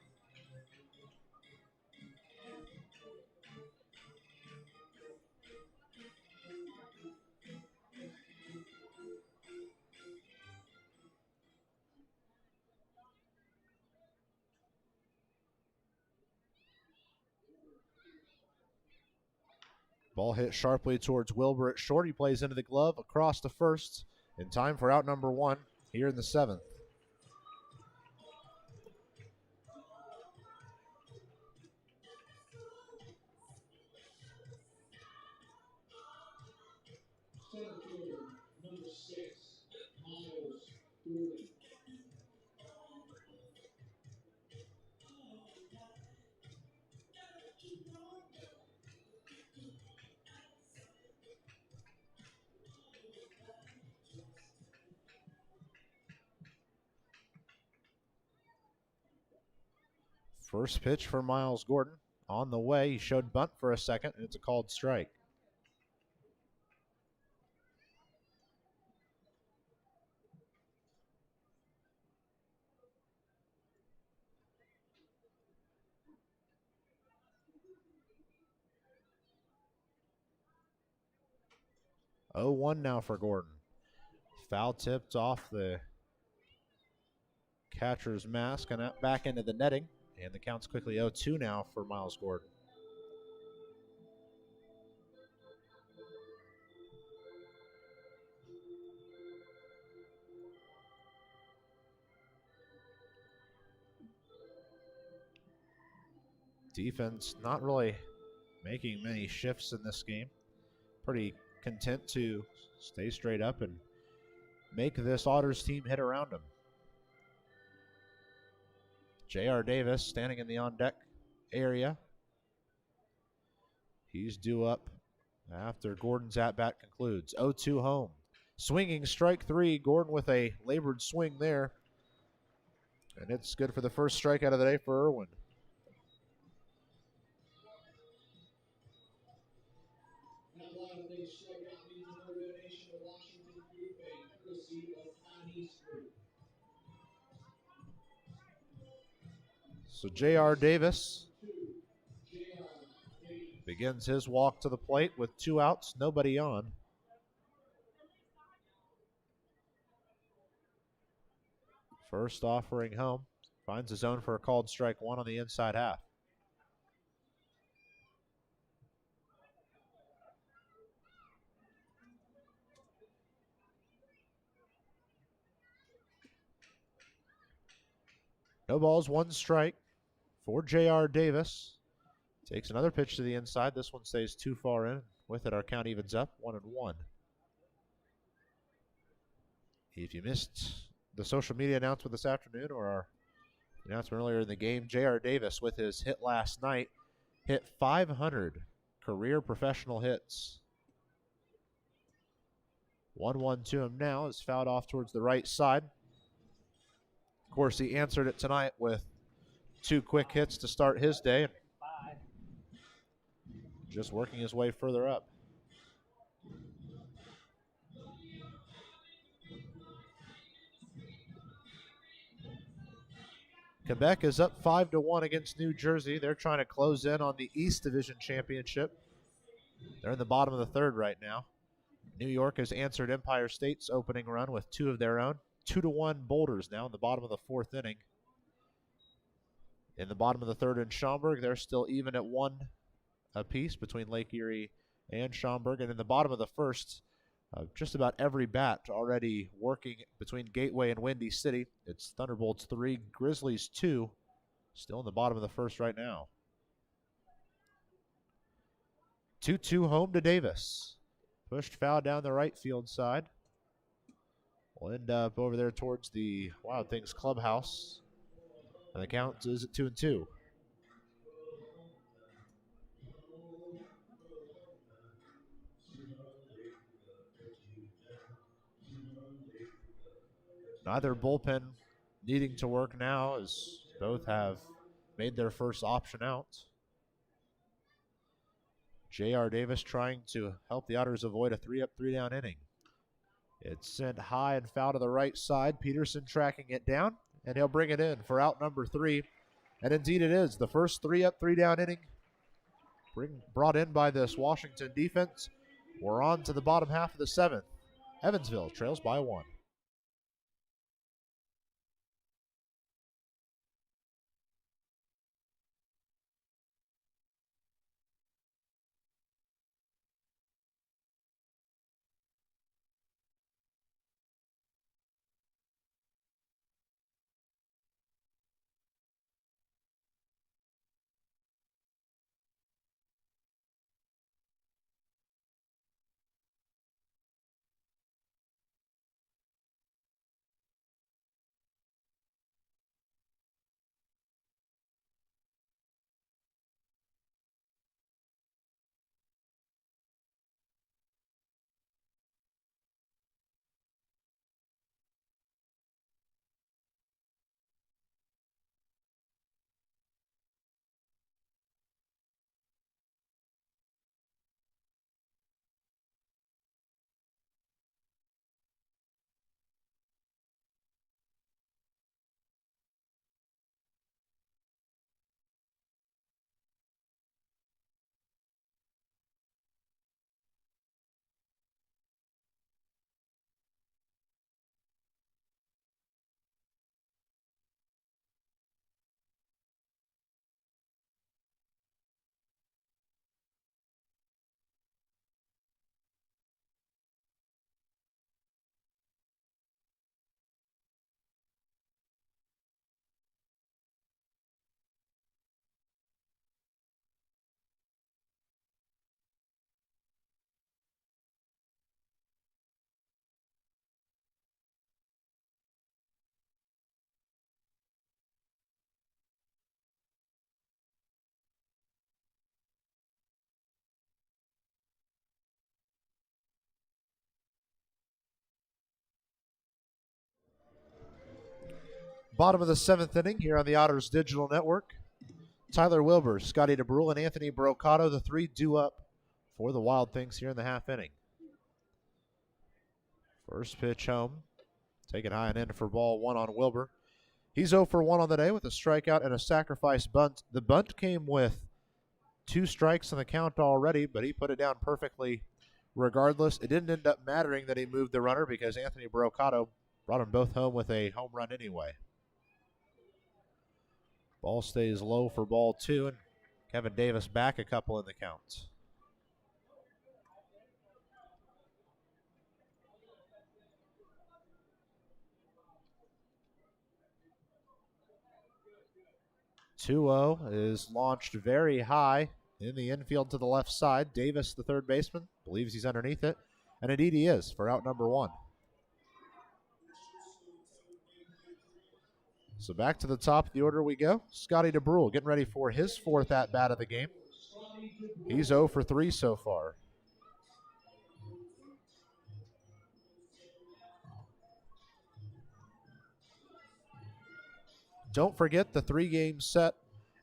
Ball hit sharply towards Wilbur at short. He plays into the glove across to first in time for out number 1 here in the 7th. Center fielder, number 6, Miles Gordon. First pitch for Miles Gordon. On the way, he showed bunt for a second, and it's a called strike. Oh, 1 now for Gordon. Foul tipped off the catcher's mask and back into the netting. And the count's quickly 0-2 now for Miles Gordon. Defense not really making many shifts in this game. Pretty content to stay straight up and make this Otters team hit around them. J.R. Davis standing in the on-deck area. He's due up after Gordon's at-bat concludes. 0-2 home. Swinging strike 3. Gordon with a labored swing there. And it's good for the first strikeout of the day for Irwin. That line of these strikeout means no donation to Washington Food Bank, courtesy of Chinese Group. So J.R. Davis begins his walk to the plate with 2 outs, nobody on. First offering home. Finds his zone for a called strike 1 on the inside half. No balls, one strike for J.R. Davis. Takes another pitch to the inside. This one stays too far in. With it, our count evens up 1-1. If you missed the social media announcement this afternoon or our announcement earlier in the game, J.R. Davis, with his hit last night, hit 500 career professional hits. 1-1 to him now is fouled off towards the right side. Of course, he answered it tonight with 2 quick hits to start his day. Just working his way further up. Quebec is up 5-1 against New Jersey. They're trying to close in on the East Division Championship. They're in the bottom of the third right now. New York has answered Empire State's opening run with 2 of their own. 2-1 Boulders now in the bottom of the 4th inning. In the bottom of the third in Schaumburg, they're still even at 1 apiece between Lake Erie and Schaumburg. And in the bottom of the first, just about every bat already working between Gateway and Windy City. It's Thunderbolts 3, Grizzlies 2, still in the bottom of the first right now. 2-2 home to Davis. Pushed foul down the right field side. We'll end up over there towards the Wild Things clubhouse. And the count is at 2-2. Neither bullpen needing to work now, as both have made their first option out. J.R. Davis trying to help the Otters avoid a 3-up, 3-down inning. It's sent high and foul to the right side. Peterson tracking it down, and he'll bring it in for out number 3. And indeed it is. The first 3-up, 3-down inning brought in by this Washington defense. We're on to the bottom half of the 7th. Evansville trails by 1. Bottom of the 7th inning here on the Otters Digital Network. Tyler Wilbur, Scotty DeBrule, and Anthony Brocato, the 3 due up for the Wild Things here in the half inning. First pitch home. Taken high and in for ball 1 on Wilbur. He's 0 for 1 on the day with a strikeout and a sacrifice bunt. The bunt came with 2 strikes on the count already, but he put it down perfectly regardless. It didn't end up mattering that he moved the runner because Anthony Brocato brought them both home with a home run anyway. Ball stays low for ball 2, and Kevin Davis back a couple in the count. 2-0 is launched very high in the infield to the left side. Davis, the third baseman, believes he's underneath it, and indeed he is for out number 1. So back to the top of the order we go. Scotty DeBrule getting ready for his 4th at-bat of the game. He's 0 for 3 so far. Don't forget the 3-game set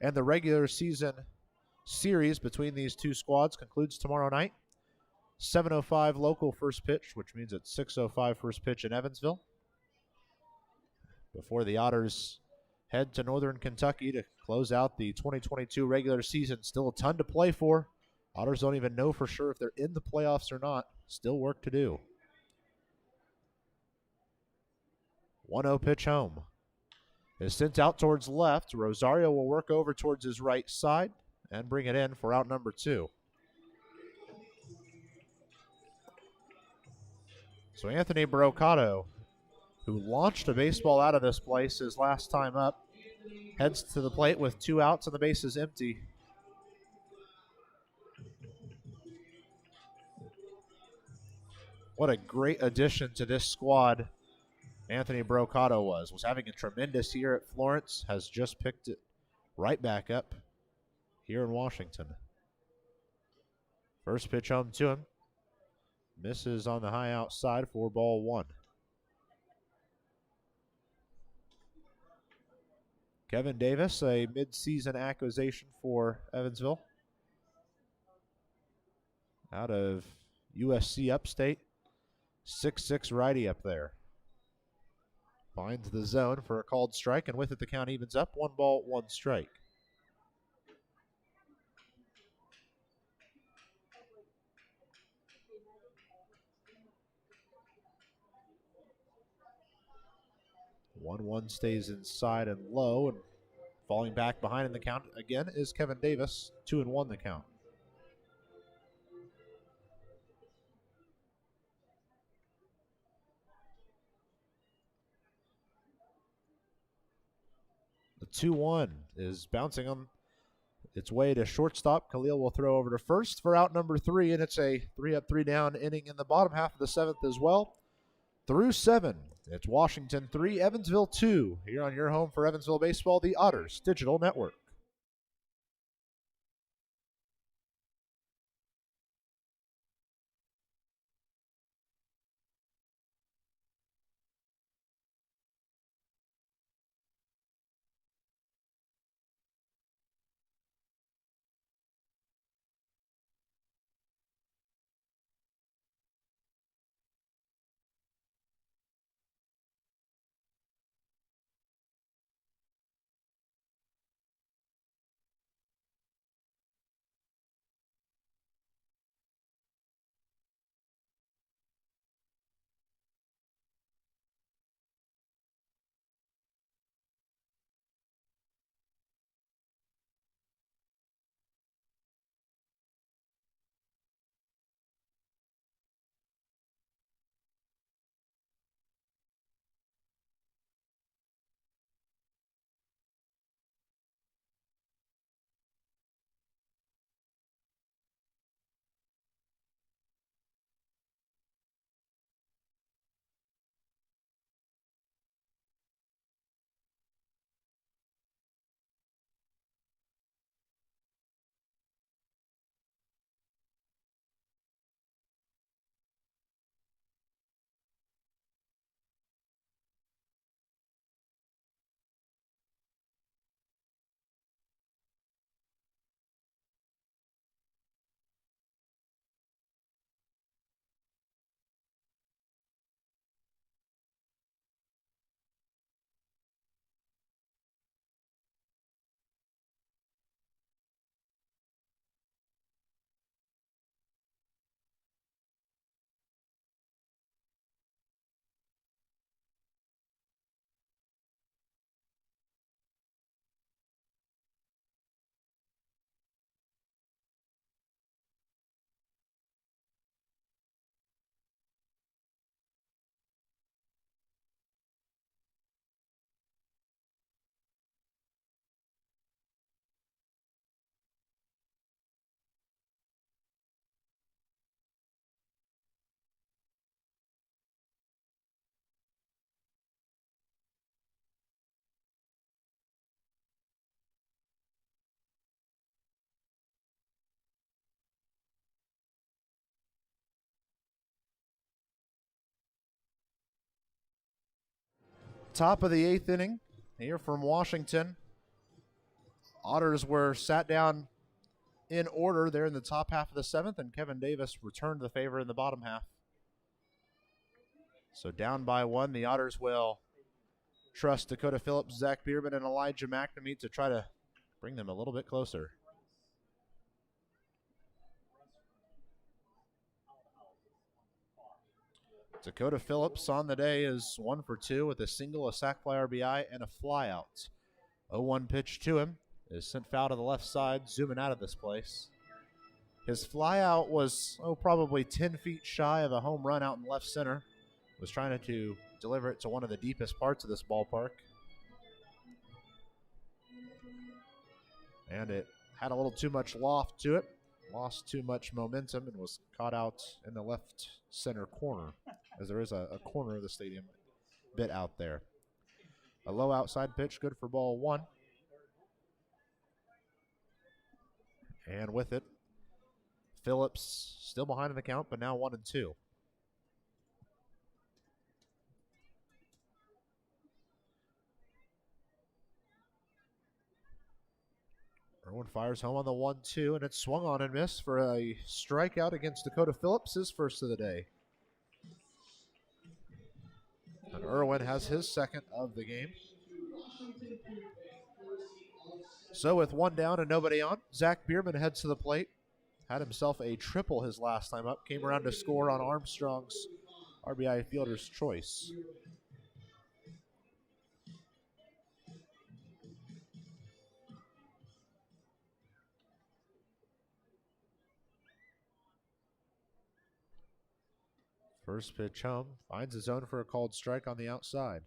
and the regular season series between these two squads concludes tomorrow night. 7:05 local first pitch, which means it's 6:05 first pitch in Evansville. Before the Otters head to Northern Kentucky to close out the 2022 regular season. Still a ton to play for. Otters don't even know for sure if they're in the playoffs or not. Still work to do. 1-0 pitch home. Is sent out towards left. Rosario will work over towards his right side and bring it in for out number 2. So Anthony Brocato, who launched a baseball out of this place his last time up, heads to the plate with 2 outs and the bases empty. What a great addition to this squad Anthony Brocato was having a tremendous year at Florence, has just picked it right back up here in Washington. First pitch home to him. Misses on the high outside for ball 1. Kevin Davis, a mid-season acquisition for Evansville. Out of USC Upstate. 6'6" righty up there. Finds the zone for a called strike, and with it the count evens up. 1 ball, 1 strike. One stays inside and low, and falling back behind in the count again is Kevin Davis. 2-1 the count. The 2-1 is bouncing on its way to shortstop. Khalil will throw over to first for out number 3, and it's a 3-up, 3-down inning in the bottom half of the 7th as well. Through 7, it's Washington 3, Evansville 2, here on your home for Evansville baseball, the Otters Digital Network. Top of the 8th inning here from Washington. Otters were sat down in order there in the top half of the 7th, and Kevin Davis returned the favor in the bottom half. So down by 1, the Otters will trust Dakota Phillips, Zach Biermann, and Elijah McNamee to try to bring them a little bit closer. Dakota Phillips on the day is 1 for 2 with a single, a sac fly RBI, and a flyout. 0-1 pitch to him is sent foul to the left side, zooming out of this place. His flyout was, probably 10 feet shy of a home run out in left center. Was trying to deliver it to one of the deepest parts of this ballpark. And it had a little too much loft to it, lost too much momentum, and was caught out in the left center corner, as there is a corner of the stadium bit out there. A low outside pitch, good for ball 1. And with it, Phillips still behind in the count, but now 1-2. Irwin fires home on the 1-2, and it's swung on and missed for a strikeout against Dakota Phillips, his first of the day. And Irwin has his second of the game. So with 1 down and nobody on, Zach Biermann heads to the plate. Had himself a triple his last time up. Came around to score on Armstrong's RBI fielder's choice. First pitch home. Finds his zone for a called strike on the outside.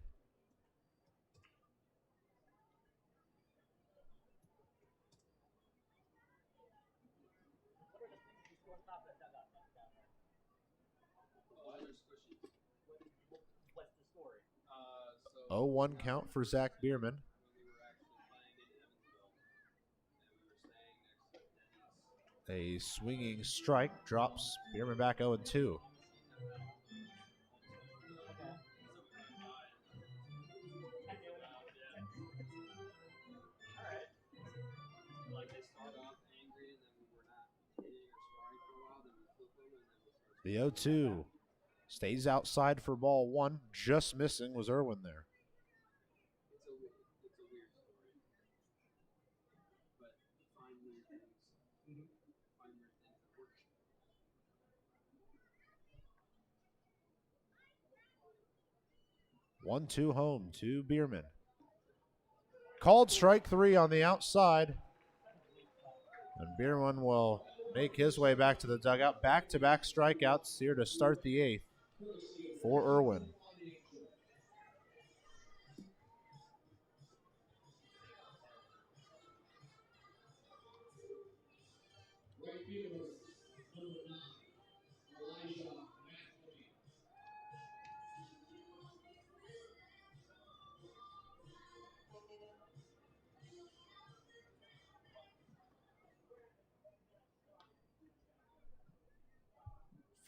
What's the story? 0-1 count for Zach Biermann. A swinging strike drops Biermann back 0-2. The 0-2 stays outside for ball 1. Just missing was Irwin there. It's a weird story. But find weird things. Find weird things that work. One-two home to Biermann. Called strike 3 on the outside. And Biermann will make his way back to the dugout. Back-to-back strikeouts here to start the 8th for Irwin.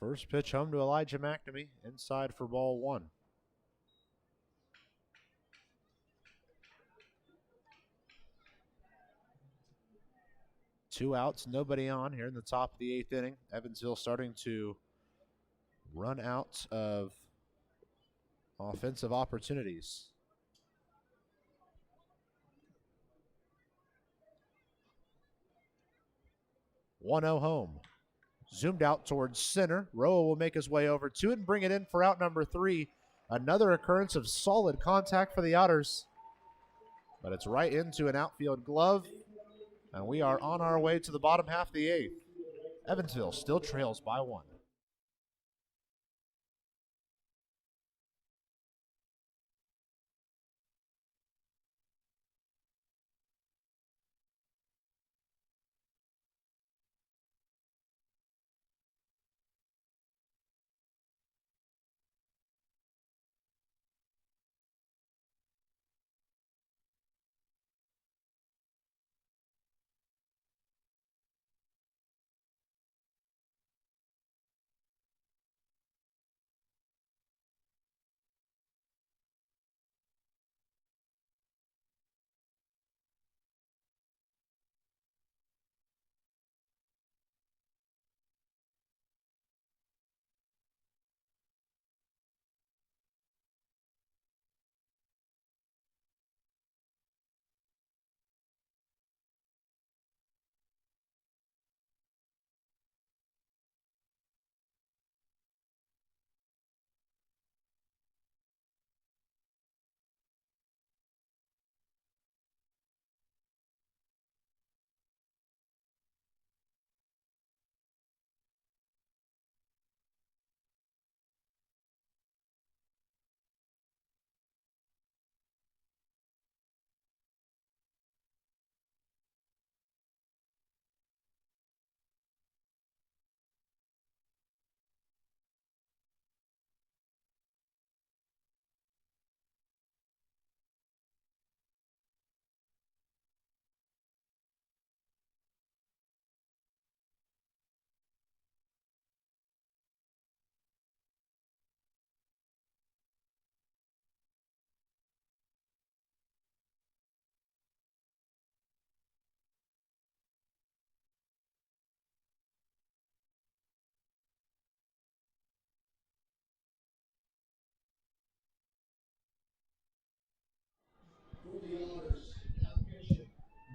First pitch home to Elijah McNamee, inside for ball 1. Two outs, nobody on here in the top of the 8th inning. Evansville starting to run out of offensive opportunities. 1-0 home. Zoomed out towards center. Roa will make his way over to it and bring it in for out number 3. Another occurrence of solid contact for the Otters. But it's right into an outfield glove. And we are on our way to the bottom half of the 8th. Evansville still trails by 1.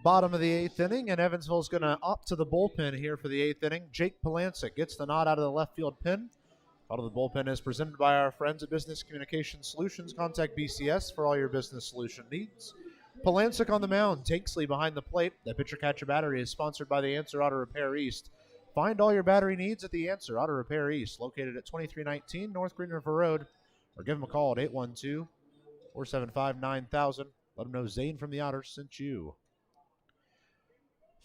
Bottom of the 8th inning, and Evansville's going to opt to the bullpen here for the 8th inning. Jake Polancic gets the nod out of the left field pin. Out of the bullpen is presented by our friends at Business Communication Solutions. Contact BCS for all your business solution needs. Polancic on the mound, Takesley behind the plate. The pitcher-catcher battery is sponsored by the Answer Auto Repair East. Find all your battery needs at the Answer Auto Repair East, located at 2319 North Green River Road, or give them a call at 812-475-9000. Let them know Zane from the Otters sent you.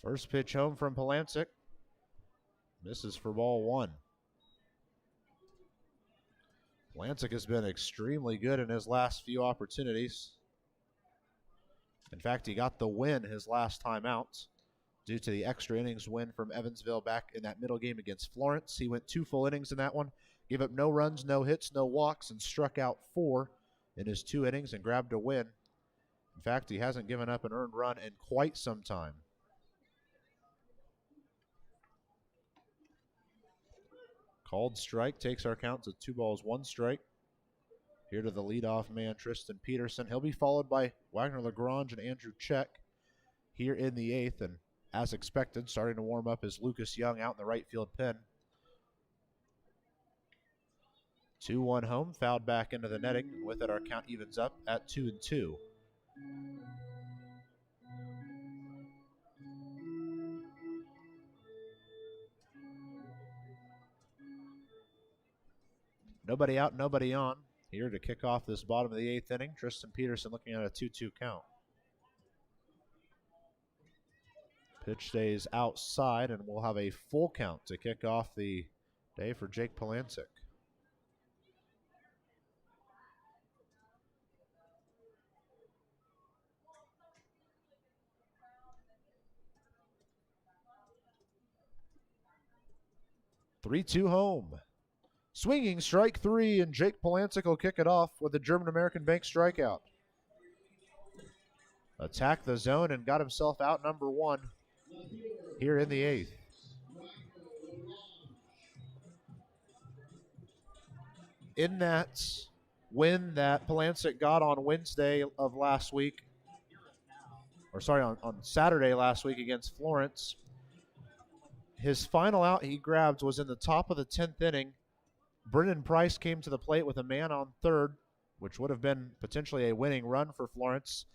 First pitch home from Polancic. Misses for ball one. Polancic has been extremely good in his last few opportunities. In fact, he got the win his last time out due to the extra innings win from Evansville back in that middle game against Florence. He went 2 full innings in that one, gave up no runs, no hits, no walks, and struck out 4 in his 2 innings and grabbed a win. In fact, he hasn't given up an earned run in quite some time. Called strike takes our count to 2 balls, 1 strike. Here to the leadoff man, Tristan Peterson. He'll be followed by Wagner LaGrange and Andrew Check here in the 8th. And as expected, starting to warm up is Lucas Young out in the right field pen. 2-1 home, fouled back into the netting. With it, our count evens up at 2-2. Nobody out, nobody on. Here to kick off this bottom of the 8th inning, Tristan Peterson looking at a 2-2 count. Pitch stays outside, and we'll have a full count to kick off the day for Jake Polancic. Three-two home. Swinging strike 3, and Jake Polancic will kick it off with a German-American Bank strikeout. Attacked the zone and got himself out number 1 here in the 8th. In that win that Polancic got on Wednesday of last week, or sorry, on Saturday last week against Florence, his final out he grabbed was in the top of the 10th inning. Brennan Price came to the plate with a man on third, which would have been potentially a winning run for Florence.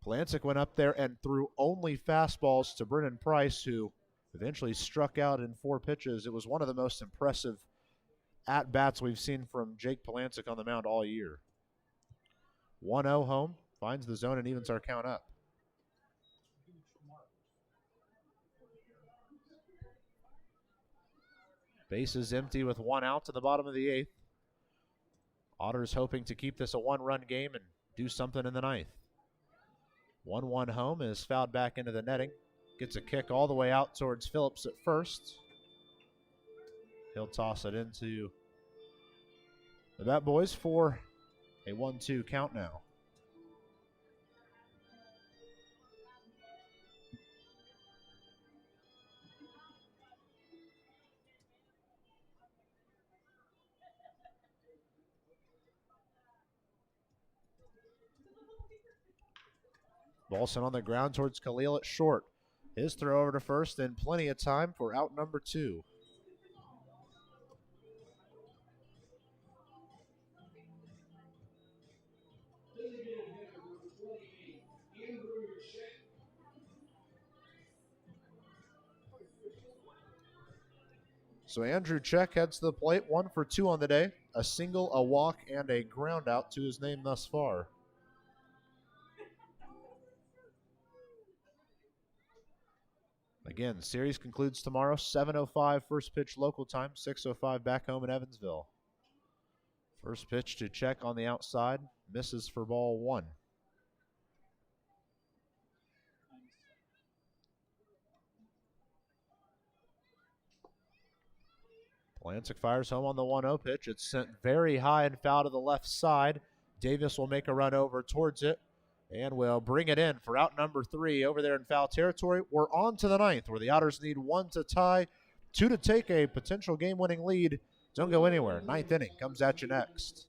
Polancic went up there and threw only fastballs to Brennan Price, who eventually struck out in 4 pitches. It was one of the most impressive at-bats we've seen from Jake Polancic on the mound all year. 1-0 home, finds the zone and evens our count up. Bases empty with 1 out to the bottom of the 8th. Otters hoping to keep this a 1-run game and do something in the 9th. 1-1 home is fouled back into the netting. Gets a kick all the way out towards Phillips at first. He'll toss it into the bat boys for a 1-2 count now. Ball sent on the ground towards Khalil at short. His throw over to first, and plenty of time for out number 2. So Andrew Check heads to the plate, 1 for 2 on the day. A single, a walk, and a ground out to his name thus far. Again, the series concludes tomorrow, 7:05 first pitch local time, 6:05 back home in Evansville. First pitch to Check on the outside, misses for ball 1. Polancic fires home on the 1-0 pitch. It's sent very high and foul to the left side. Davis will make a run over towards it and will bring it in for out number 3 over there in foul territory. We're on to the 9th, where the Otters need 1 to tie, 2 to take a potential game-winning lead. Don't go anywhere. 9th inning comes at you next.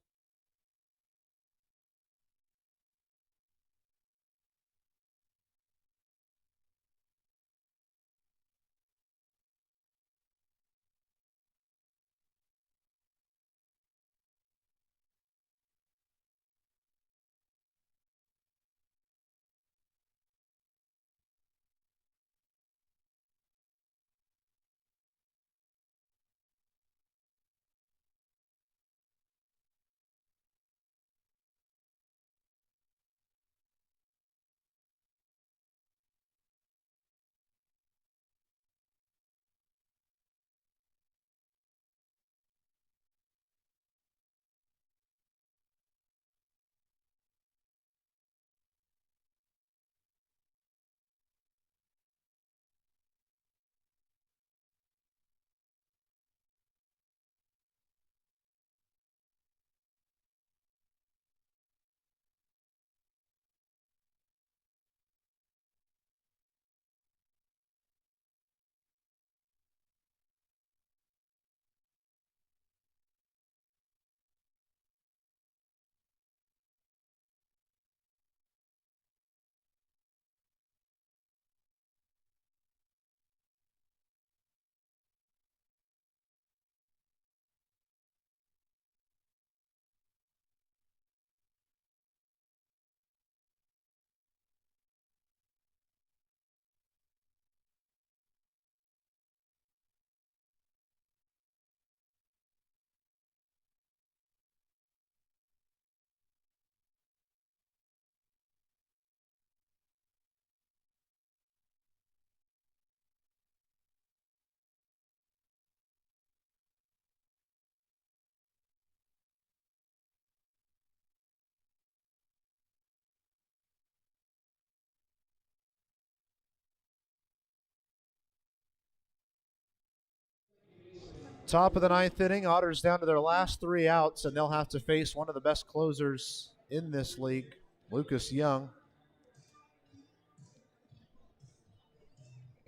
Top of the ninth inning, Otters down to their last 3 outs, and they'll have to face one of the best closers in this league, Lucas Young.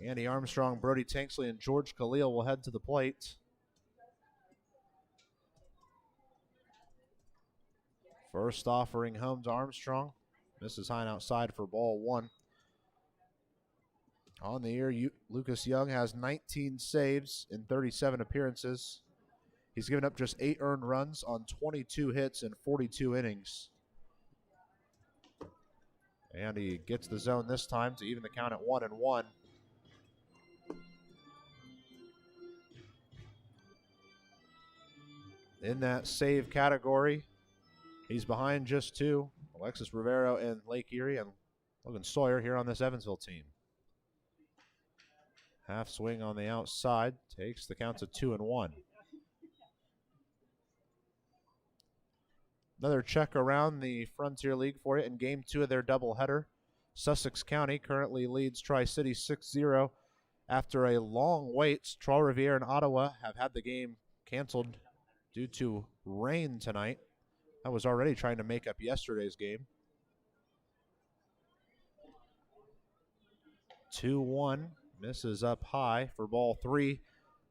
Andy Armstrong, Brody Tanksley, and George Khalil will head to the plate. First offering home to Armstrong. Misses high and outside for ball 1. On the year, Lucas Young has 19 saves in 37 appearances. He's given up just 8 earned runs on 22 hits in 42 innings. And he gets the zone this time to even the count at 1-1. In that save category, he's behind just 2. Alexis Rivero and Lake Erie and Logan Sawyer here on this Evansville team. Half swing on the outside, takes the count to 2-1. Another check around the Frontier League for you in Game 2 of their doubleheader. Sussex County currently leads Tri-City 6-0. After a long wait, Trois-Rivières and Ottawa have had the game canceled due to rain tonight. I was already trying to make up yesterday's game. 2-1, misses up high for ball 3.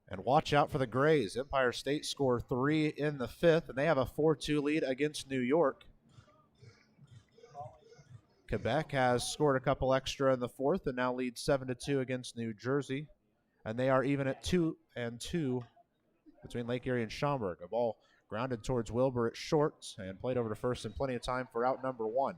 And watch out for the Grays. Empire State score 3 in the 5th, and they have a 4-2 lead against New York. Quebec has scored a couple extra in the 4th and now leads 7-2 against New Jersey. And they are even at 2-2 between Lake Erie and Schaumburg. A ball grounded towards Wilbur at short and played over to first in plenty of time for out number 1.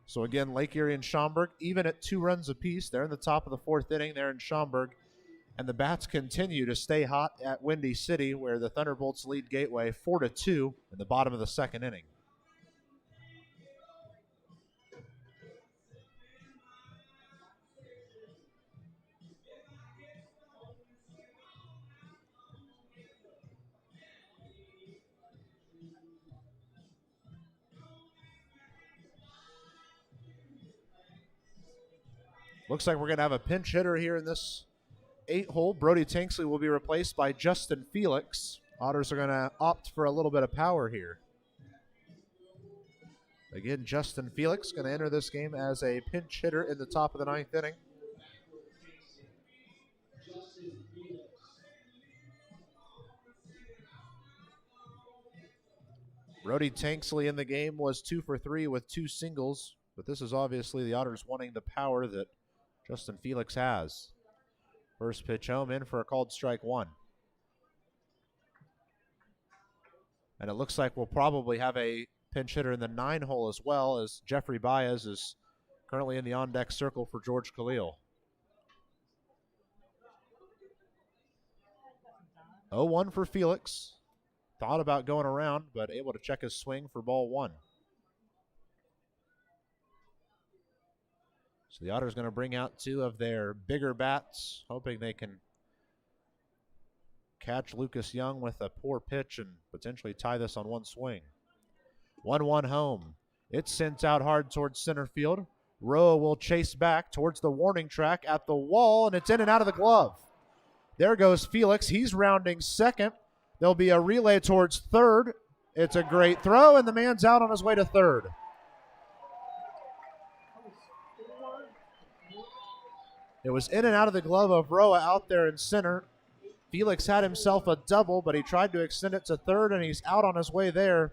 So again, Lake Erie and Schaumburg, even at 2 runs apiece. They're in the top of the 4th inning there in Schaumburg. And the bats continue to stay hot at Windy City, where the Thunderbolts lead Gateway 4-2 in the bottom of the 2nd inning. Looks like we're going to have a pinch hitter here in this 8-hole. Brody Tanksley will be replaced by Justin Felix. Otters are going to opt for a little bit of power here. Again, Justin Felix going to enter this game as a pinch hitter in the top of the 9th inning. Brody Tanksley in the game was 2 for 3 with 2 singles, but this is obviously the Otters wanting the power that Justin Felix has. First pitch home, in for a called strike 1. And it looks like we'll probably have a pinch hitter in the 9-hole as well, as Jeffrey Baez is currently in the on-deck circle for George Khalil. 0-1 for Felix. Thought about going around, but able to check his swing for ball 1. So the Otters going to bring out 2 of their bigger bats, hoping they can catch Lucas Young with a poor pitch and potentially tie this on 1 swing. 1-1 home. It's sent out hard towards center field. Roa will chase back towards the warning track at the wall, and it's in and out of the glove. There goes Felix. He's rounding second. There'll be a relay towards third. It's a great throw, and the man's out on his way to third. It was in and out of the glove of Roa out there in center. Felix had himself a double, but he tried to extend it to third, and he's out on his way there.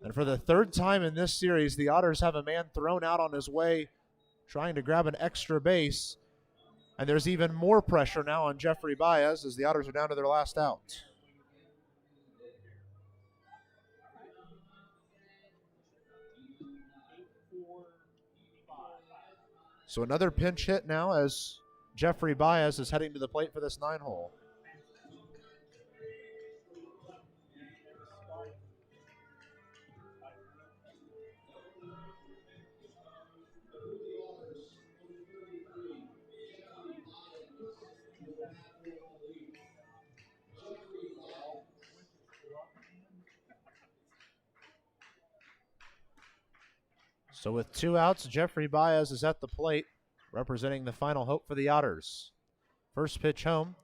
And for the 3rd time in this series, the Otters have a man thrown out on his way trying to grab an extra base. And there's even more pressure now on Jeffrey Baez as the Otters are down to their last out. So another pinch hit now as Jeffrey Baez is heading to the plate for this 9-hole. So with 2 outs, Jeffrey Baez is at the plate. representing the final hope for the Otters. First pitch home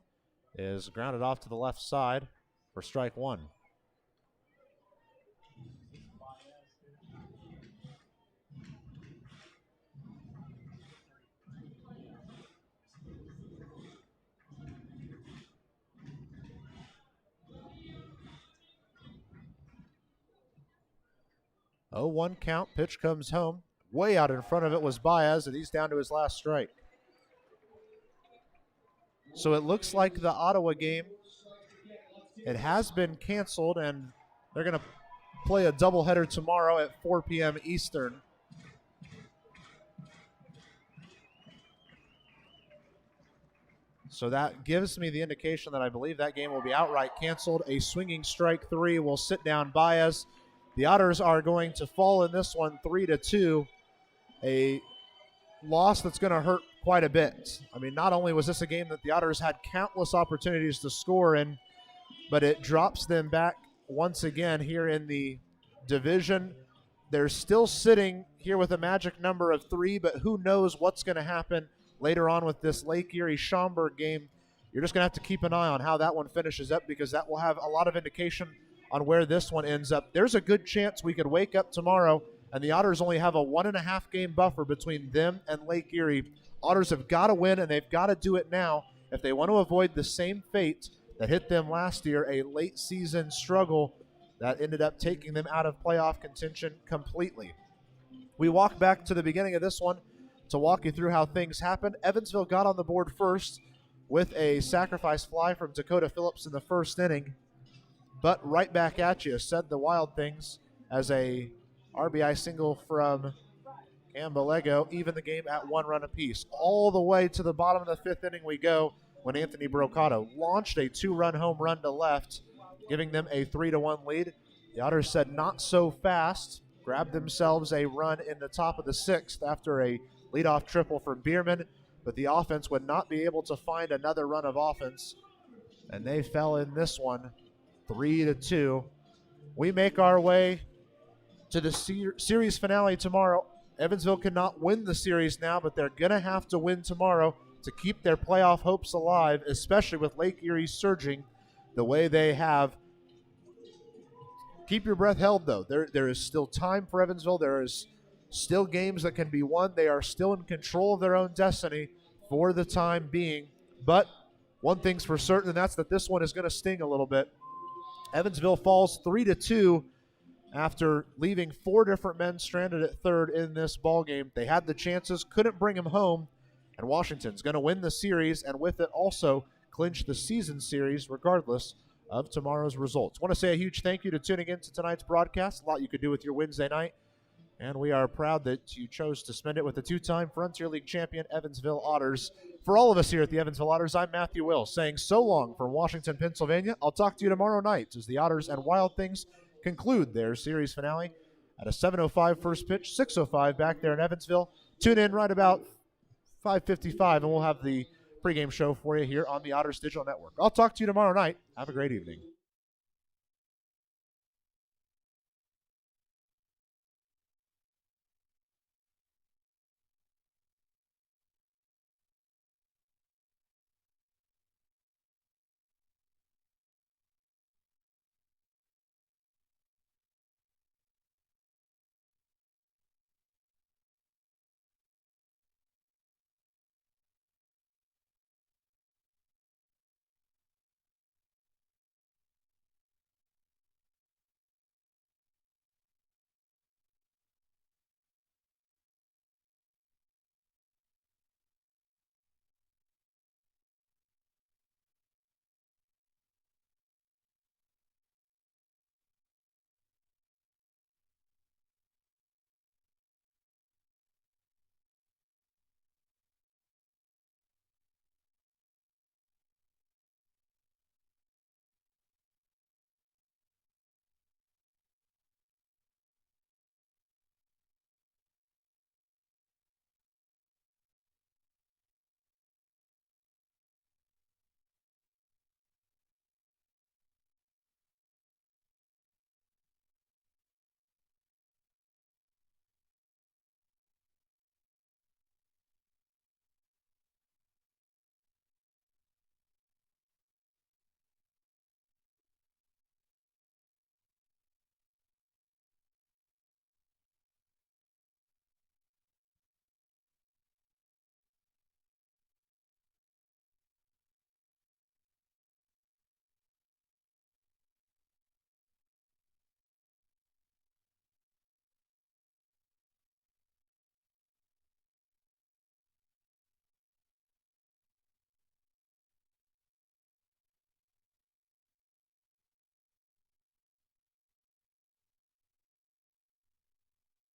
is grounded off to the left side for strike one. Oh, 1 count. Pitch comes home. Way out in front of it was Baez, and he's down to his last strike. So it looks like the Ottawa game, it has been canceled, and they're going to play a doubleheader tomorrow at 4 p.m. Eastern. So that gives me the indication that I believe that game will be outright canceled. A swinging strike 3 will sit down Baez. The Otters are going to fall in this one 3-2. A loss that's going to hurt quite a bit. I mean, not only was this a game that the Otters had countless opportunities to score in, but it drops them back once again here in the division. They're still sitting here with a magic number of 3, but who knows what's going to happen later on with this Lake Erie-Schaumburg game. You're just going to have to keep an eye on how that one finishes up, because that will have a lot of indication on where this one ends up. There's a good chance we could wake up tomorrow and the Otters only have a 1.5 game buffer between them and Lake Erie. Otters have got to win, and they've got to do it now if they want to avoid the same fate that hit them last year, a late season struggle that ended up taking them out of playoff contention completely. We walk back to the beginning of this one to walk you through how things happened. Evansville got on the board first with a sacrifice fly from Dakota Phillips in the first inning. But right back at you, said the Wild Things, as a RBI single from Cambalego, even the game at 1 run apiece. All the way to the bottom of the 5th inning we go when Anthony Brocato launched a 2-run home run to left, giving them a 3-1 lead. The Otters said not so fast, grabbed themselves a run in the top of the 6th after a leadoff triple from Biermann, but the offense would not be able to find another run of offense, and they fell in this one 3-2. We make our way to the series finale tomorrow. Evansville cannot win the series now, but they're going to have to win tomorrow to keep their playoff hopes alive, especially with Lake Erie surging the way they have. Keep your breath held, though. There is still time for Evansville. There is still games that can be won. They are still in control of their own destiny for the time being. But one thing's for certain, and that's that this one is going to sting a little bit. Evansville falls 3-2 after leaving 4 different men stranded at third in this ballgame. They had the chances, couldn't bring them home, and Washington's going to win the series and with it also clinch the season series regardless of tomorrow's results. I want to say a huge thank you to tuning in to tonight's broadcast. A lot you could do with your Wednesday night, and we are proud that you chose to spend it with the 2-time Frontier League champion Evansville Otters. For all of us here at the Evansville Otters, I'm Matthew Will saying so long from Washington, Pennsylvania. I'll talk to you tomorrow night as the Otters and Wild Things conclude their series finale at a 7:05 first pitch, 6:05 back there in Evansville. Tune in right about 5:55, and we'll have the pregame show for you here on the Otters Digital Network. I'll talk to you tomorrow night. Have a great evening.